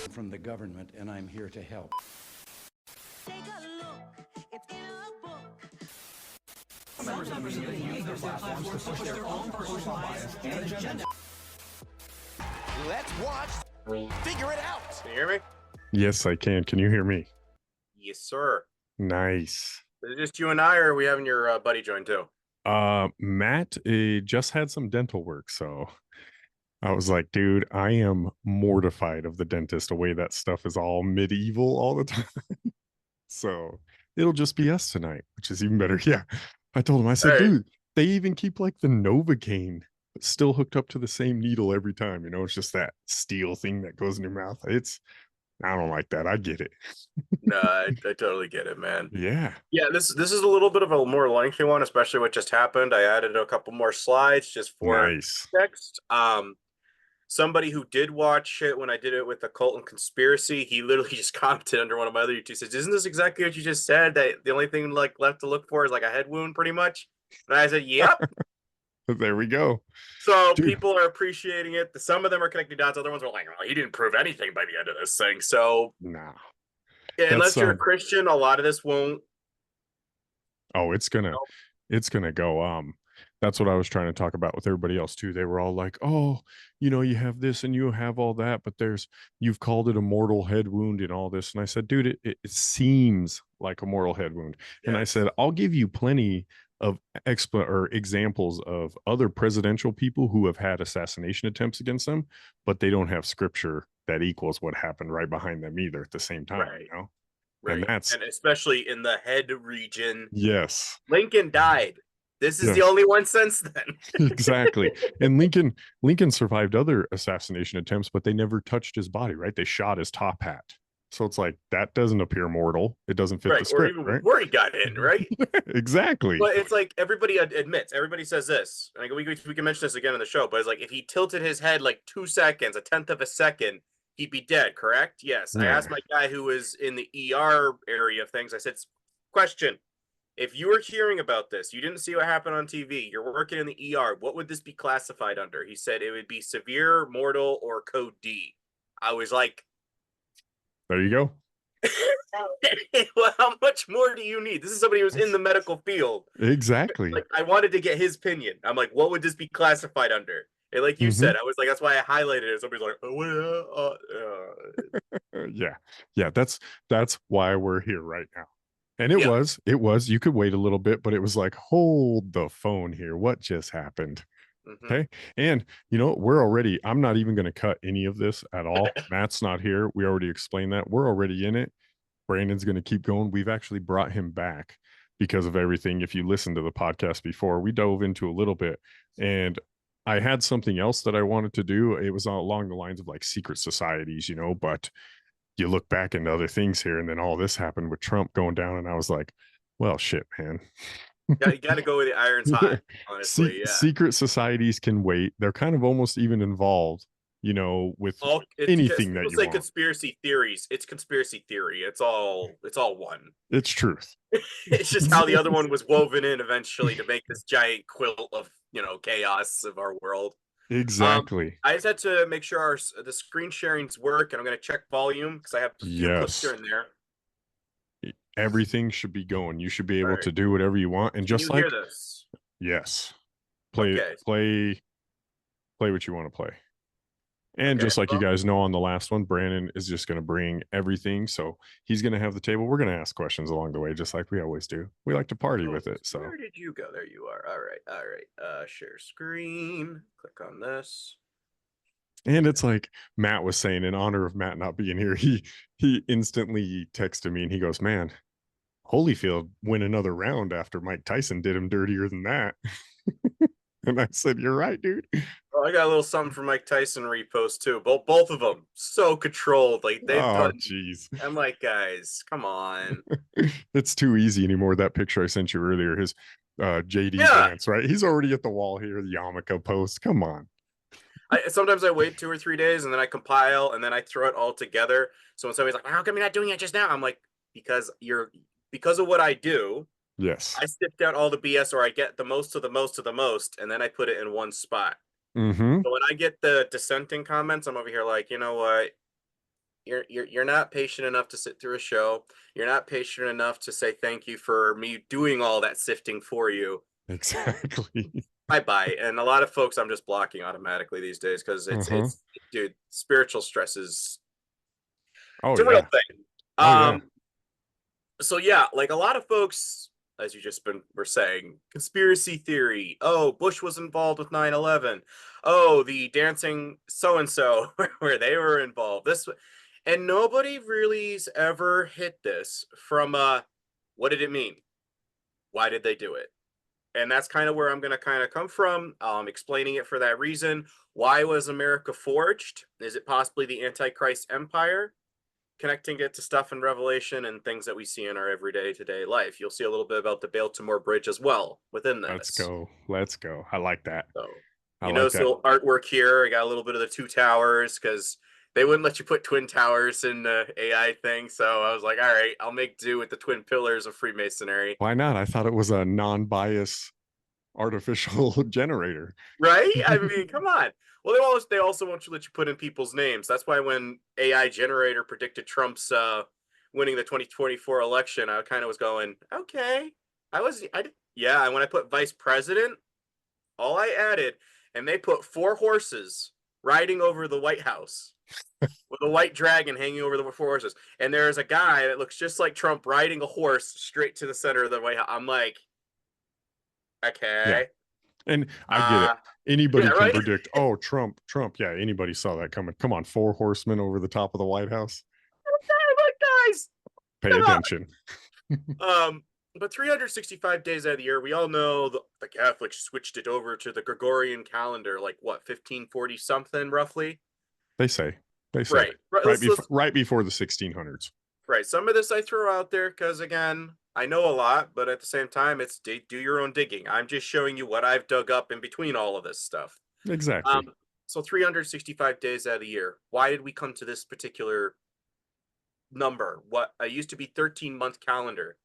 from the government, and I'm here to help. Take a look, it's in a book. Some members of the use their platforms to push their own personal bias and agenda. Let's watch. Figure it out. Can you hear me? Yes, I can. Can you hear me? Yes, sir. Nice. Is it just you and I, or are we having your buddy join too? Matt just had some dental work, so I was like, dude, I am mortified of the dentist, the way that stuff is all medieval all the time. So it'll just be us tonight, which is even better. Yeah. I told him, I said, dude, they even keep like the Novocaine still hooked up to the same needle every time. You know, it's just that steel thing that goes in your mouth. I don't like that. I get it. No, I totally get it, man. Yeah. Yeah, this is a little bit of a more lengthy one, especially what just happened. I added a couple more slides just for text. Somebody who did watch it when I did it with Occult and Conspiracy, he literally just commented under one of my other YouTube says, "Isn't this exactly what you just said? That the only thing like left to look for is like a head wound, pretty much." And I said, "Yep." There we go. So people are appreciating it. Some of them are connecting dots. Other ones are like, "Well, he didn't prove anything by the end of this thing." So unless you're a Christian, a lot of this won't. Oh, it's gonna go. That's what I was trying to talk about with everybody else too. They were all like, "Oh, you know, you have this and you have all that, but you've called it a mortal head wound and all this." And I said, dude, it seems like a mortal head wound. Yes. And I said, I'll give you plenty of examples of other presidential people who have had assassination attempts against them, but they don't have scripture that equals what happened right behind them either at the same time, right. You know? Right. And especially in the head region. Yes. Lincoln died. This is the only one since then. Exactly. And Lincoln survived other assassination attempts, but they never touched his body, right? They shot his top hat. So it's like, that doesn't appear mortal. It doesn't fit the script, or even right? Where he got in, right? Exactly. But it's like everybody admits, everybody says this. And we can mention this again in the show, but it's like if he tilted his head like 2 seconds, a tenth of a second, he'd be dead, correct? Yes. Yeah. I asked my guy who was in the ER area of things, I said, question, if you were hearing about this, you didn't see what happened on TV, you're working in the ER, what would this be classified under? He said it would be severe, mortal, or code D. I was like, there you go. Well, how much more do you need? This is somebody who's in the medical field. Exactly. Like, I wanted to get his opinion. I'm like, what would this be classified under? And like you said, I was like, that's why I highlighted it. Somebody's like, yeah. That's why we're here right now. And it was, you could wait a little bit, but it was like, hold the phone here. What just happened? Okay. And you know, I'm not even going to cut any of this at all. Matt's not here. We already explained that. We're already in it. Brandon's going to keep going. We've actually brought him back because of everything. If you listened to the podcast before, we dove into a little bit, and I had something else that I wanted to do. It was along the lines of like secret societies, you know, but you look back into other things here, and then all this happened with Trump going down, and I was like, well, shit, man. You got to go with the iron's hot, honestly. Secret societies can wait. They're kind of almost even involved, you know, with anything that you want. Conspiracy theories. It's conspiracy theory. It's all one. It's truth. It's just how the other one was woven in eventually to make this giant quilt of, you know, chaos of our world. Exactly. I just had to make sure the screen sharings work, and I'm going to check volume because I have a few clips here and there. Everything should be going. You should be able to do whatever you want, and just like hear this? Yes, play what you want to play. And just like you guys know, on the last one, Brandon is just going to bring everything, so he's going to have the table. We're going to ask questions along the way, just like we always do. We like to party with it. So where did you go? There you are. All right. Share screen. Click on this. And it's like Matt was saying, in honor of Matt not being here, he instantly texted me and he goes, man, Holyfield win another round after Mike Tyson did him dirtier than that. And I said, you're right, dude. Well, I got a little something for Mike Tyson repost too. Both of them so controlled. Like they've done. Jeez. I'm like, guys, come on. It's too easy anymore. That picture I sent you earlier, his JD dance, right? He's already at the wall here. The yarmulke post. Come on. Sometimes I wait 2 or 3 days and then I compile and then I throw it all together. So when somebody's like, how come you're not doing it just now? I'm like, because of what I do. Yes. I sift out all the BS, or I get the most of the most of the most, and then I put it in one spot. Mm-hmm. So when I get the dissenting comments, I'm over here like, you know what? you're not patient enough to sit through a show. You're not patient enough to say thank you for me doing all that sifting for you. Exactly. Bye. And a lot of folks I'm just blocking automatically these days because it's dude, spiritual stress is Oh it's a real yeah. thing. Oh yeah. So yeah, like a lot of folks, as you just were saying, conspiracy theory. Oh, Bush was involved with 9/11. Oh, the dancing so and so where they were involved. And nobody really's ever hit this from what did it mean? Why did they do it? And that's kind of where I'm going to kind of come from, explaining it for that reason. Why was America forged? Is it possibly the Antichrist empire? Connecting it to stuff in Revelation and things that we see in our everyday today life. You'll see a little bit about the Baltimore Bridge as well within this. Let's go. Let's go. I like that. So, I you like notice that. a little artwork here. I got a little bit of the two towers because they wouldn't let you put twin towers in the AI thing. So I was like, all right, I'll make do with the twin pillars of Freemasonry. Why not? I thought it was a non-bias artificial generator. Right? I mean, come on. Well, they also want to let you put in people's names. That's why when AI generator predicted Trump's winning the 2024 election, I kind of was going, okay. Yeah. And when I put vice president, all I added, and they put 4 horses riding over the White House with a white dragon hanging over the 4 horses. And there's a guy that looks just like Trump riding a horse straight to the center of the White House. I'm like, okay. Yeah. And I get it. Anybody yeah, can right? predict, oh, Trump. Yeah, anybody saw that coming. Come on, 4 horsemen over the top of the White House. Guys, Pay attention. But 365 days out of the year, we all know the Catholics switched it over to the Gregorian calendar, like what, 1540 something roughly? They say. Right. Right before the 1600s. Right. Some of this I throw out there because, again, I know a lot, but at the same time, it's do your own digging. I'm just showing you what I've dug up in between all of this stuff. Exactly. So 365 days out of the year. Why did we come to this particular number? What I used to be 13-month calendar.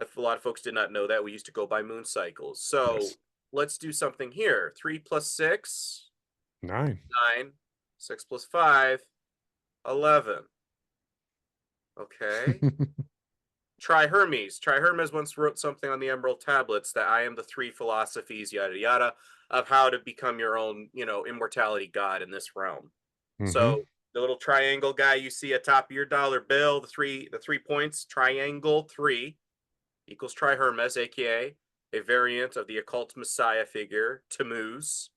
If a lot of folks did not know that, we used to go by moon cycles. So Yes. let's do something here. 3 plus 6, 9. 9. 6 plus 5, 11. Okay. Try Hermes. Try Hermes once wrote something on the Emerald Tablets that I am the 3 philosophies, yada yada, of how to become your own, immortality god in this realm. So the little triangle guy you see atop of your dollar bill, the three points, triangle 3 equals Tri Hermes, aka a variant of the occult messiah figure, Tammuz.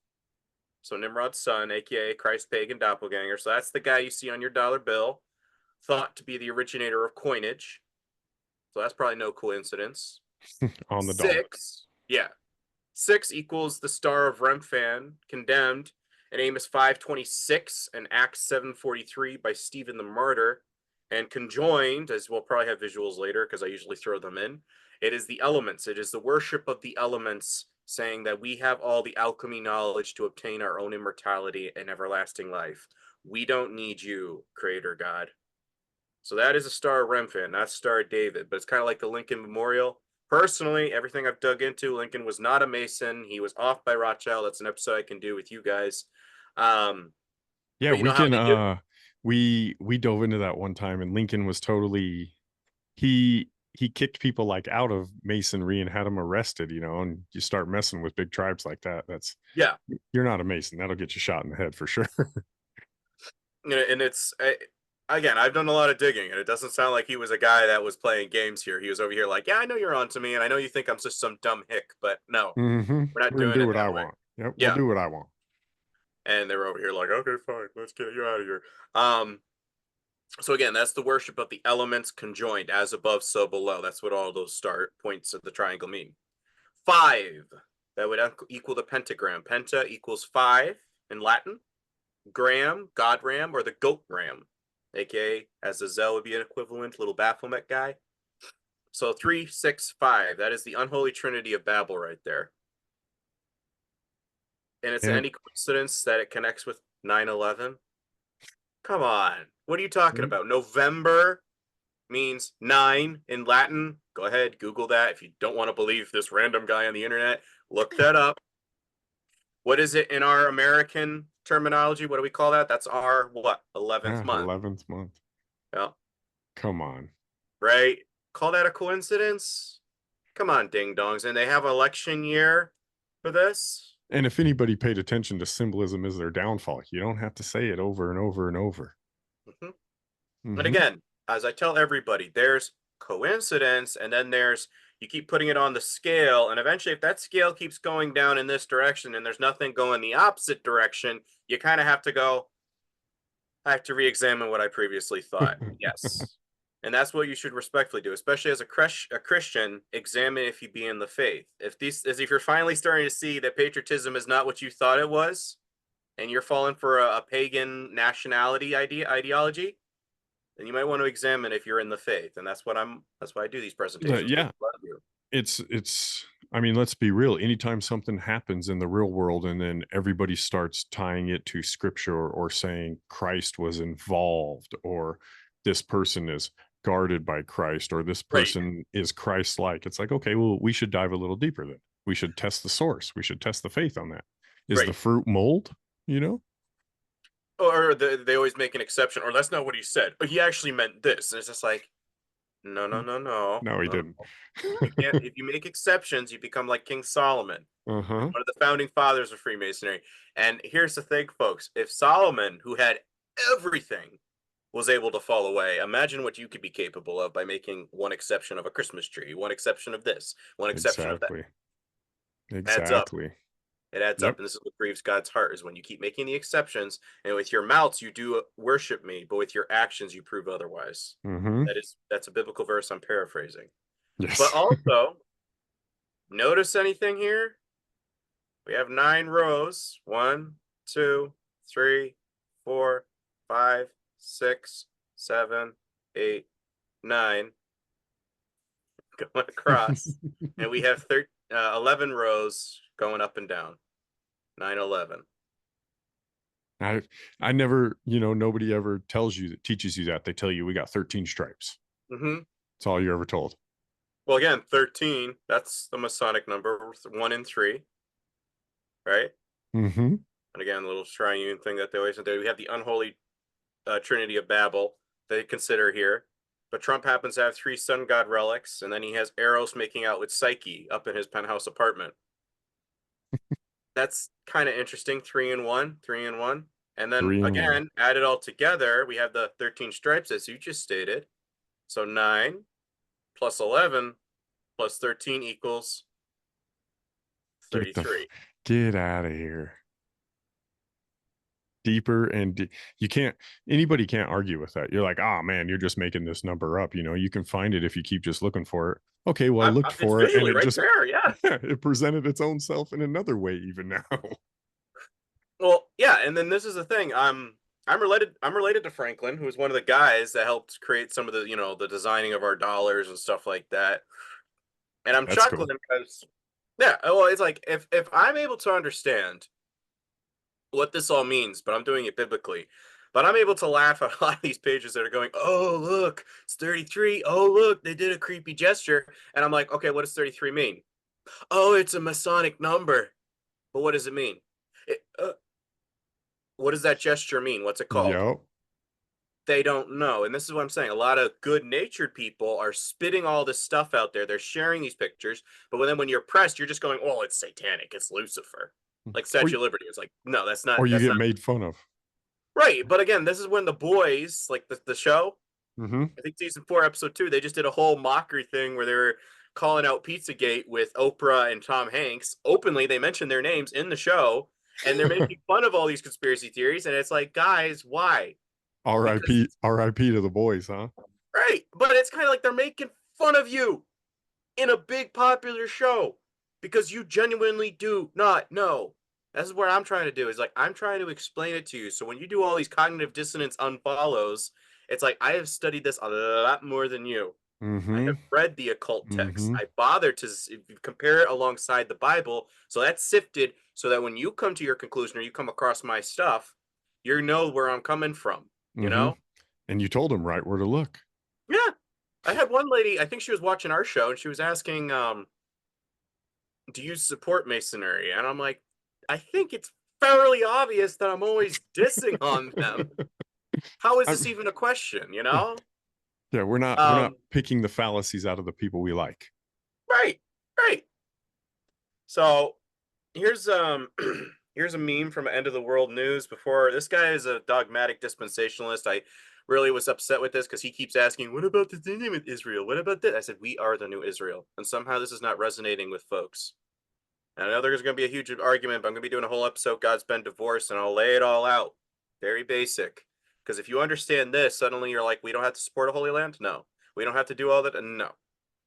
So Nimrod's son, aka Christ pagan doppelganger. So that's the guy you see on your dollar bill, thought to be the originator of coinage. So that's probably no coincidence. On the dollar. 6, yeah. 6 equals the star of Remphan, condemned in Amos 5:26 and Acts 7:43 by Stephen the Martyr, and conjoined, as we'll probably have visuals later because I usually throw them in. It is the elements. It is the worship of the elements, saying that we have all the alchemy knowledge to obtain our own immortality and everlasting life. We don't need you, Creator God. So that is a Star of Remphan, not Star of David, but it's kind of like the Lincoln Memorial. Personally, everything I've dug into, Lincoln was not a Mason. He was off by Rothschild. That's an episode I can do with you guys. Yeah, we can. We dove into that one time, and Lincoln was totally he kicked people like out of Masonry and had them arrested. And you start messing with big tribes like that. You're not a Mason. That'll get you shot in the head for sure. And it's. Again, I've done a lot of digging, and it doesn't sound like he was a guy that was playing games here. He was over here like, yeah, I know you're on to me, and I know you think I'm just some dumb hick, but no, we're not doing do it what that I way. want. Yep, we'll do what I want. And they were over here like, okay, fine, let's get you out of here. So again, that's the worship of the elements conjoined, as above, so below. That's what all those star points of the triangle mean. 5, that would equal the pentagram. Penta equals 5 in Latin. Gram, God ram, or the goat ram. aka as the Zell would be an equivalent, little Baphomet guy. So 3, 6, 5. That is the unholy trinity of Babel right there. And it's any coincidence that it connects with 9/11? Come on. What are you talking about? November means 9 in Latin. Go ahead, Google that. If you don't want to believe this random guy on the internet, look that up. What is it in our American terminology, what do we call that? That's our what? 11th month. 11th month. Yeah. Come on. Right? Call that a coincidence? Come on, ding dongs. And they have election year for this. And if anybody paid attention to symbolism as their downfall, you don't have to say it over and over and over. And again, as I tell everybody, there's coincidence, and then there's you keep putting it on the scale, and eventually if that scale keeps going down in this direction and there's nothing going the opposite direction, you kind of have to go, I have to re-examine what I previously thought. Yes. And that's what you should respectfully do, especially as a Christian. Examine if you be in the faith. If you're finally starting to see that patriotism is not what you thought it was, and you're falling for a pagan nationality ideology, then you might want to examine if you're in the faith. And that's why I do these presentations. Yeah. It's I mean, let's be real. Anytime something happens in the real world and then everybody starts tying it to scripture or saying Christ was involved, or this person is guarded by Christ, or this person is Christ-like, it's like, okay, well, we should dive a little deeper then. We should test the source. We should test the faith on that. Is the fruit mold, Or they always make an exception, or that's not what he said. But he actually meant this. And it's just like, no. No, he didn't. You can't. If you make exceptions, you become like King Solomon, one of the founding fathers of Freemasonry. And here's the thing, folks: if Solomon, who had everything, was able to fall away, imagine what you could be capable of by making one exception of a Christmas tree, one exception of this, one exception of that. Exactly. It adds up, and this is what grieves God's heart, is when you keep making the exceptions, and with your mouths you do worship me, but with your actions you prove otherwise. That's a biblical verse I'm paraphrasing. Yes. But also, notice anything here? We have 9 rows. 1, 2, 3, 4, 5, 6, 7, 8, 9 going across. And we have 11 rows going up and down. 9, 11. I never, nobody ever teaches you that. They tell you we got 13 stripes. That's all you're ever told. Well, again, 13, that's the Masonic number, 1 and 3, right? And again, a little triune thing that they always say. We have the unholy Trinity of Babel they consider here. But Trump happens to have 3 sun god relics, and then he has Eros making out with Psyche up in his penthouse apartment. That's kind of interesting. 3 and 1. And then again, add it all together, we have the 13 stripes, as you just stated. So 9 plus 11 plus 13 equals 33. Get out of here. Deeper and anybody can't argue with that. You're like, oh man, you're just making this number up. You can find it if you keep just looking for it. Okay, well, I looked for it, and it right there, yeah. It presented its own self in another way even now. Well, yeah, and then this is the thing. I'm related to Franklin, who was one of the guys that helped create some of the, the designing of our dollars and stuff like that. And I'm chuckling because, well, it's like if I'm able to understand what this all means, but I'm doing it biblically. But I'm able to laugh at a lot of these pages that are going, oh, look, it's 33. Oh, look, they did a creepy gesture. And I'm like, okay, what does 33 mean? Oh, it's a Masonic number. But what does it mean? What does that gesture mean? What's it called? Yep. They don't know. And this is what I'm saying. A lot of good-natured people are spitting all this stuff out there. They're sharing these pictures. But when you're pressed, you're just going, oh, it's satanic. It's Lucifer. Like Statue of Liberty. It's like, no, that's not. Or you get made fun of. Right. But again, this is when the boys, like the show, I think season 4, episode 2, they just did a whole mockery thing where they were calling out Pizzagate with Oprah and Tom Hanks. Openly, they mentioned their names in the show, and they're making fun of all these conspiracy theories. And it's like, guys, why? R.I.P. to the boys, huh? Right. But it's kind of like they're making fun of you in a big popular show because you genuinely do not know. This is what I'm trying to do. Is like, I'm trying to explain it to you. So when you do all these cognitive dissonance unfollows, it's like, I have studied this a lot more than you. I have read the occult text. I bothered to compare it alongside the Bible. So that's sifted so that when you come to your conclusion or you come across my stuff, you know where I'm coming from, you know? And you told them right where to look. Yeah. I had one lady, I think she was watching our show, and she was asking, do you support Masonry? And I'm like, I think it's fairly obvious that I'm always dissing on them. How is this even a question, you know? Yeah, we're not picking the fallacies out of the people we like. Right, right. So here's here's a meme from End of the World News. Before, this guy is a dogmatic dispensationalist. I really was upset with this because he keeps asking, what about the thing with Israel? What about this? I said, we are the new Israel. And somehow this is not resonating with folks. And I know there's going to be a huge argument, but I'm going to be doing a whole episode, God's been divorced, and I'll lay it all out. Very basic. Because if you understand this, suddenly you're like, we don't have to support a Holy Land? No. We don't have to do all that? No.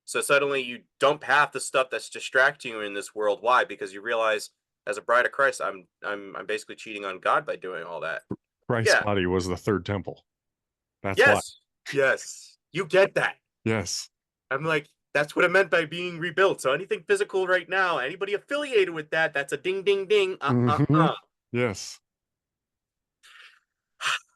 So suddenly you dump half the stuff that's distracting you in this world. Why? Because you realize, as a bride of Christ, I'm basically cheating on God by doing all that. Christ's Yeah. body was the third temple. That's Yes. why. Yes. You get that. Yes. I'm like, that's what it meant by being rebuilt. So anything physical right now, anybody affiliated with that, that's a ding, ding, ding. Yes.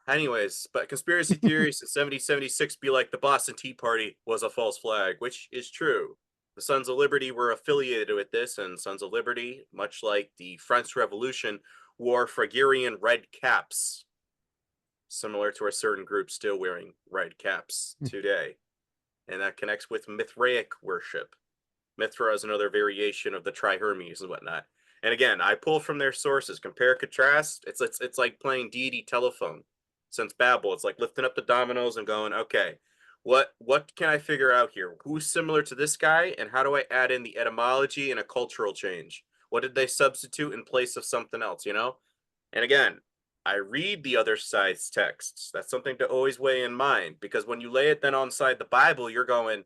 Anyways, but conspiracy theories in 1776 be like the Boston Tea Party was a false flag, which is true. The Sons of Liberty were affiliated with this, and Sons of Liberty, much like the French Revolution, wore Phrygian red caps, similar to a certain group still wearing red caps today. And that connects with Mithraic worship. Mithra is another variation of the Trihermes and whatnot. And again, I pull from their sources, compare, contrast. It's like playing deity telephone. Since Babel, it's like lifting up the dominoes and going, okay, what can I figure out here? Who's similar to this guy, and how do I add in the etymology and a cultural change? What did they substitute in place of something else, you know? And again, I read the other side's texts. That's something to always weigh in mind, because when you lay it then onside the Bible, you're going,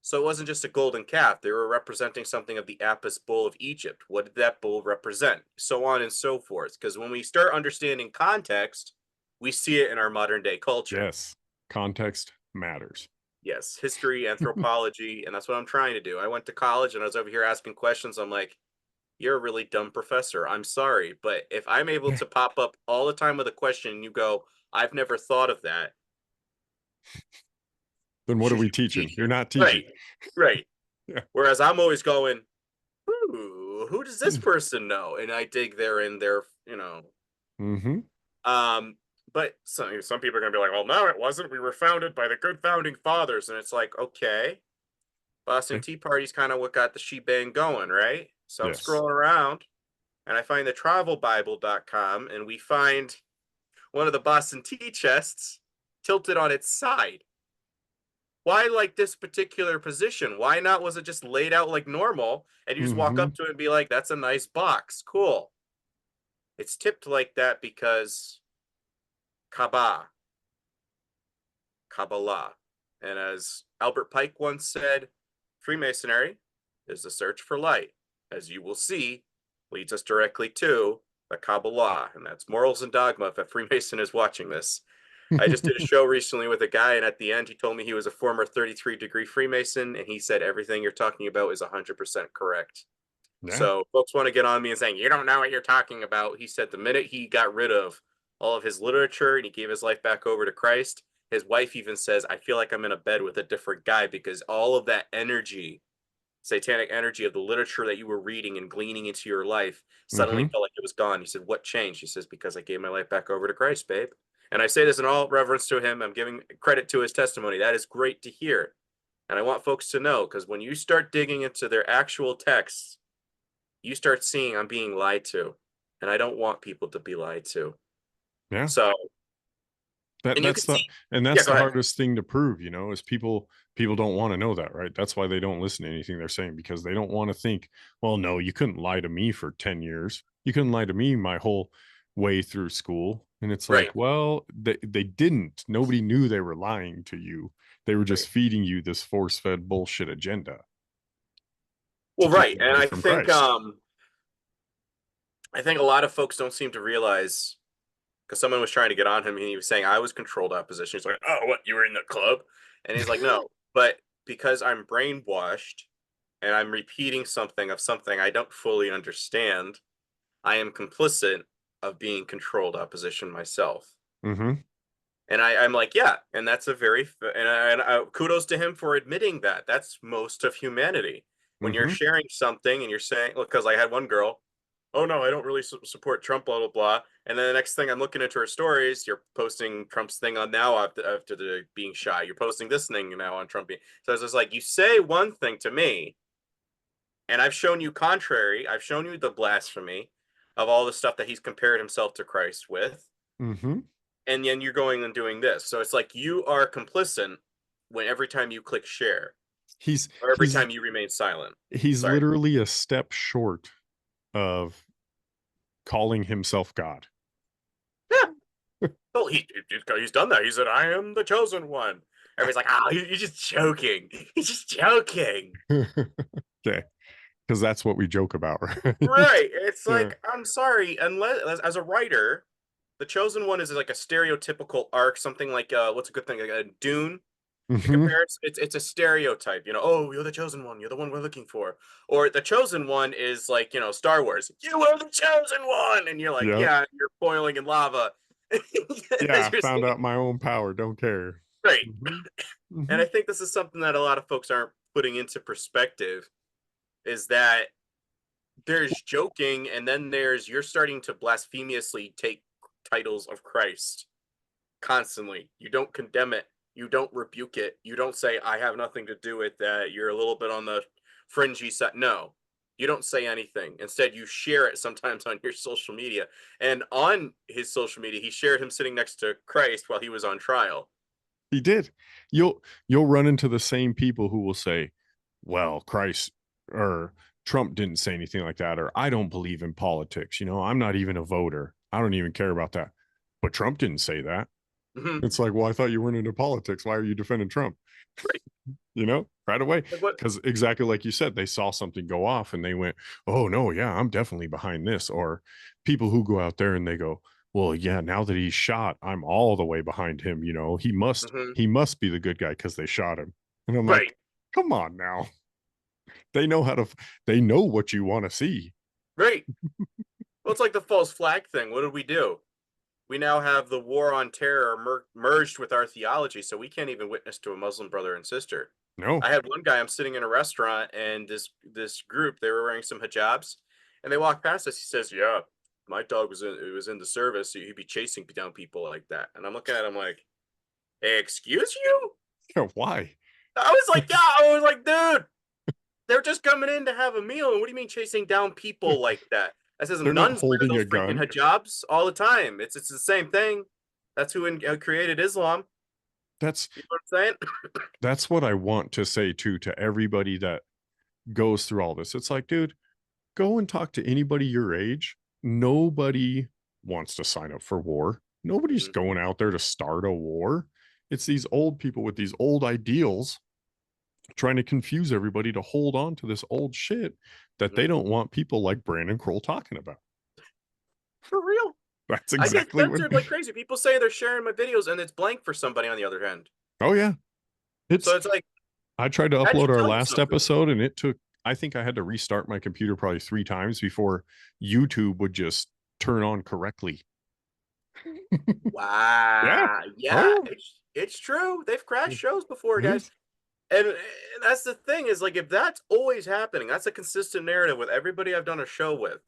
so it wasn't just a golden calf. They were representing something of the Apis bull of Egypt. What did that bull represent? So on and so forth. Because when we start understanding context, we see it in our modern day culture. Yes. Context matters. Yes. History, anthropology, and that's what I'm trying to do. I went to college and I was over here asking questions. I'm like, you're a really dumb professor. I'm sorry. But if I'm able to pop up all the time with a question and you go, I've never thought of that. Then what are we teaching? You're not teaching. Right. Yeah. Whereas I'm always going, ooh, who does this person know? And I dig there in their, you know. But some people are going to be like, well, no, it wasn't. We were founded by the good founding fathers. And it's like, okay. Boston Tea Party's kind of what got the shebang going, right? So I'm scrolling around and I find the travelbible.com and we find one of the Boston tea chests tilted on its side. Why like this particular position? Why not was it just laid out like normal and you just walk up to it and be like, that's a nice box. Cool. It's tipped like that because Kabbalah. And as Albert Pike once said, Freemasonry is the search for light. As you will see, leads us directly to the Kabbalah. And that's morals and dogma if a Freemason is watching this. I just did a show recently with a guy, and at the end, he told me he was a former 33-degree Freemason, and he said everything you're talking about is 100% correct. Yeah. So folks want to get on me and saying, you don't know what you're talking about. He said the minute he got rid of all of his literature and he gave his life back over to Christ, his wife even says, I feel like I'm in a bed with a different guy because all of that energy, satanic energy of the literature that you were reading and gleaning into your life suddenly felt like it was gone. He said, what changed? He says, because I gave my life back over to Christ, babe. And I say this in all reverence to him. I'm giving credit to his testimony. That is great to hear. And I want folks to know, because when you start digging into their actual texts, you start seeing I'm being lied to. And I don't want people to be lied to. Yeah. So that's the hardest thing to prove, you know, is people don't want to know that, right? That's why they don't listen to anything they're saying, because they don't want to think, well, no, you couldn't lie to me for 10 years. You couldn't lie to me my whole way through school. And it's like, well, they didn't. Nobody knew they were lying to you. They were just feeding you this force-fed bullshit agenda. Well, right. And I think a lot of folks don't seem to realize, because someone was trying to get on him and he was saying I was controlled opposition. He's like, oh, what, you were in the club? And he's like, no, but because I'm brainwashed and I'm repeating something I don't fully understand, I am complicit of being controlled opposition myself. And I'm like, yeah, and that's a very, and kudos to him for admitting that. That's most of humanity. When you're sharing something and you're saying, look, because I had one girl oh no, I don't really support Trump, blah blah blah. And then the next thing I'm looking into her stories, you're posting Trump's thing on now after the being shy. You're posting this thing now on Trump. So it's just like, you say one thing to me, and I've shown you contrary. I've shown you the blasphemy of all the stuff that he's compared himself to Christ with, Mm-hmm. and then you're going and doing this. So it's like you are complicit when every time you click share, He's or every he's time you remain silent. he's Sorry. literally a step short of calling himself God. Yeah. Well, he's done that. He said, "I am the chosen one." Everybody's like, "Ah, you're just joking. He's just joking." Okay, because that's what we joke about, right? Right. It's Yeah. like, I'm sorry, unless as a writer, the chosen one is like a stereotypical arc, something like what's a good thing? Like a Dune. To Mhm. compare, it's a stereotype. Oh, you're the chosen one. You're the one we're looking for. Or the chosen one is like, Star Wars. You are the chosen one, and you're like, Yep. yeah, you're boiling in lava. Yeah, You're found saying- out my own power. Don't care. right. Mhm. And I Mhm. think this is something that a lot of folks aren't putting into perspective, is that there's joking, and then there's you're starting to blasphemously take titles of Christ constantly. You don't condemn it. You don't rebuke it. You don't say, I have nothing to do with that. You're a little bit on the fringy side. No, you don't say anything. Instead, you share it sometimes on your social media. And on his social media, he shared him sitting next to Christ while he was on trial. He did. You'll run into the same people who will say, "Well, Christ or Trump didn't say anything like that," or "I don't believe in politics. I'm not even a voter. I don't even care about that." But Trump didn't say that. Mhm. It's like, well, I thought you weren't into politics. Why are you defending Trump? Right. Right away. Like what? Because exactly like you said, they saw something go off and they went, "Oh no, yeah, I'm definitely behind this." Or people who go out there and they go, "Well, yeah, now that he's shot, I'm all the way behind him. He must Mhm. he must be the good guy because they shot him." And I'm Right. like, come on now. They know what you want to see. Right. Well, it's like the false flag thing. What did we do? We now have the war on terror merged with our theology, so we can't even witness to a Muslim brother and sister. No. I had one guy, I'm sitting in a restaurant, and this group, they were wearing some hijabs, and they walked past us. He says, "Yeah, my dog was in the service. So he'd be chasing down people like that." And I'm looking at him like, hey, "Excuse you?" Why? I was like, dude, they're just coming in to have a meal, and what do you mean chasing down people like that? I says, They're not nuns wear holding those a freaking gun. hijabs all the time. It's the same thing. That's who created Islam. That's You know what I'm saying? that's what I want to say too to everybody that goes through all this. It's like, dude, go and talk to anybody your age. Nobody wants to sign up for war. Nobody's Mhm, going out there to start a war. It's these old people with these old ideals trying to confuse everybody to hold on to this old shit that they mhm. don't want people like Brandon Kroll talking about. For real. That's I get exactly what. censored like crazy. People say they're sharing my videos and it's blank for somebody on the other end. Oh yeah, So it's. it's like, I tried to that upload should our tell you last something. episode, and it took. I think I had to restart my computer probably 3 times before YouTube would just turn on correctly. Yeah. Wow. Oh Yeah, yeah. it's true. They've crashed shows before, It guys. is. And that's the thing, is like, if that's always happening, that's a consistent narrative with everybody I've done a show with.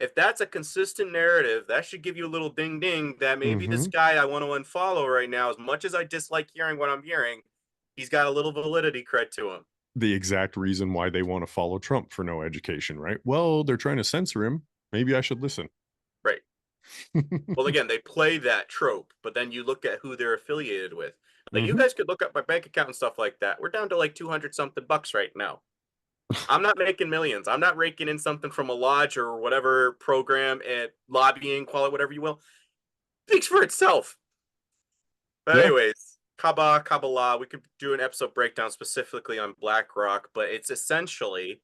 If that's a consistent narrative, that should give you a little ding ding that maybe this Mhm. guy I want to unfollow right now, as much as I dislike hearing what I'm hearing, he's got a little validity cred to him. The exact reason why they want to follow Trump for no education, right? Well, they're trying to censor him. Maybe I should listen. Right. Well, again, they play that trope, but then you look at who they're affiliated with. Like, you Mhm. guys could look up my bank account and stuff like that. We're down to like 200 something bucks right now. I'm not making millions. I'm not raking in something from a lodge or whatever program at lobbying, call it whatever you will. Speaks for itself. But Yeah. anyways, Kabbalah, we could do an episode breakdown specifically on BlackRock, but it's essentially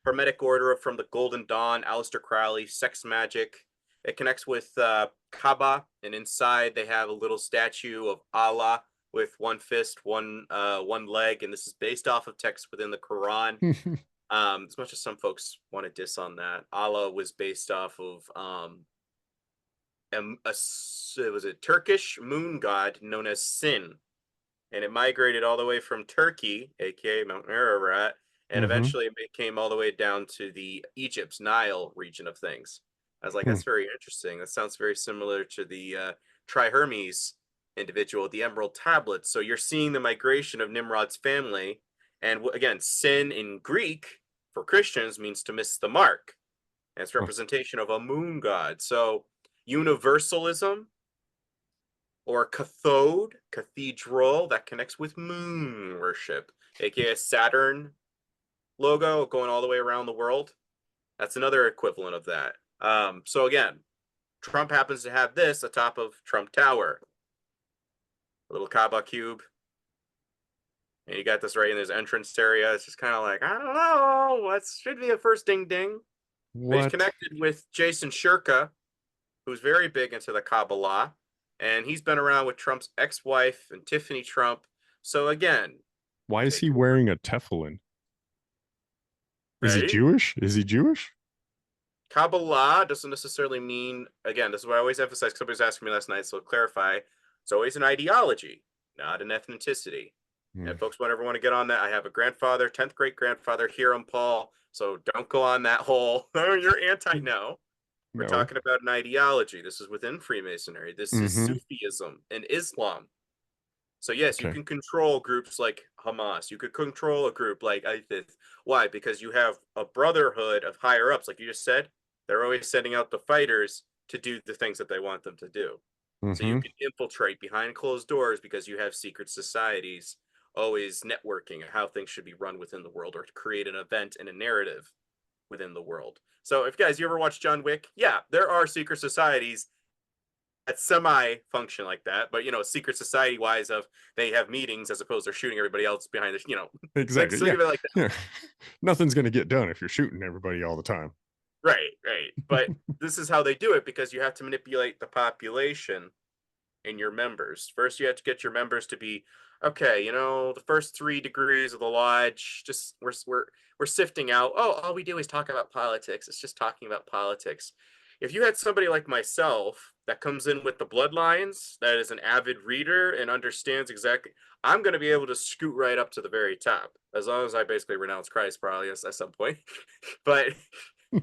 Hermetic Order from the Golden Dawn, Aleister Crowley, sex magic. It connects with Kaaba, and inside they have a little statue of Allah with one fist, one leg, and this is based off of text within the Quran. As much as some folks want to diss on that, Allah was based off of it was a Turkish moon god known as Sin, and it migrated all the way from Turkey, aka Mount Ararat, and eventually it came all the way down to the Egypt's Nile region of things. I was like, that's very interesting. That sounds very similar to the Trihermes individual, the Emerald Tablets. So you're seeing the migration of Nimrod's family. And again, sin in Greek for Christians means to miss the mark. And it's representation of a moon god. So universalism or cathedral, that connects with moon worship, aka Saturn logo going all the way around the world. That's another equivalent of that. So again, Trump happens to have this atop of Trump Tower, a little Kaaba cube, and you got this right in his entrance area. It's just kind of like, I don't know, what should be a first ding ding. But he's connected with Jason Shirka, who's very big into the Kabbalah, and he's been around with Trump's ex-wife and Tiffany Trump. So again, why is he wearing a tefillin? Is he Jewish? Is he Jewish? Kabbalah doesn't necessarily mean, again, this is what I always emphasize, because somebody was asking me last night, so I'll clarify. It's always an ideology, not an ethnicity. And folks won't ever want to get on that. I have a grandfather, 10th great grandfather, Hiram Paul, so don't go on that whole, oh, you're anti-no. We're talking about an ideology. This is within Freemasonry. This is Sufism and Islam. So yes, you can control groups like Hamas. You could control a group like ISIS. Why? Because you have a brotherhood of higher ups, like you just said. They're always sending out the fighters to do the things that they want them to do. So you can infiltrate behind closed doors because you have secret societies always networking and how things should be run within the world, or to create an event and a narrative within the world. So if guys, you ever watch John Wick? Yeah, there are secret societies that semi-function like that, but secret society wise of they have meetings as opposed to shooting everybody else behind the, exactly. Like, like that. Yeah. Nothing's going to get done if you're shooting everybody all the time. Right. But this is how they do it, because you have to manipulate the population and your members. First, you have to get your members to be, okay, the first 3 degrees of the lodge, just we're sifting out. Oh, all we do is talk about politics. It's just talking about politics. If you had somebody like myself that comes in with the bloodlines, that is an avid reader and understands exactly, I'm going to be able to scoot right up to the very top, as long as I basically renounce Christ probably at some point. But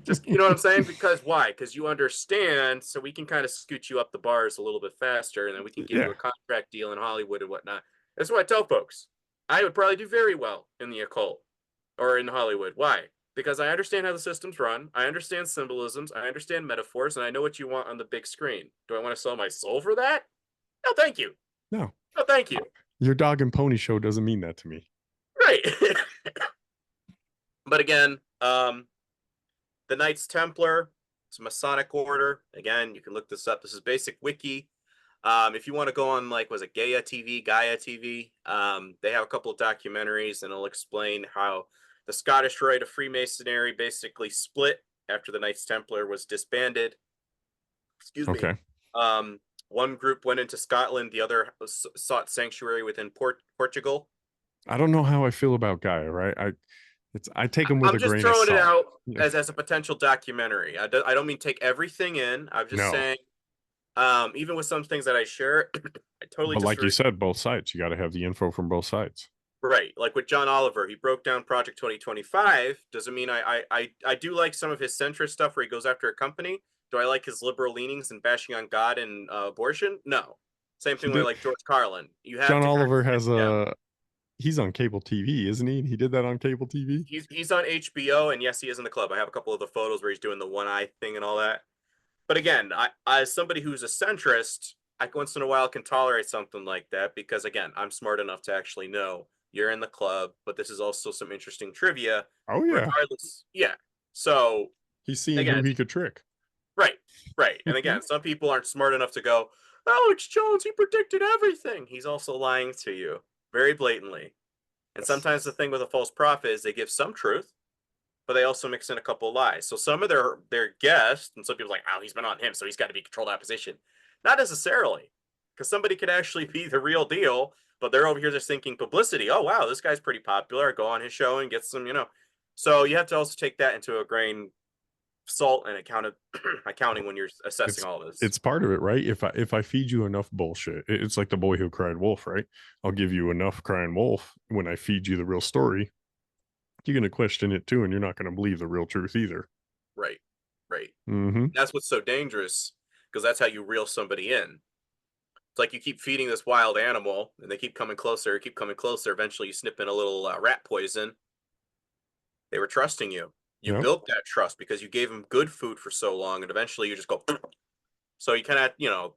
just, you know what I'm saying? Because why? Because you understand, so we can kind of scoot you up the bars a little bit faster, and then we can give you a contract deal in Hollywood and whatnot. That's what I tell folks. I would probably do very well in the occult or in Hollywood. Why? Because I understand how the systems run. I understand symbolisms. I understand metaphors, and I know what you want on the big screen. Do I want to sell my soul for that? No, thank you. No, thank you. Your dog and pony show doesn't mean that to me. Right. But again, the Knights Templar, it's a Masonic order. Again, you can look this up. This is basic wiki. If you want to go on, like, was it Gaia TV, they have a couple of documentaries, and it'll explain how the Scottish Rite of Freemasonry basically split after the Knights Templar was disbanded. Excuse me. One group went into Scotland, the other sought sanctuary within Portugal. I don't know how I feel about Gaia, right? I take them with a grain of salt. I'm just throwing it out as a potential documentary. I don't mean take everything in. I'm just saying, even with some things that I share, I totally. But like you said, both sides. You got to have the info from both sides. Right, like with John Oliver, he broke down Project 2025. Doesn't mean I do like some of his centrist stuff where he goes after a company. Do I like his liberal leanings and bashing on God and abortion? No. Same thing with like George Carlin. You have John Oliver has he's on cable TV, isn't he? He did that on cable TV. He's on HBO, and yes, he is in the club. I have a couple of the photos where he's doing the one eye thing and all that. But again, I as somebody who's a centrist, I once in a while can tolerate something like that because, again, I'm smart enough to actually know you're in the club, but this is also some interesting trivia. Oh yeah. Regardless, yeah. So he's seeing who he could trick. Right. And again, some people aren't smart enough to go, Alex Jones, he predicted everything. He's also lying to you very blatantly. And sometimes the thing with a false prophet is they give some truth, but they also mix in a couple of lies. So some of their guests, and some people are like, oh, he's been on him, so he's got to be controlled opposition. Not necessarily, because somebody could actually be the real deal, but they're over here just thinking publicity. Oh, wow, this guy's pretty popular. I go on his show and get some, So you have to also take that into a grain of salt and accounting when you're assessing all this. It's part of it, right? If I feed you enough bullshit, it's like the boy who cried wolf, right? I'll give you enough crying wolf when I feed you the real story. you're going to question it too, and you're not going to believe the real truth either. Right. Mm-hmm. That's what's so dangerous, because that's how you reel somebody in. It's like you keep feeding this wild animal, and they keep coming closer, Eventually, you snip in a little rat poison. They were trusting you. You Yep. built that trust because you gave them good food for so long, and eventually you just go. So you kind of, No,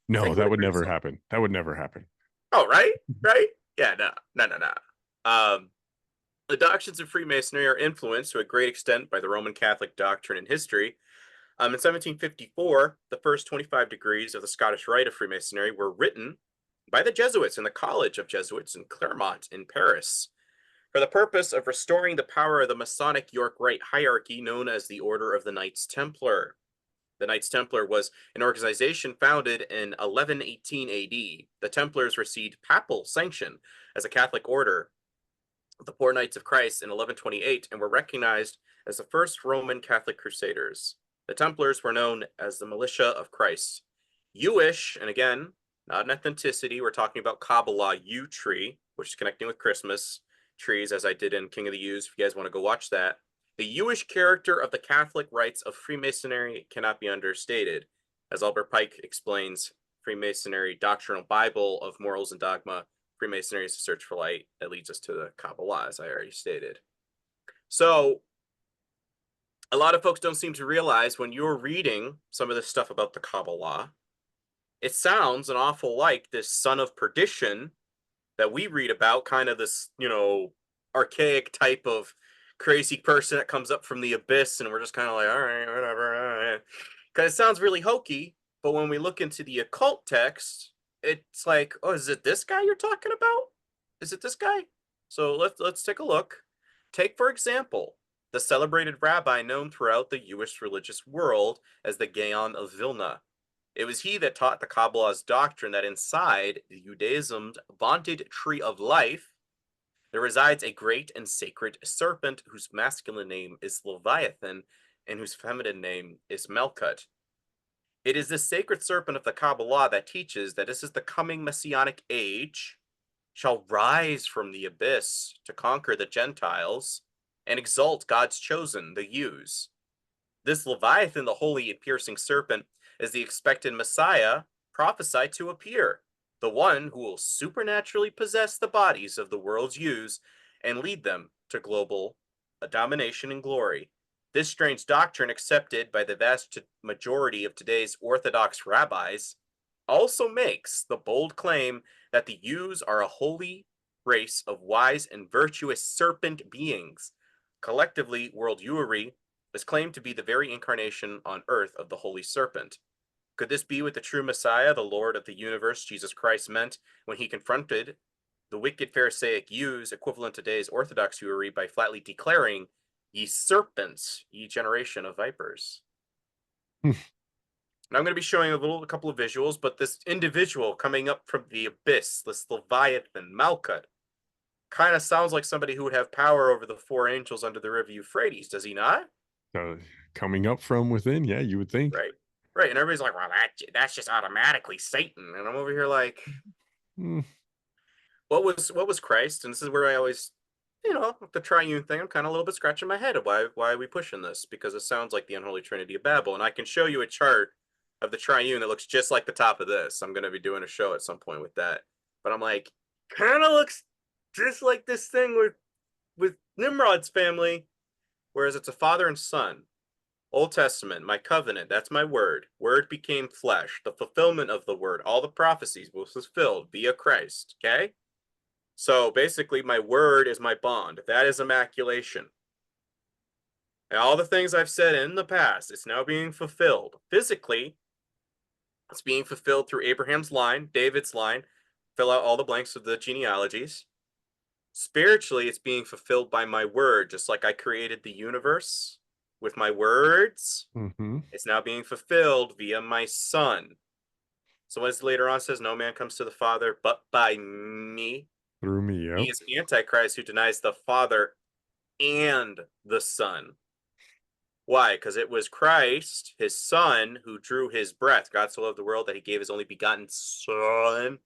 think that about would it never yourself. happen. That would never happen. Oh, right? Yeah, no. The doctrines of Freemasonry are influenced to a great extent by the Roman Catholic doctrine and history. In 1754, the first 25 degrees of the Scottish Rite of Freemasonry were written by the Jesuits in the College of Jesuits in Clermont in Paris for the purpose of restoring the power of the Masonic York Rite hierarchy known as the Order of the Knights Templar. The Knights Templar was an organization founded in 1118 AD. The Templars received papal sanction as a Catholic order of the Poor Knights of Christ in 1128 and were recognized as the first Roman Catholic crusaders. The Templars were known as the Militia of Christ. Jewish, and again, not an ethnicity, we're talking about Kabbalah U tree, which is connecting with Christmas trees, as I did in King of the U's, if you guys want to go watch that. The Jewish character of the Catholic rites of Freemasonry cannot be understated. As Albert Pike explains, Freemasonry Doctrinal Bible of Morals and Dogma, Freemasonry is a search for light that leads us to the Kabbalah, as I already stated. So, a lot of folks don't seem to realize when you're reading some of this stuff about the Kabbalah, it sounds an awful like this son of perdition that we read about, kind of this, archaic type of crazy person that comes up from the abyss, and we're just kind of like, all right, whatever. Because it sounds really hokey, but when we look into the occult text, it's like, oh, is it this guy you're talking about? Is it this guy? So let's take a look. Take, for example, the celebrated rabbi known throughout the Jewish religious world as the Gaon of Vilna. It was he that taught the Kabbalah's doctrine that inside Judaism's vaunted tree of life, there resides a great and sacred serpent whose masculine name is Leviathan and whose feminine name is Melkut. It is this sacred serpent of the Kabbalah that teaches that this is the coming messianic age shall rise from the abyss to conquer the Gentiles and exalt God's chosen, the Jews. This Leviathan, the holy and piercing serpent, is the expected Messiah prophesied to appear, the one who will supernaturally possess the bodies of the world's Jews and lead them to global domination and glory. This strange doctrine, accepted by the vast majority of today's Orthodox rabbis, also makes the bold claim that the Jews are a holy race of wise and virtuous serpent beings. Collectively, world Jewry is claimed to be the very incarnation on earth of the holy serpent. Could this be what the true Messiah, the Lord of the universe, Jesus Christ, meant when he confronted the wicked Pharisaic Jews, equivalent to today's Orthodox Jewry, by flatly declaring, "Ye serpents, ye generation of vipers"? And I'm going to be showing a couple of visuals, but this individual coming up from the abyss, this Leviathan, Malkut, kind of sounds like somebody who would have power over the four angels under the river Euphrates, does he not? Coming up from within, yeah, you would think. Right. And everybody's like, well, that's just automatically Satan. And I'm over here like, what was Christ? And this is where I always, the triune thing, I'm kind of a little bit scratching my head of why are we pushing this? Because it sounds like the unholy trinity of Babel. And I can show you a chart of the triune that looks just like the top of this. I'm going to be doing a show at some point with that. But I'm like, kind of looks just like this thing with Nimrod's family, whereas it's a father and son. Old Testament, my covenant, that's my word. Word became flesh. The fulfillment of the word, all the prophecies was fulfilled via Christ, okay? So basically, my word is my bond. That is immaculation. And all the things I've said in the past, it's now being fulfilled. Physically, it's being fulfilled through Abraham's line, David's line. Fill out all the blanks of the genealogies. Spiritually, it's being fulfilled by my word, just like I created the universe with my words. It's now being fulfilled via my son. So as later on says, no man comes to the Father but by me. Through me, yeah. He is antichrist who denies the Father and the Son. Why? Because it was Christ, his son, who drew his breath. God so loved the world that he gave his only begotten son.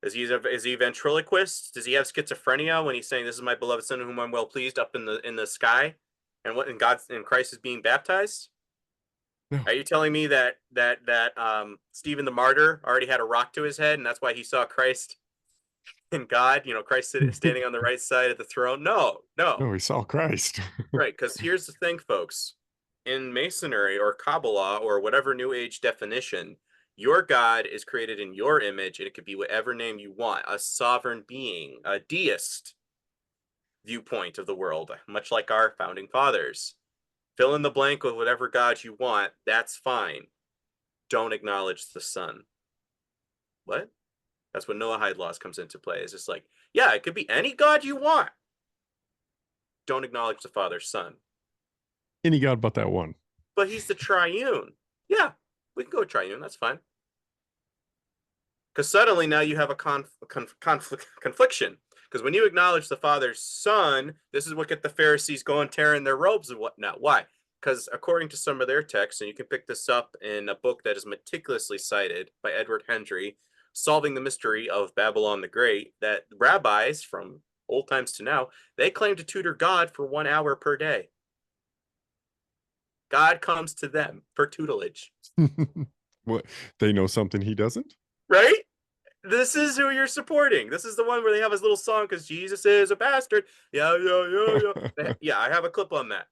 Is he ventriloquist? Does he have schizophrenia when he's saying, "This is my beloved son, in whom I'm well pleased," up in the sky, and Christ is being baptized? No. Are you telling me that Stephen the martyr already had a rock to his head, and that's why he saw Christ and God? Christ standing on the right side of the throne? No. No, he saw Christ. Right, because here's the thing, folks. In Masonry or Kabbalah or whatever New Age definition, your God is created in your image, and it could be whatever name you want. A sovereign being, a deist viewpoint of the world, much like our founding fathers. Fill in the blank with whatever God you want. That's fine. Don't acknowledge the Son. What? That's when Noahide laws comes into play. It's just like, yeah, it could be any God you want. Don't acknowledge the Father, Son. Any God but that one. But he's the triune. Yeah, we can go triune. That's fine. Because suddenly now you have a confliction. Because when you acknowledge the Father's Son, this is what get the Pharisees going, tearing their robes and whatnot. Why? Because according to some of their texts, and you can pick this up in a book that is meticulously cited by Edward Hendry, Solving the Mystery of Babylon the Great, that rabbis from old times to now, they claim to tutor God for 1 hour per day. God comes to them for tutelage. What? They know something he doesn't? Right? This is who you're supporting. This is the one where they have his little song because Jesus is a bastard. Yeah. Yeah, I have a clip on that.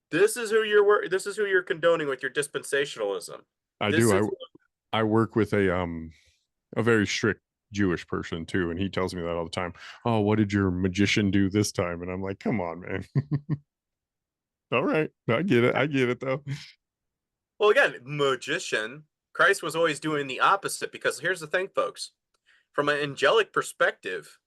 This is who you're condoning with your dispensationalism. I work with a very strict Jewish person too, and he tells me that all the time. Oh, what did your magician do this time? And I'm like, come on, man. All right, I get it though. Well, again, magician. Christ was always doing the opposite, because here's the thing, folks. From an angelic perspective,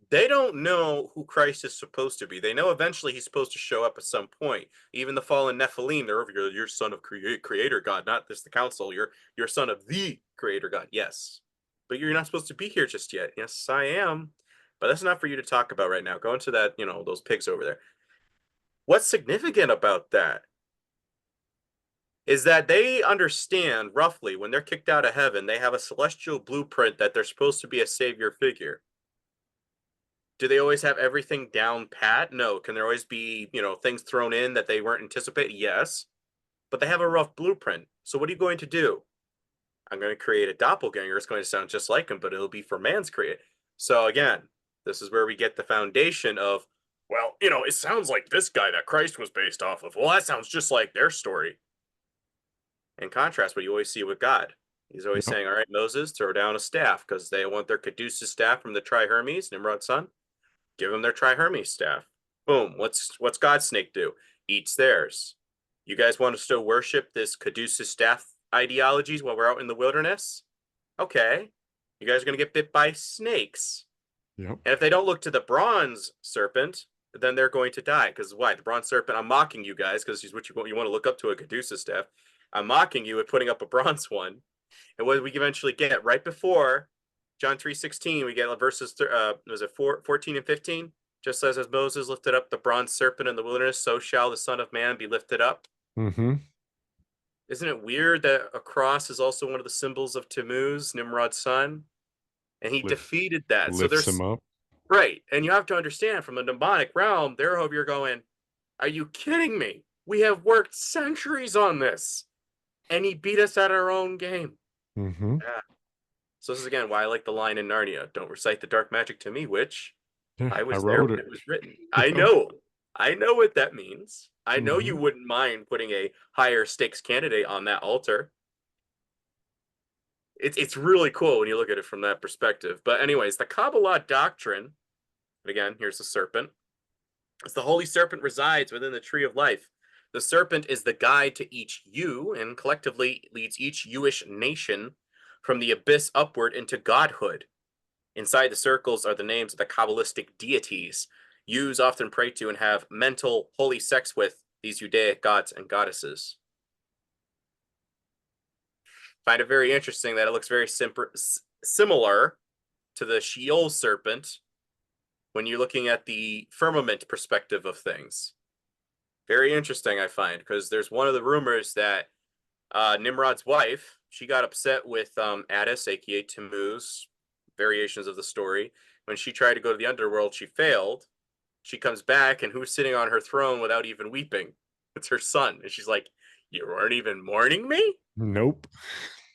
they don't know who Christ is supposed to be. They know eventually he's supposed to show up at some point. Even the fallen Nephilim, they're over here, you're son of creator God, not this the council. You're son of the creator God. Yes. But you're not supposed to be here just yet. Yes, I am. But that's not for you to talk about right now. Go into that, those pigs over there. What's significant about that is that they understand roughly when they're kicked out of heaven, they have a celestial blueprint that they're supposed to be a savior figure. Do they always have everything down pat? No. Can there always be, things thrown in that they weren't anticipating? Yes. But they have a rough blueprint. So what are you going to do? I'm going to create a doppelganger. It's going to sound just like him, but it'll be for man's create. So again, this is where we get the foundation of, well, it sounds like this guy that Christ was based off of. Well, that sounds just like their story. In contrast, what you always see with God, he's always saying, all right, Moses, throw down a staff, because they want their Caduceus staff from the Tri-Hermes, Nimrod's son. Give them their Tri-Hermes staff. Boom. What's God's snake do? Eats theirs. You guys want to still worship this Caduceus staff ideologies while we're out in the wilderness? Okay. You guys are going to get bit by snakes. Yep. And if they don't look to the bronze serpent, then they're going to die. Because why? The bronze serpent, I'm mocking you guys, because he's what you want to look up to a Caduceus staff. I'm mocking you at putting up a bronze one. And what we eventually get right before John 3:16, we get verses, was it 14 and 15? Just as Moses lifted up the bronze serpent in the wilderness, so shall the Son of Man be lifted up. Mm-hmm. Isn't it weird that a cross is also one of the symbols of Tammuz, Nimrod's son? And he defeated that. So there's him up. Right. And you have to understand, from the demonic realm, they're over here going, are you kidding me? We have worked centuries on this. And he beat us at our own game. Mm-hmm. Yeah. So this is again why I like the line in Narnia. Don't recite the dark magic to me, witch. Yeah, I was there when it was written. I know what that means. I know you wouldn't mind putting a higher stakes candidate on that altar. It's really cool when you look at it from that perspective. But anyways, the Kabbalah doctrine, and again, here's the serpent. As the holy serpent resides within the tree of life, the serpent is the guide to each you, and collectively leads each Jewish nation from the abyss upward into godhood. Inside the circles are the names of the Kabbalistic deities. Jews often pray to and have mental holy sex with these Judaic gods and goddesses. Find it very interesting that it looks very similar to the Sheol serpent when you're looking at the firmament perspective of things. Very interesting, I find, because there's one of the rumors that Nimrod's wife, she got upset with Attis, aka Tammuz, variations of the story. When she tried to go to the underworld, she failed. She comes back, and who's sitting on her throne without even weeping? It's her son. And she's like, you weren't even mourning me? Nope.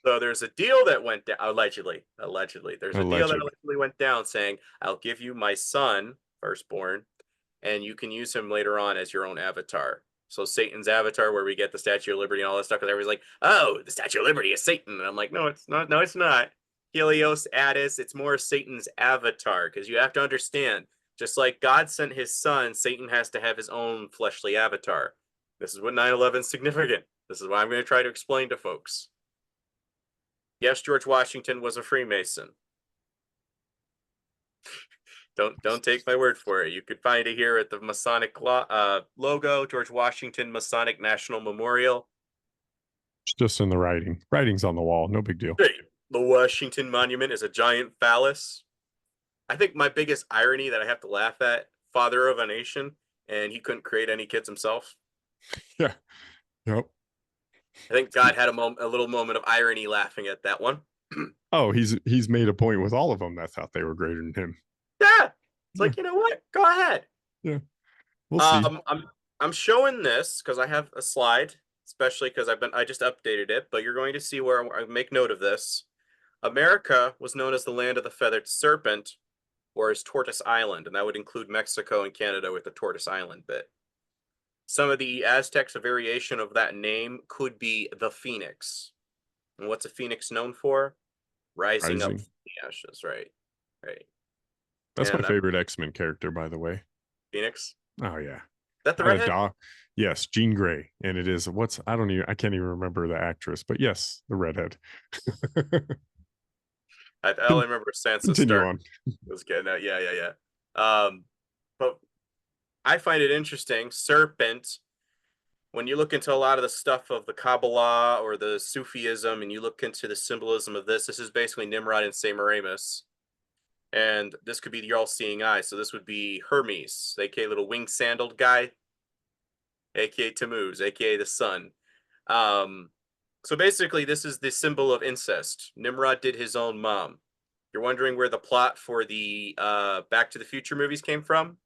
So there's a deal that went down, allegedly. There's a deal that Alleged. allegedly went down saying, I'll give you my son, firstborn, and you can use him later on as your own avatar. So Satan's avatar, where we get the Statue of Liberty and all that stuff, because everybody's like, oh, the Statue of Liberty is Satan. And I'm like, no, it's not. No, it's not. Helios, Attis, it's more Satan's avatar, because you have to understand, just like God sent his son, Satan has to have his own fleshly avatar. This is what 9/11 is significant. This is why I'm going to try to explain to folks. Yes, George Washington was a Freemason. Don't take my word for it. You could find it here at the Masonic logo, George Washington Masonic National Memorial. It's just in the writing. Writing's on the wall. No big deal. The Washington Monument is a giant phallus. I think my biggest irony that I have to laugh at, father of a nation, and he couldn't create any kids himself. Yeah. Yep. I think God had a little moment of irony laughing at that one. Oh, he's made a point with all of them that thought they were greater than him. Yeah. It's like, you know what? Go ahead. Yeah. We'll see. I'm showing this because I have a slide, especially because I just updated it, but you're going to see where I make note of this. America was known as the land of the feathered serpent, or as Tortoise Island, and that would include Mexico and Canada with the Tortoise Island bit. Some of the Aztecs, a variation of that name could be the Phoenix. And what's a Phoenix known for? Rising up from the ashes, right? Right. That's my favorite X-Men character, by the way. Phoenix? Oh yeah. Is that the redhead? Yes, Jean Grey. And it is I can't even remember the actress, but yes, the redhead. I only remember Sansa Continue Stark. on. Was getting out. Yeah. But I find it interesting. Serpent, when you look into a lot of the stuff of the Kabbalah or the Sufism, and you look into the symbolism of this is basically Nimrod and Semiramis. And this could be the all-seeing eye. So this would be Hermes, aka little wing-sandaled guy, aka Tammuz, aka the sun. So basically, this is the symbol of incest. Nimrod did his own mom. You're wondering where the plot for the Back to the Future movies came from?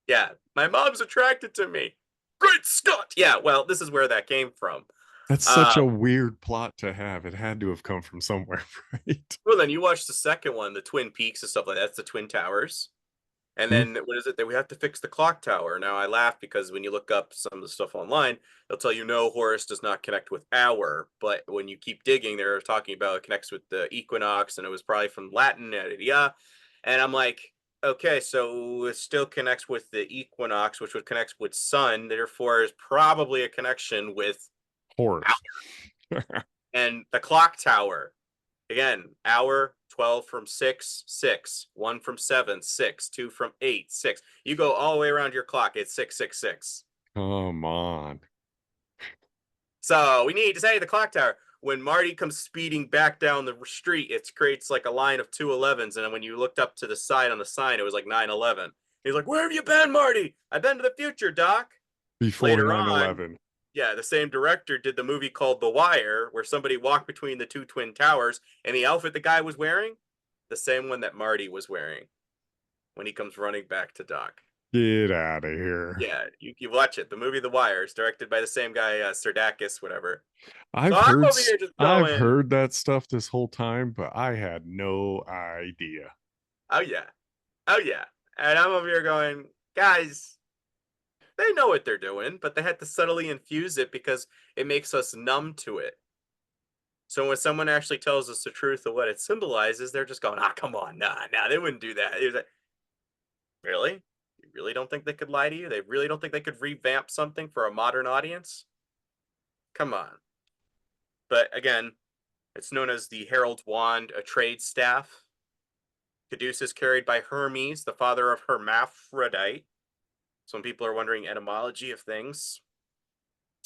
Yeah, my mom's attracted to me. Great Scott! Yeah, well, this is where that came from. That's such a weird plot to have. It had to have come from somewhere, right? Well, then you watch the second one, the Twin Peaks and stuff like that. That's the Twin Towers. And then what is it that we have to fix the clock tower? Now I laugh because when you look up some of the stuff online, they'll tell you no, Horus does not connect with hour. But when you keep digging, they're talking about it connects with the equinox, and it was probably from Latin. And I'm like, okay, so it still connects with the equinox, which would connect with sun. Therefore, is probably a connection with Horus. And the clock tower. Again, hour, 12 from 6, 6, 1 from 7, 6, 2 from 8, 6. You go all the way around your clock, it's 666. Come on. So we need to say the clock tower. When Marty comes speeding back down the street, it creates like a line of 2 11s. And when you looked up to the side on the sign, it was like 9/11. He's like, where have you been, Marty? I've been to the future, Doc. Before 9/11. Yeah, the same director did the movie called The Wire, where somebody walked between the two twin towers, and the outfit the guy was wearing, the same one that Marty was wearing when he comes running back to Doc. Get out of here. Yeah, you watch it. The movie The Wire is directed by the same guy, Serdakis, whatever. I've heard that stuff this whole time, but I had no idea. Oh yeah. And I'm over here going, guys, they know what they're doing, but they had to subtly infuse it because it makes us numb to it. So when someone actually tells us the truth of what it symbolizes, they're just going, come on, nah, they wouldn't do that. Like, really? You really don't think they could lie to you? They really don't think they could revamp something for a modern audience? Come on. But again, it's known as the Herald's Wand, a trade staff. Caduceus carried by Hermes, the father of Hermaphrodite. Some people are wondering etymology of things.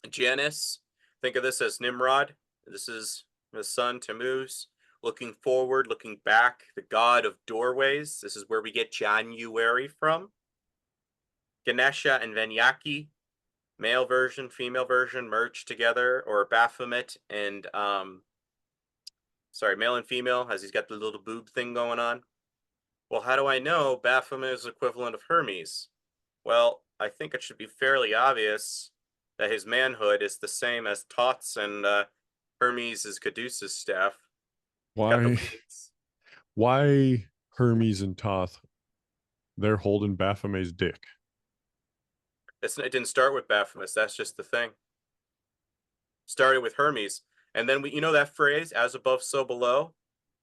Janus, think of this as Nimrod. This is the sun, Tammuz. Looking forward, looking back, the god of doorways. This is where we get January from. Ganesha and Venyaki, male version, female version, merged together, or Baphomet and Sorry, male and female, as he's got the little boob thing going on. Well, how do I know Baphomet is the equivalent of Hermes? Well, I think it should be fairly obvious that his manhood is the same as Thoth's and Hermes is Caduceus' staff. Got the Why? wings. Why Hermes and Toth? They're holding Baphomet's dick. It didn't start with Baphomet. That's just the thing. Started with Hermes, and then you know that phrase "as above, so below."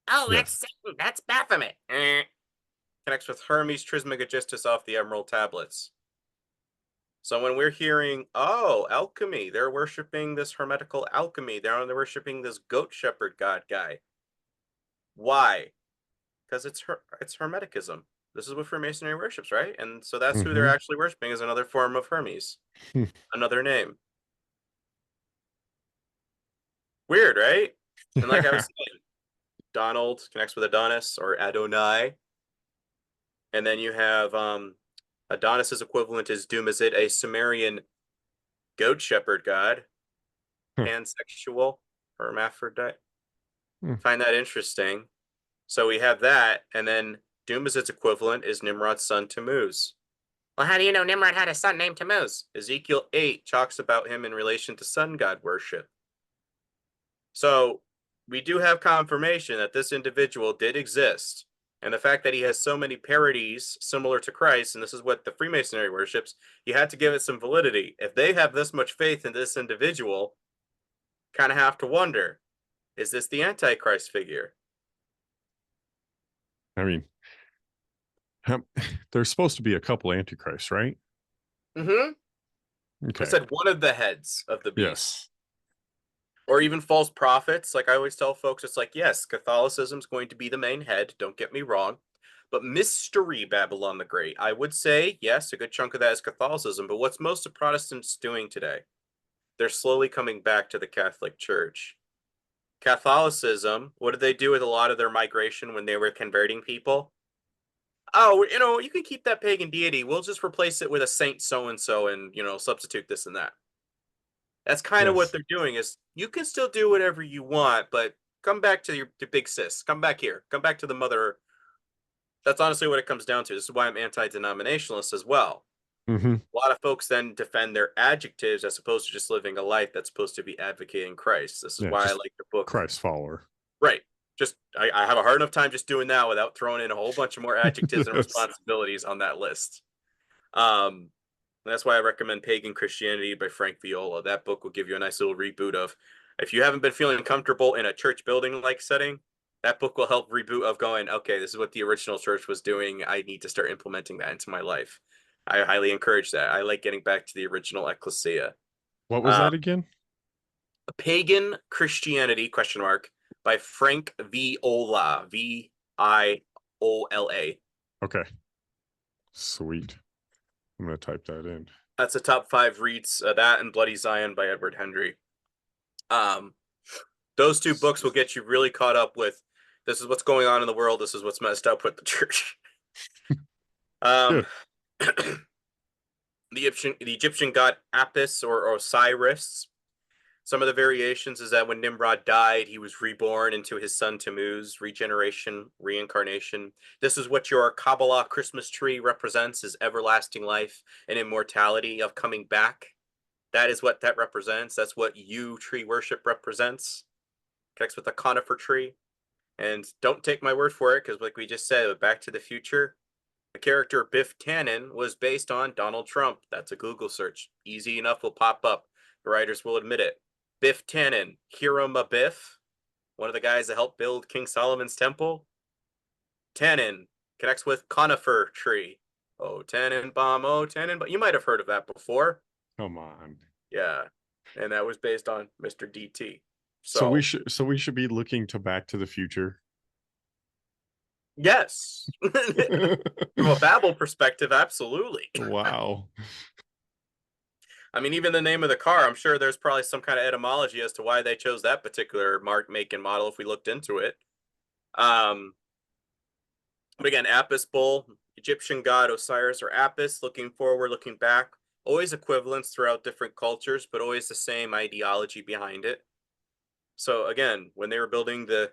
Oh, Yeah. that's Satan. That's Baphomet. Connects with Hermes Trismegistus off the Emerald Tablets. So when we're hearing, oh, alchemy, they're worshiping this hermetical alchemy. They're worshiping this goat shepherd god guy. Why? Because it's hermeticism. This is what Freemasonry worships, right? And so that's who they're actually worshiping, is another form of Hermes, another name. Weird, right? And like I was saying, Donald connects with Adonis or Adonai, and then you have Adonis's equivalent is Dumazit, a Sumerian goat shepherd god, pansexual, hermaphrodite. Find that interesting. So we have that, and then Dumazit's equivalent is Nimrod's son Tammuz. Well, how do you know Nimrod had a son named Tammuz? Ezekiel 8 talks about him in relation to sun god worship. So we do have confirmation that this individual did exist. And the fact that he has so many parodies similar to Christ, and this is what the Freemasonry worships, you had to give it some validity. If they have this much faith in this individual, kind of have to wonder, is this the antichrist figure? I mean, there's supposed to be a couple antichrists, right? Mm-hmm. Okay. I said one of the heads of the beast. Yes. Or even false prophets. Like I always tell folks, it's like, yes, Catholicism's going to be the main head. Don't get me wrong. But Mystery Babylon the Great, I would say, yes, a good chunk of that is Catholicism. But what's most of Protestants doing today? They're slowly coming back to the Catholic Church. Catholicism, what did they do with a lot of their migration when they were converting people? Oh, you can keep that pagan deity. We'll just replace it with a saint so-and-so and, substitute this and that. That's kind of what they're doing, is you can still do whatever you want, but come back to your big sis. Come back here. Come back to the mother. That's honestly what it comes down to. This is why I'm anti-denominationalist as well. Mm-hmm. A lot of folks then defend their adjectives as opposed to just living a life that's supposed to be advocating Christ. This is why I like the book. Christ follower. Right. Just I have a hard enough time just doing that without throwing in a whole bunch of more adjectives and responsibilities on that list. That's why I recommend Pagan Christianity by Frank Viola. That book will give you a nice little reboot of, if you haven't been feeling comfortable in a church building like setting, that book will help reboot of going, okay, this is what the original church was doing. I need to start implementing that into my life. I highly encourage that. I like getting back to the original ecclesia. What was that again? Pagan Christianity, ? By Frank Viola, Viola. Okay. Sweet. I'm going to type that in. That's the top 5 reads, that and Bloody Zion by Edward Henry. Those 2 books will get you really caught up with, this is what's going on in the world, this is what's messed up with the church. The Egyptian god Apis or Osiris. Some of the variations is that when Nimrod died, he was reborn into his son Tammuz, regeneration, reincarnation. This is what your Kabbalah Christmas tree represents, is everlasting life and immortality of coming back. That is what that represents. That's what you tree worship represents. Connects with the conifer tree. And don't take my word for it, because like we just said, Back to the Future, the character Biff Tannen was based on Donald Trump. That's a Google search. Easy enough, will pop up. The writers will admit it. Biff Tannen, Hiram Biff, one of the guys that helped build King Solomon's temple. Tannen connects with conifer tree. Oh, Tannenbaum. You might have heard of that before. Come on. Yeah, and that was based on Mr. DT. So we should be looking to Back to the Future. Yes. From a Babel perspective, absolutely. Wow. I mean, even the name of the car, I'm sure there's probably some kind of etymology as to why they chose that particular mark, make, and model if we looked into it. But again, Apis bull, Egyptian god Osiris or Apis, looking forward, looking back. Always equivalents throughout different cultures, but always the same ideology behind it. So again, when they were building the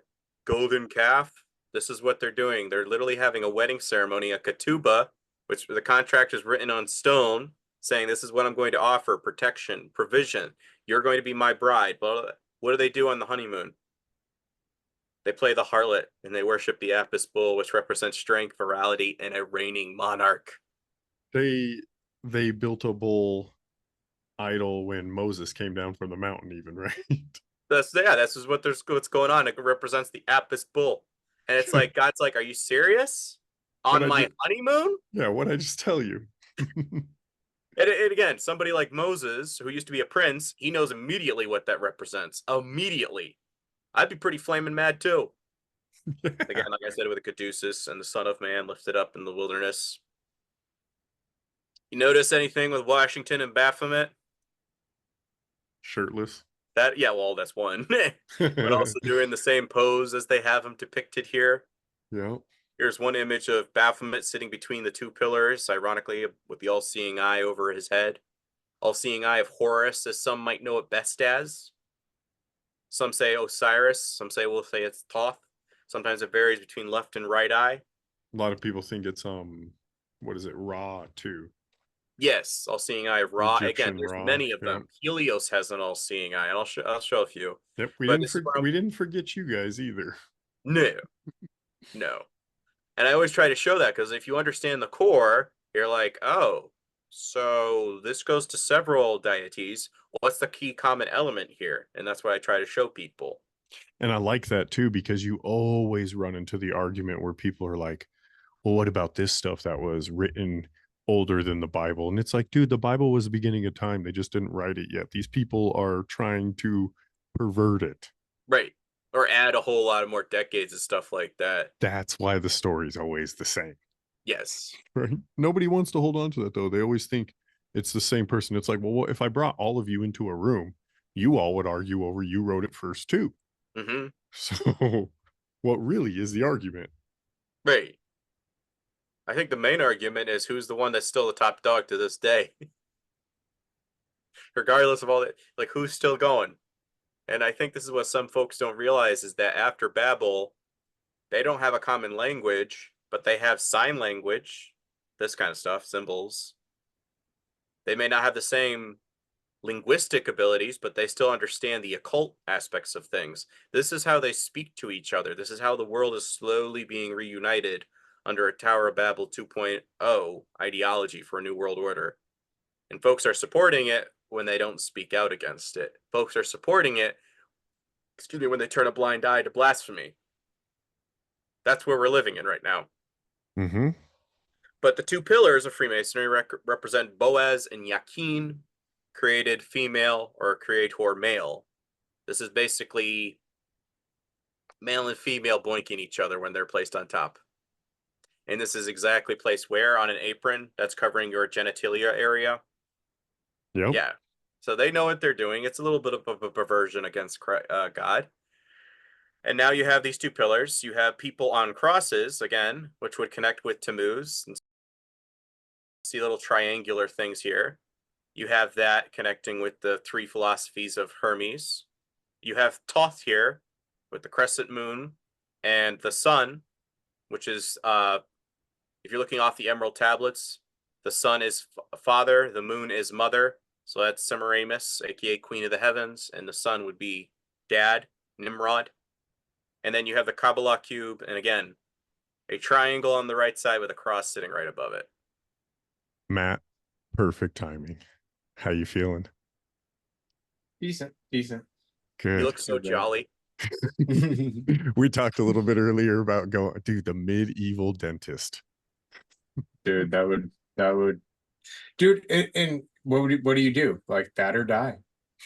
golden calf. This is what they're doing. They're literally having a wedding ceremony, a ketubah, which the contract is written on stone, saying this is what I'm going to offer: protection, provision. You're going to be my bride. But what do they do on the honeymoon? They play the harlot and they worship the Apis bull, which represents strength, virality, and a reigning monarch. They built a bull idol when Moses came down from the mountain, even, right? This is what's going on. It represents the Apis bull. And it's like, God's like, are you serious? On my honeymoon? Yeah, what'd I just tell you? And again, somebody like Moses, who used to be a prince, he knows immediately what that represents. Immediately. I'd be pretty flaming mad too. Yeah. Again, like I said, with the Caduceus and the Son of Man lifted up in the wilderness. You notice anything with Washington and Baphomet? Shirtless. That's one. But also doing the same pose as they have him depicted here. Yeah. Here's one image of Baphomet sitting between the two pillars, ironically, with the all-seeing eye over his head. All-seeing eye of Horus, as some might know it best as. Some say Osiris. Some will say it's Thoth. Sometimes it varies between left and right eye. A lot of people think it's what is it, Ra too? Yes, all-seeing eye of Ra. Egyptian Again, there's Ra, many of them. Helios has an all-seeing eye, and I'll show a few. Yep, we didn't forget you guys either. No. And I always try to show that, because if you understand the core, you're like, oh, so this goes to several deities. What's the key common element here? And that's what I try to show people. And I like that too, because you always run into the argument where people are like, well, what about this stuff that was written older than the Bible? And it's like, dude, the Bible was the beginning of time. They just didn't write it yet. These people are trying to pervert it. Right. Or add a whole lot of more decades and stuff like that. That's why the story's always the same. Yes. Right. Nobody wants to hold on to that, though. They always think it's the same person. It's like, well, if I brought all of you into a room, you all would argue over you wrote it first too. Mm-hmm. So what really is the argument? Right. I think the main argument is who's the one that's still the top dog to this day. Regardless of all that, like, who's still going? And I think this is what some folks don't realize, is that after Babel, they don't have a common language, but they have sign language, this kind of stuff, symbols. They may not have the same linguistic abilities, but they still understand the occult aspects of things. This is how they speak to each other. This is how the world is slowly being reunited under a Tower of Babel 2.0 ideology for a new world order. And folks are supporting it when they don't speak out against it. Folks are supporting it, when they turn a blind eye to blasphemy. That's where we're living in right now. Mm-hmm. But the two pillars of Freemasonry represent Boaz and Yakin, created female or creator male. This is basically male and female boinking each other when they're placed on top. And this is exactly placed where? On an apron that's covering your genitalia area. Yep. Yeah. So they know what they're doing. It's a little bit of a perversion against God. And now you have these two pillars. You have people on crosses, again, which would connect with Tammuz. And see little triangular things here. You have that connecting with the three philosophies of Hermes. You have Thoth here with the crescent moon and the sun, which is, if you're looking off the emerald tablets, the sun is father, the moon is mother. So that's Semiramis, aka Queen of the Heavens, and the sun would be dad, Nimrod. And then you have the Kabbalah cube, and again, a triangle on the right side with a cross sitting right above it. Matt, perfect timing. How you feeling? Decent. Good. You look so jolly. We talked a little bit earlier about the medieval dentist. Dude, that would, dude. And what do you do? Like that or die?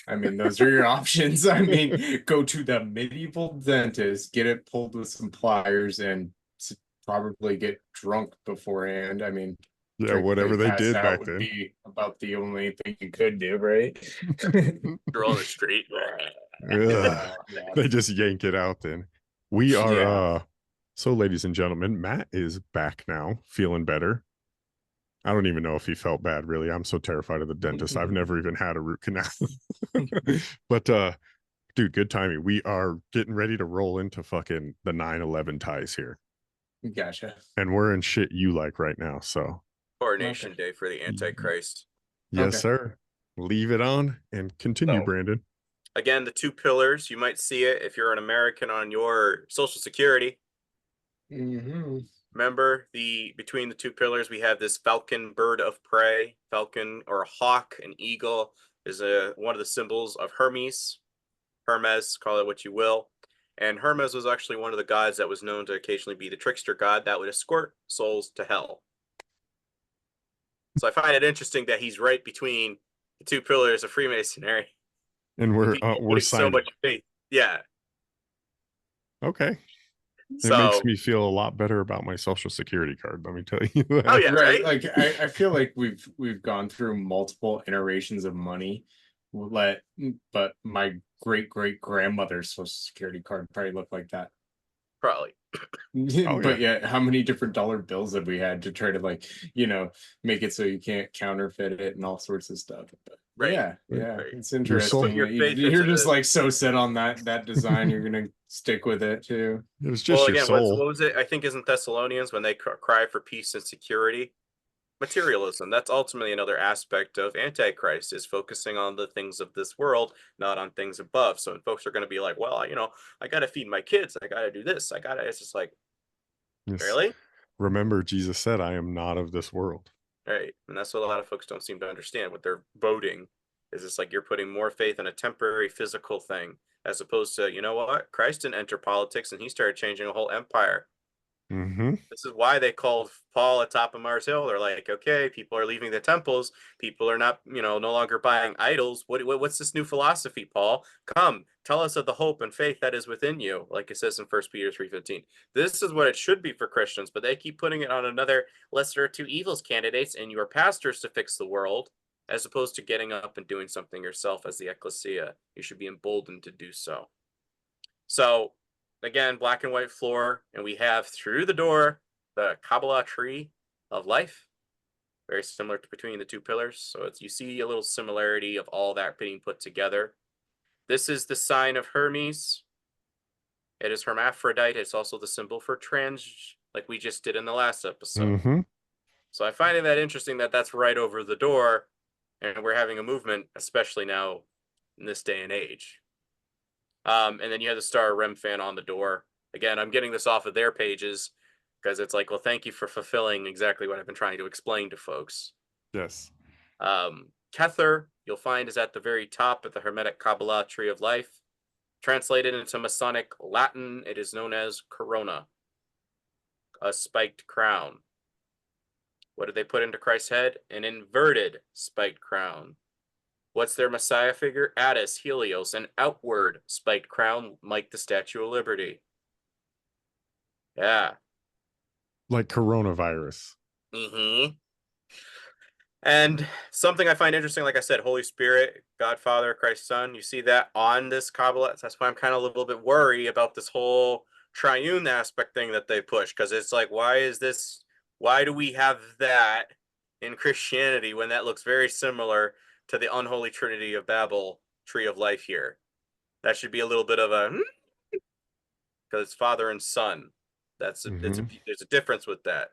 I mean, those are your options. I mean, go to the medieval dentist, get it pulled with some pliers, and probably get drunk beforehand. I mean, yeah, whatever they did back would then. Be about the only thing you could do, right? You're on the street. They just yank it out then. We are so ladies and gentlemen, Matt is back now, feeling better. I don't even know if he felt bad, really. I'm so terrified of the dentist. I've never even had a root canal. But dude, good timing. We are getting ready to roll into fucking the 9/11 ties here. Gotcha. And we're in shit you like right now. So Coronation Okay. day for the Antichrist. yes, Okay. sir. Leave it on and continue, So, Brandon. again, the two pillars, you might see it if you're an American on your Social Security. Mm-hmm. Remember, between the two pillars, we have this falcon, bird of prey. Falcon or a hawk, an eagle is one of the symbols of Hermes. Hermes, call it what you will. And Hermes was actually one of the gods that was known to occasionally be the trickster god that would escort souls to hell. So I find it interesting that he's right between the two pillars of Freemasonry. And we're Putting so signing. much faith. Yeah. Okay. So, It makes me feel a lot better about my Social Security card. Let me tell you that. oh yeah, Right. right. Like I feel like we've gone through multiple iterations of money. But my great grandmother's Social Security card probably looked like that. Probably. Oh, But yeah, how many different dollar bills have we had to try to like, make it so you can't counterfeit it and all sorts of stuff. But Right. yeah, Right. it's interesting. your that faith you're into just the- like so set on that design, you're gonna stick with it too. It was just Well, your again, soul. what was it? I think isn't Thessalonians when they cry for peace and security? Materialism. That's ultimately another aspect of Antichrist, is focusing on the things of this world, not on things above. So when folks are going to be like, well, I got to feed my kids. I got to do this. It's just like, Yes. really? Remember, Jesus said, I am not of this world. Right. And that's what a lot of folks don't seem to understand. What they're voting is it's like you're putting more faith in a temporary physical thing as opposed to, you know what? Christ didn't enter politics and he started changing a whole empire. Mm-hmm. This is why they called Paul at top of Mars Hill. They're like, okay, people are leaving the temples. People are not, no longer buying idols. What's this new philosophy, Paul? Come, tell us of the hope and faith that is within you, like it says in 1 Peter 3:15. This is what it should be for Christians, but they keep putting it on another lesser of two evils candidates and your pastors to fix the world, as opposed to getting up and doing something yourself as the ecclesia. You should be emboldened to do so. So, again, black and white floor, and we have through the door the Kabbalah tree of life, very similar between the two pillars. So you see a little similarity of all that being put together. This is the sign of Hermes. It is hermaphrodite. It's also the symbol for trans, like we just did in the last episode. Mm-hmm. So I find that interesting that that's right over the door, and we're having a movement, especially now in this day and age. And then you have the Star Remphan on the door. Again, I'm getting this off of their pages because it's like, well, thank you for fulfilling exactly what I've been trying to explain to folks. Yes. Kether, you'll find, is at the very top of the Hermetic Kabbalah Tree of Life. Translated into Masonic Latin, it is known as corona, a spiked crown. What did they put into Christ's head? An inverted spiked crown. What's their Messiah figure? Attis, Helios, an outward spiked crown like the Statue of Liberty. Yeah. Like coronavirus. Mm-hmm. And something I find interesting, like I said, Holy Spirit, Godfather, Christ's Son, you see that on this Kabbalah. That's why I'm kind of a little bit worried about this whole triune aspect thing that they push, because it's like, why do we have that in Christianity when that looks very similar to the unholy trinity of Babel tree of life here? That should be a little bit of a, because it's father and son. There's a difference with that,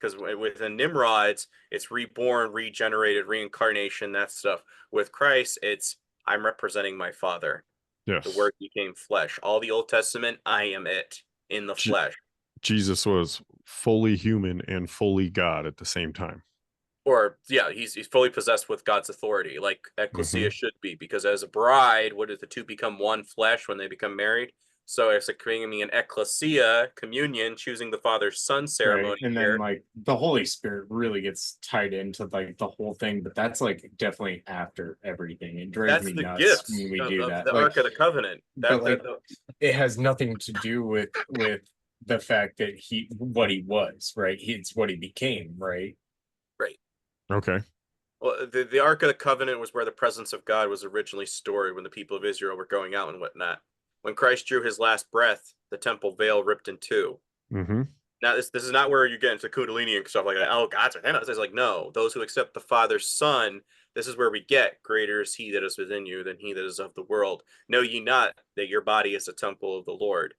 because within Nimrods, it's reborn, regenerated, reincarnation, that stuff. With Christ, it's I'm representing my father. Yes. The word became flesh. All the Old Testament, I am it in the flesh. Jesus was fully human and fully God at the same time. Or yeah, he's fully possessed with God's authority, like ecclesia should be, because as a bride, what does the two become one flesh when they become married? So it's like creating an ecclesia communion, choosing the father's son ceremony. Right. And then like the Holy Spirit really gets tied into like the whole thing, but that's like definitely after everything. It drives me nuts gifts when we do that. The Like, Ark of the Covenant. it has nothing to do with the fact that what he was, right? It's what he became, right? Right. Okay. Well, the Ark of the Covenant was where the presence of God was originally stored when the people of Israel were going out and whatnot. When Christ drew his last breath, the temple veil ripped in two. Mm-hmm. Now, this is not where you get into Kundalini and stuff like that. Oh, God's within us. It's like, no, those who accept the Father's Son This is where we get, greater is he that is within you than he that is of the world. Know ye not that your body is a temple of the Lord?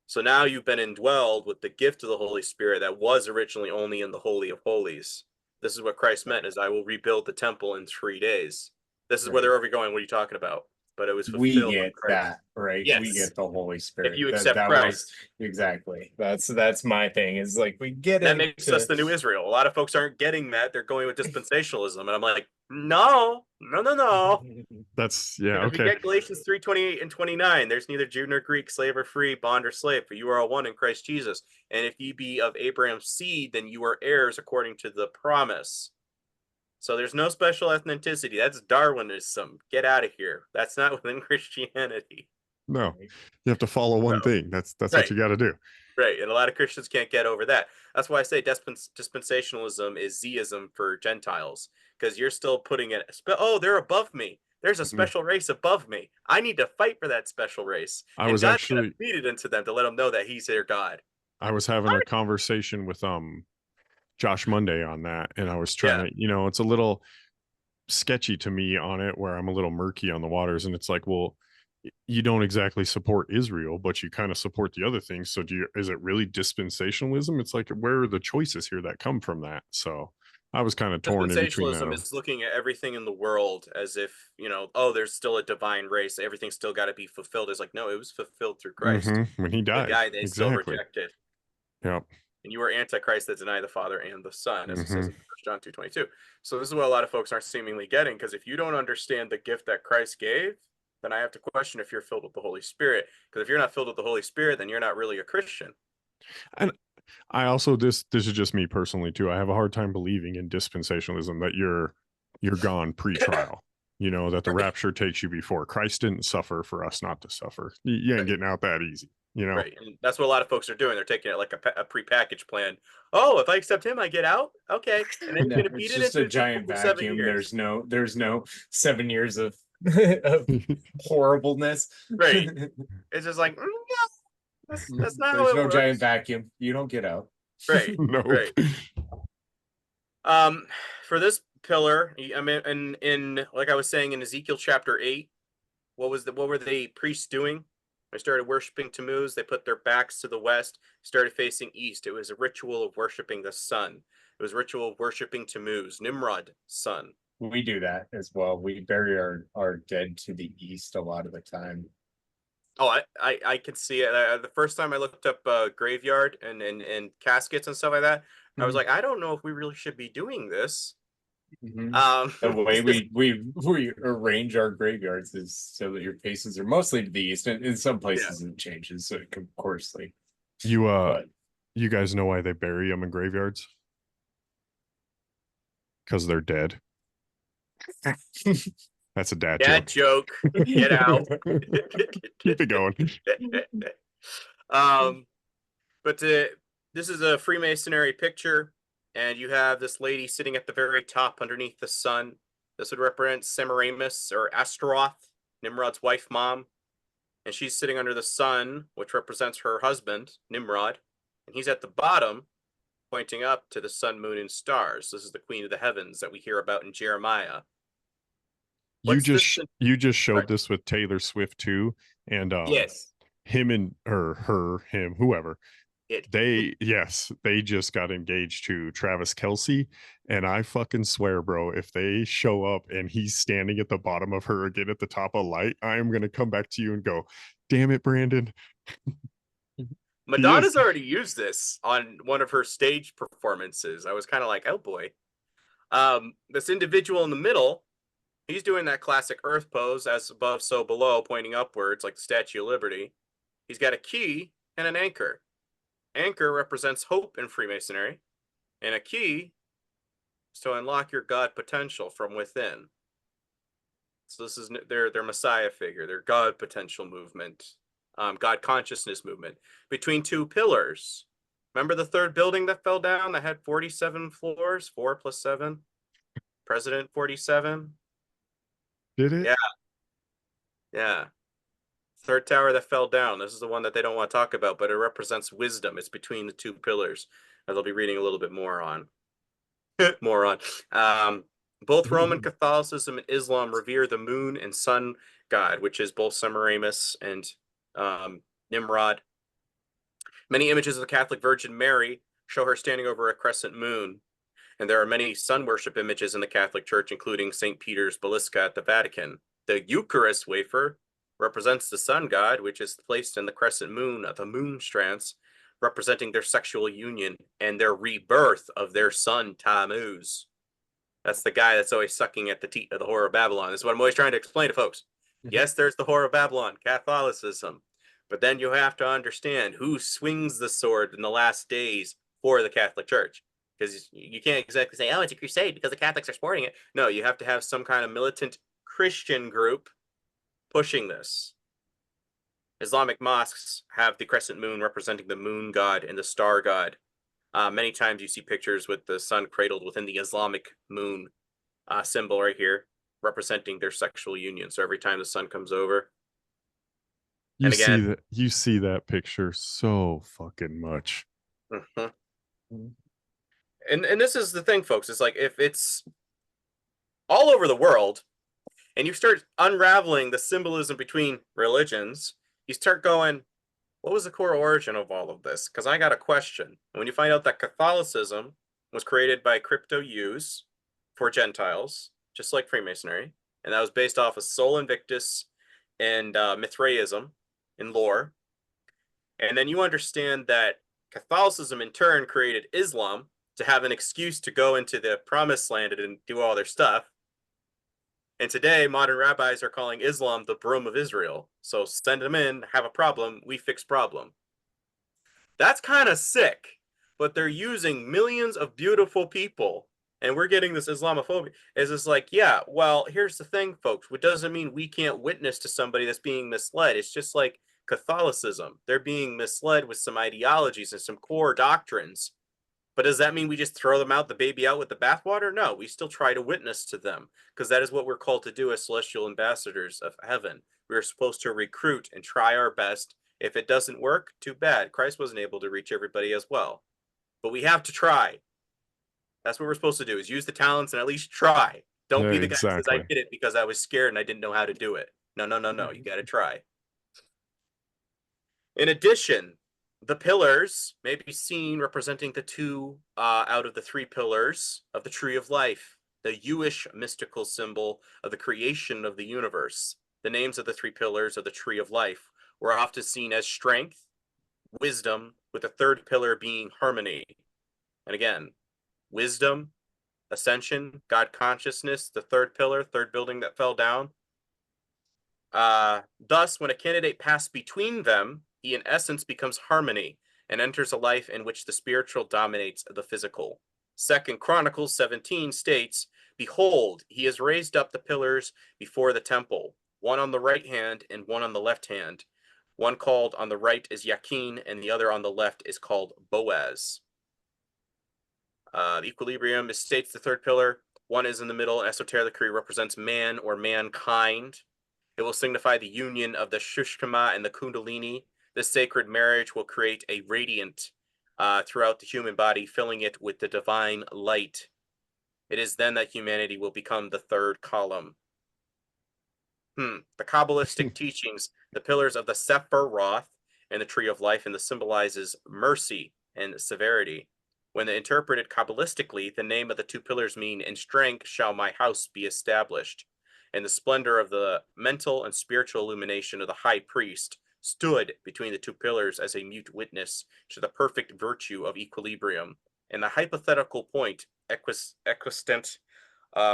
So now you've been indwelled with the gift of the Holy Spirit that was originally only in the Holy of Holies. This is what Christ meant, is I will rebuild the temple in 3 days. This is where they're over going, what are you talking about? But it was fulfilled. We get that, right? Yes. We get the Holy Spirit. If you accept Christ. Exactly. That's my thing. Is like we get that makes us the new Israel. A lot of folks aren't getting that. They're going with dispensationalism. And I'm like, no. That's okay. If you get Galatians 3:28 and 29, there's neither Jew nor Greek, slave or free, bond or slave, for you are all one in Christ Jesus. And if ye be of Abraham's seed, then you are heirs according to the promise. So there's no special ethnicity. That's Darwinism. Get out of here. That's not within Christianity. No, you have to follow one thing. That's right. What you got to do. Right. And a lot of Christians can't get over that. That's why I say dispensationalism is Zism for Gentiles, because you're still putting it, they're above me. There's a special race above me. I need to fight for that special race. I was actually feed it into them to let them know that he's their God. I was having a conversation with Josh Monday on that, and I was trying to, it's a little sketchy to me on it, where I'm a little murky on the waters, and it's like, well, you don't exactly support Israel, but you kind of support the other things. So is it really dispensationalism? It's like, where are the choices here that come from that? So I was kind of torn in between that. Dispensationalism is looking at everything in the world as if, there's still a divine race. Everything's still got to be fulfilled. It's like, no, it was fulfilled through Christ. When he died. The guy they still rejected. Yep. And you are antichrist that deny the Father and the Son, as it says in 1 John 2:22. So this is what a lot of folks aren't seemingly getting, because if you don't understand the gift that Christ gave, then I have to question if you're filled with the Holy Spirit. Because if you're not filled with the Holy Spirit, then you're not really a Christian. And I also, this is just me personally too, I have a hard time believing in dispensationalism, that you're gone pre-trial. That the rapture takes you before. Christ didn't suffer for us not to suffer. You ain't getting out that easy. Right. And that's what a lot of folks are doing. They're taking it like a pre-packaged plan. Oh, if I accept him, I get out. Okay. And then it's just a giant vacuum. There's no 7 years of horribleness. Right. It's just like, that's not There's how it no works. giant vacuum. You don't get out. Right. No. Right. For this pillar, I mean, in like I was saying in Ezekiel chapter 8, what were the priests doing? They started worshiping Tammuz. They put their backs to the west, started facing east. It was a ritual of worshiping the sun. It was a ritual of worshiping Tammuz, Nimrod, sun. We do that as well. We bury our dead to the east a lot of the time. Oh, I can see it. The first time I looked up graveyard and caskets and stuff like that, I was like, I don't know if we really should be doing this. The way we arrange our graveyards is so that your faces are mostly to the east, and in some places it changes. So it can, of course, like you guys know why they bury them in graveyards? Because they're dead. That's a dad joke. Get out. Keep it going. But this is a Freemasonry picture. And you have this lady sitting at the very top underneath the sun. This would represent Semiramis or Astaroth, Nimrod's wife, mom. And she's sitting under the sun, which represents her husband, Nimrod. And he's at the bottom, pointing up to the sun, moon, and stars. This is the queen of the heavens that we hear about in Jeremiah. You just showed this with Taylor Swift too. And yes, him and him, whoever. They just got engaged to Travis Kelce, and I fucking swear, bro, if they show up and he's standing at the bottom of her again at the top of light, I am gonna come back to you and go, damn it, Brandon. Madonna's already used this on one of her stage performances. I was kind of like, oh boy. This individual in the middle, he's doing that classic earth pose, as above so below, pointing upwards like the Statue of Liberty. He's got a key and an anchor. Anchor represents hope in Freemasonry, and a key is to unlock your God potential from within. So this is their Messiah figure, their God potential movement, God consciousness movement, between two pillars. Remember the third building that fell down that had 47 floors, 4 + 7? President 47? Did it? Yeah. Third tower that fell down. This is the one that they don't want to talk about, but it represents wisdom. It's between the two pillars that they'll be reading a little bit more on. Both Roman Catholicism and Islam revere the moon and sun god, which is both Semiramis and Nimrod. Many images of the Catholic Virgin Mary show her standing over a crescent moon, and there are many sun worship images in the Catholic Church, including St. Peter's Basilica at the Vatican. The Eucharist wafer represents the sun god, which is placed in the crescent moon of the moon strands, representing their sexual union and their rebirth of their son Tammuz. That's the guy that's always sucking at the teat of the Whore of Babylon. This is what I'm always trying to explain to folks. Yes, there's the Whore of Babylon, Catholicism. But then you have to understand who swings the sword in the last days for the Catholic Church. Because you can't exactly say, oh, it's a crusade because the Catholics are supporting it. No, you have to have some kind of militant Christian group pushing this. Islamic mosques have the crescent moon representing the moon god and the star god. Many times you see pictures with the sun cradled within the Islamic moon symbol right here, representing their sexual union. So every time the sun comes over, You see that picture so fucking much. And this is the thing, folks. It's like if it's all over the world, and you start unraveling the symbolism between religions, you start going, what was the core origin of all of this? Because I got a question. And when you find out that Catholicism was created by crypto use for Gentiles, just like Freemasonry, and that was based off of Sol Invictus and Mithraism in lore, and then you understand that Catholicism in turn created Islam to have an excuse to go into the promised land and do all their stuff. And today, modern rabbis are calling Islam the broom of Israel. So send them in, have a problem, we fix problem. That's kind of sick, but they're using millions of beautiful people, and we're getting this Islamophobia. It's just like, yeah, well, here's the thing, folks. It doesn't mean we can't witness to somebody that's being misled. It's just like Catholicism. They're being misled with some ideologies and some core doctrines. But does that mean we just throw them out, the baby out with the bathwater? No, we still try to witness to them, because that is what we're called to do as celestial ambassadors of heaven. We're supposed to recruit and try our best. If it doesn't work, too bad. Christ wasn't able to reach everybody as well. But we have to try. That's what we're supposed to do, is use the talents and at least try. Don't be the guy that says, I did it because I was scared and I didn't know how to do it. No. You got to try. In addition, the pillars may be seen representing the two out of the three pillars of the tree of life, the Jewish mystical symbol of the creation of the universe. The names of the three pillars of the tree of life were often seen as strength, wisdom, with the third pillar being harmony. And again, wisdom, ascension, God consciousness, the third pillar, third building that fell down. Thus, when a candidate passed between them, he in essence becomes harmony and enters a life in which the spiritual dominates the physical. 2 Chronicles 17 states, behold, he has raised up the pillars before the temple, one on the right hand and one on the left hand. One called on the right is Yakin, and the other on the left is called Boaz. The equilibrium states the third pillar. One is in the middle, and esoterically represents man or mankind. It will signify the union of the Shushkama and the Kundalini. This sacred marriage will create a radiant throughout the human body, filling it with the divine light. It is then that humanity will become the third column. The Kabbalistic teachings, the pillars of the Sephiroth and the Tree of Life, and the symbolizes mercy and severity. When interpreted Kabbalistically, the name of the two pillars mean, in strength shall my house be established. And the splendor of the mental and spiritual illumination of the high priest stood between the two pillars as a mute witness to the perfect virtue of equilibrium, and the hypothetical point equistant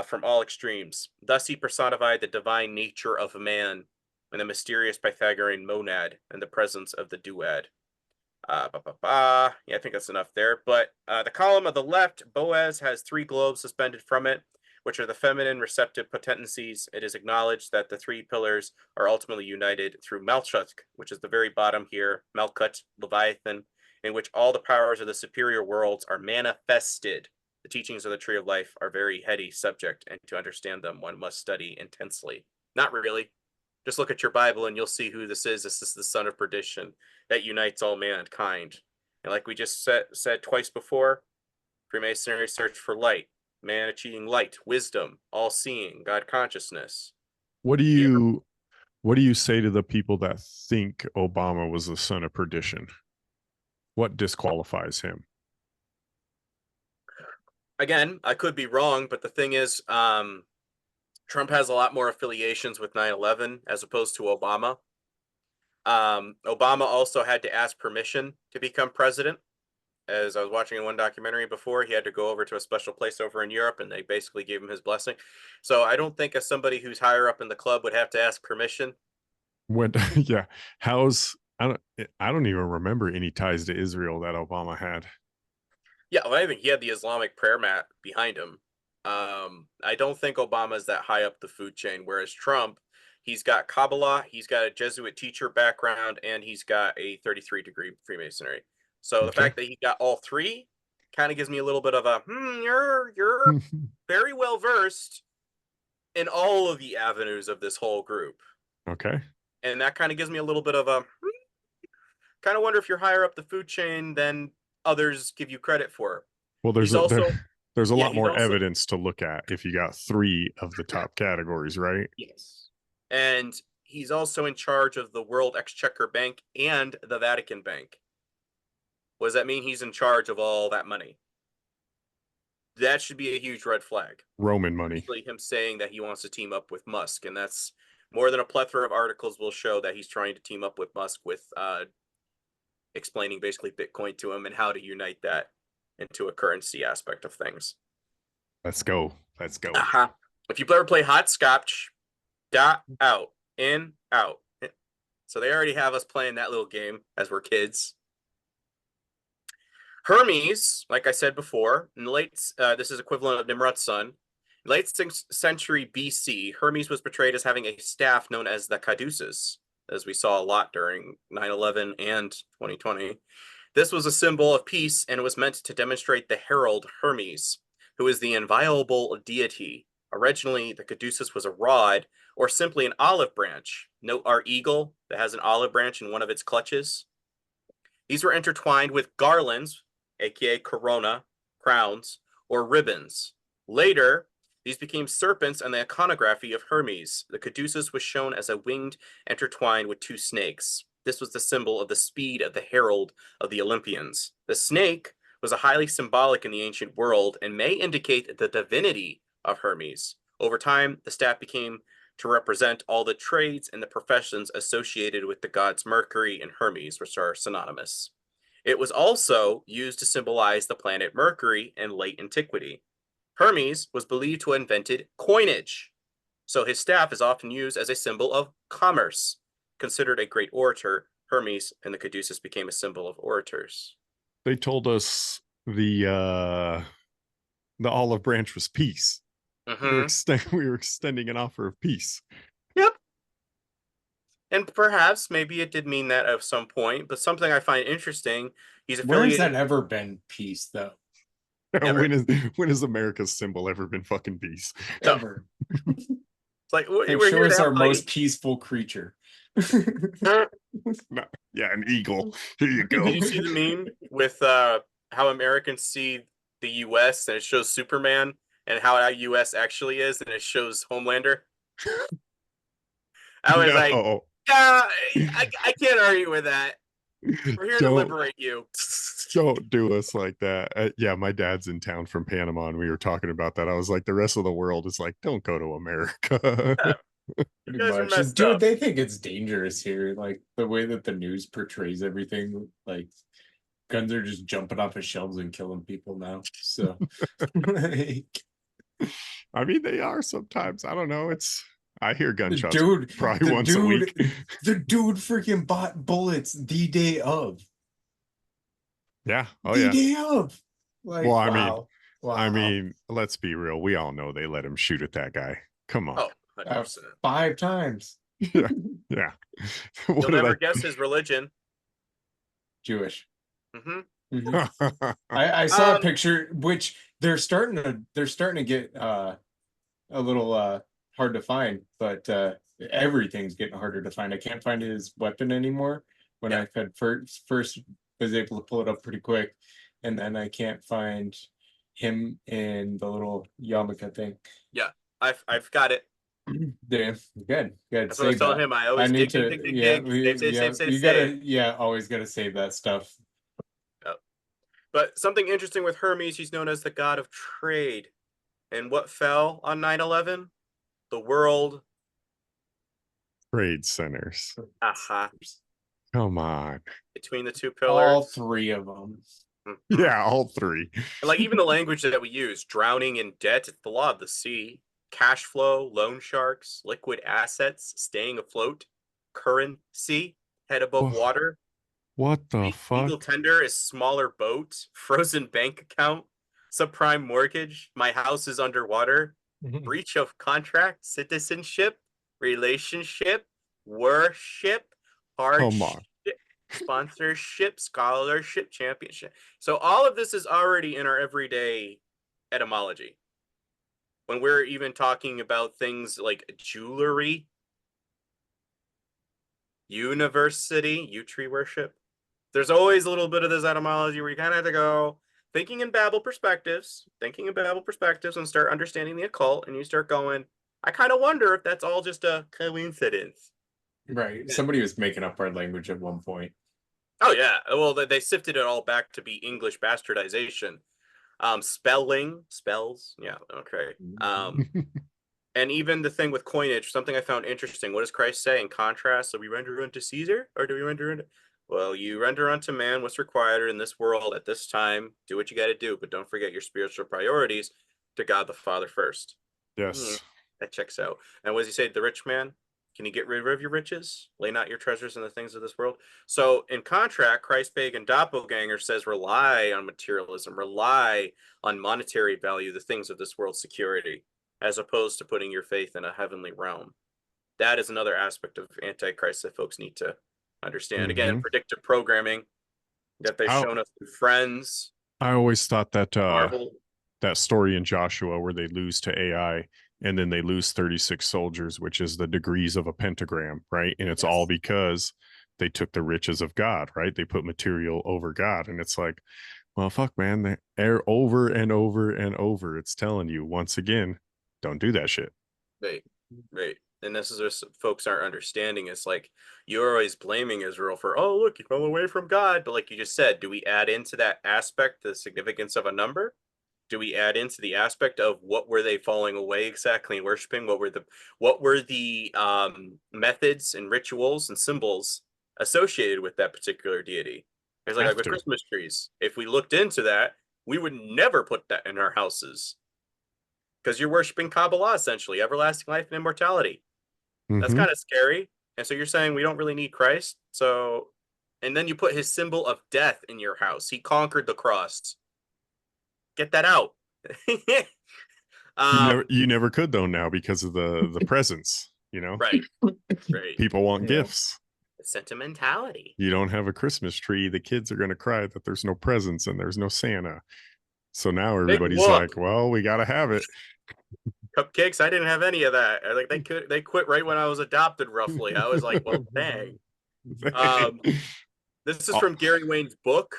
from all extremes. Thus he personified the divine nature of man and the mysterious Pythagorean monad in the presence of the duad. Yeah, I think that's enough there. But the column of the left, Boaz, has three globes suspended from it, which are the feminine receptive potencies. It is acknowledged that the three pillars are ultimately united through Malchut, which is the very bottom here, Malkut, Leviathan, in which all the powers of the superior worlds are manifested. The teachings of the Tree of Life are very heady subject, and to understand them, one must study intensely. Not really. Just look at your Bible and you'll see who this is. This is the son of perdition that unites all mankind. And like we just said twice before, Freemasonry search for light. man achieving light, wisdom, all-seeing, God consciousness. What do you say to the people that think Obama was the son of perdition? What disqualifies him? Again, I could be wrong, but the thing is, Trump has a lot more affiliations with 9/11 as opposed to Obama. Obama also had to ask permission to become president. As I was watching in one documentary before, he had to go over to a special place over in Europe, and they basically gave him his blessing. So I don't think as somebody who's higher up in the club would have to ask permission. When yeah, I don't even remember any ties to Israel that Obama had. Yeah, well, I think he had the Islamic prayer mat behind him. I don't think Obama is that high up the food chain, whereas Trump, he's got Kabbalah, he's got a Jesuit teacher background, and he's got a 33-degree Freemasonry. So the fact that he got all three kind of gives me a little bit of a, you're very well versed in all of the avenues of this whole group. Okay. And that kind of gives me a little bit of a, kind of wonder if you're higher up the food chain than others give you credit for. Well, there's there's a lot more also, evidence to look at if you got 3 of the top categories, right? Yes. And he's also in charge of the World Exchequer Bank and the Vatican Bank. What does that mean? He's in charge of all that money. That should be a huge red flag. Roman money. Especially him saying that he wants to team up with Musk, and that's more than a plethora of articles will show that he's trying to team up with Musk with explaining basically Bitcoin to him and how to unite that into a currency aspect of things. Let's go. Let's go. If you ever play hopscotch, dot, out, in, out. So they already have us playing that little game as we're kids. Hermes, like I said before, in the late, this is equivalent of Nimrod's son. In late 6th century BC, Hermes was portrayed as having a staff known as the caduceus, as we saw a lot during 9/11 and 2020. This was a symbol of peace, and it was meant to demonstrate the herald Hermes, who is the inviolable deity. Originally, the caduceus was a rod, or simply an olive branch. Note our eagle that has an olive branch in one of its clutches. These were intertwined with garlands, aka corona, crowns, or ribbons. Later, these became serpents and the iconography of Hermes. The caduceus was shown as a winged intertwined with 2 snakes. This was the symbol of the speed of the herald of the Olympians. The snake was a highly symbolic in the ancient world and may indicate the divinity of Hermes. Over time, the staff became to represent all the trades and the professions associated with the gods Mercury and Hermes, which are synonymous. It was also used to symbolize the planet Mercury in late antiquity. Hermes was believed to have invented coinage, so his staff is often used as a symbol of commerce. Considered a great orator, Hermes and the caduceus became a symbol of orators. They told us the olive branch was peace. We were extending an offer of peace. Yep. And perhaps maybe it did mean that at some point, but something I find interesting, he's affiliated. Where has that ever been peace, though? When has America's symbol ever been fucking peace? Ever. It's like, Hey, we're show here us to our have most peaceful creature. Yeah, an eagle. Here you go. Did you see the meme with how Americans see the U.S. and it shows Superman and how our U.S. actually is and it shows Homelander? I was like, I can't argue with that. We're here to liberate you. Don't do us like that. Yeah, my dad's in town from Panama, and we were talking about that. I was like, the rest of the world is like, don't go to America. You guys are messed Dude, up. they think it's dangerous here. Like the way that the news portrays everything, like guns are just jumping off of shelves and killing people now. So, like, I mean, they are sometimes. I don't know. I hear gunshots dude, probably once a week. The dude freaking bought bullets the day of. Yeah. Oh, the yeah. day of. Like, well, I mean, let's be real. We all know they let him shoot at that guy. Come on. Oh, 100%. 5 times. Yeah. Yeah. You'll never guess his religion. Jewish. Mm-hmm. I saw a picture, which they're starting to get a little hard to find, but everything's getting harder to find. I can't find his weapon anymore. When I had first was able to pull it up pretty quick, and then I can't find him and the little yarmulke thing. Yeah, I've got it. Yeah, good. That's what I was Save telling that. him. I I always need dig, to. dig, dig, dig, Yeah, dig. Save, you gotta. Yeah, always gotta save that stuff. Oh. But something interesting with Hermes, he's known as the god of trade. And what fell on 9/11? The world. Trade centers. Aha. Come on. Between the two All pillars. three of them. Yeah, all three. And like even the language that we use, drowning in debt, it's the law of the sea. Cash flow, loan sharks, liquid assets, staying afloat, currency, head above Wha- water. What the Legal fuck? tender is smaller boat, frozen bank account, subprime mortgage, my house is underwater, breach of contract, citizenship, relationship, worship, Come hardship, on. sponsorship, scholarship, championship. So all of this is already in our everyday etymology. When we're even talking about things like jewelry, university, tree worship, there's always a little bit of this etymology where you kind of have to go thinking in Babel perspectives and start understanding the occult, and you start going, I kind of wonder if that's all just a coincidence. Right. Somebody was making up our language at one point. Oh yeah, well they sifted it all back to be English bastardization. Spells, yeah, okay. And even the thing with coinage, something I found interesting. What does Christ say in contrast? So we render unto Caesar, or do we render unto? Well, you render unto man what's required in this world at this time. Do what you got to do, but don't forget your spiritual priorities to God the Father first. Yes. That checks out. And what does he say to the rich man? Can you get rid of your riches? Lay not your treasures in the things of this world. So in contrast, Christ pagan doppelganger says rely on materialism, rely on monetary value, the things of this world's security, as opposed to putting your faith in a heavenly realm. That is another aspect of Antichrist that folks need to understand. Again, predictive programming that they've shown us through Friends. I always thought that Marvel. that story in Joshua where they lose to AI and then they lose 36 soldiers, which is the degrees of a pentagram, right? And it's all because they took the riches of God, right? They put material over God. And it's like, well, fuck, man, they're over and over and over. It's telling you once again, don't do that shit. Right. And this is what folks aren't understanding. It's like you're always blaming Israel for, oh, look, you fell away from God. But like you just said, do we add into that aspect the significance of a number? Do we add into the aspect of what were they falling away exactly and worshiping? What were the methods and rituals and symbols associated with that particular deity? It's like with Christmas trees. If we looked into that, we would never put that in our houses because you're worshiping Kabbalah, essentially, everlasting life and immortality. That's kind of scary. And so you're saying we don't really need Christ. So, and then you put his symbol of death in your house. He conquered the cross. Get that out. You never could though now because of the presents, you know? Right. People want gifts. Sentimentality. You don't have a Christmas tree, the kids are going to cry that there's no presents and there's no Santa. So now everybody's like, well, we got to have it. Cupcakes, I didn't have any of that. Like they quit right when I was adopted, roughly. I was like, well, dang. This is from Gary Wayne's book,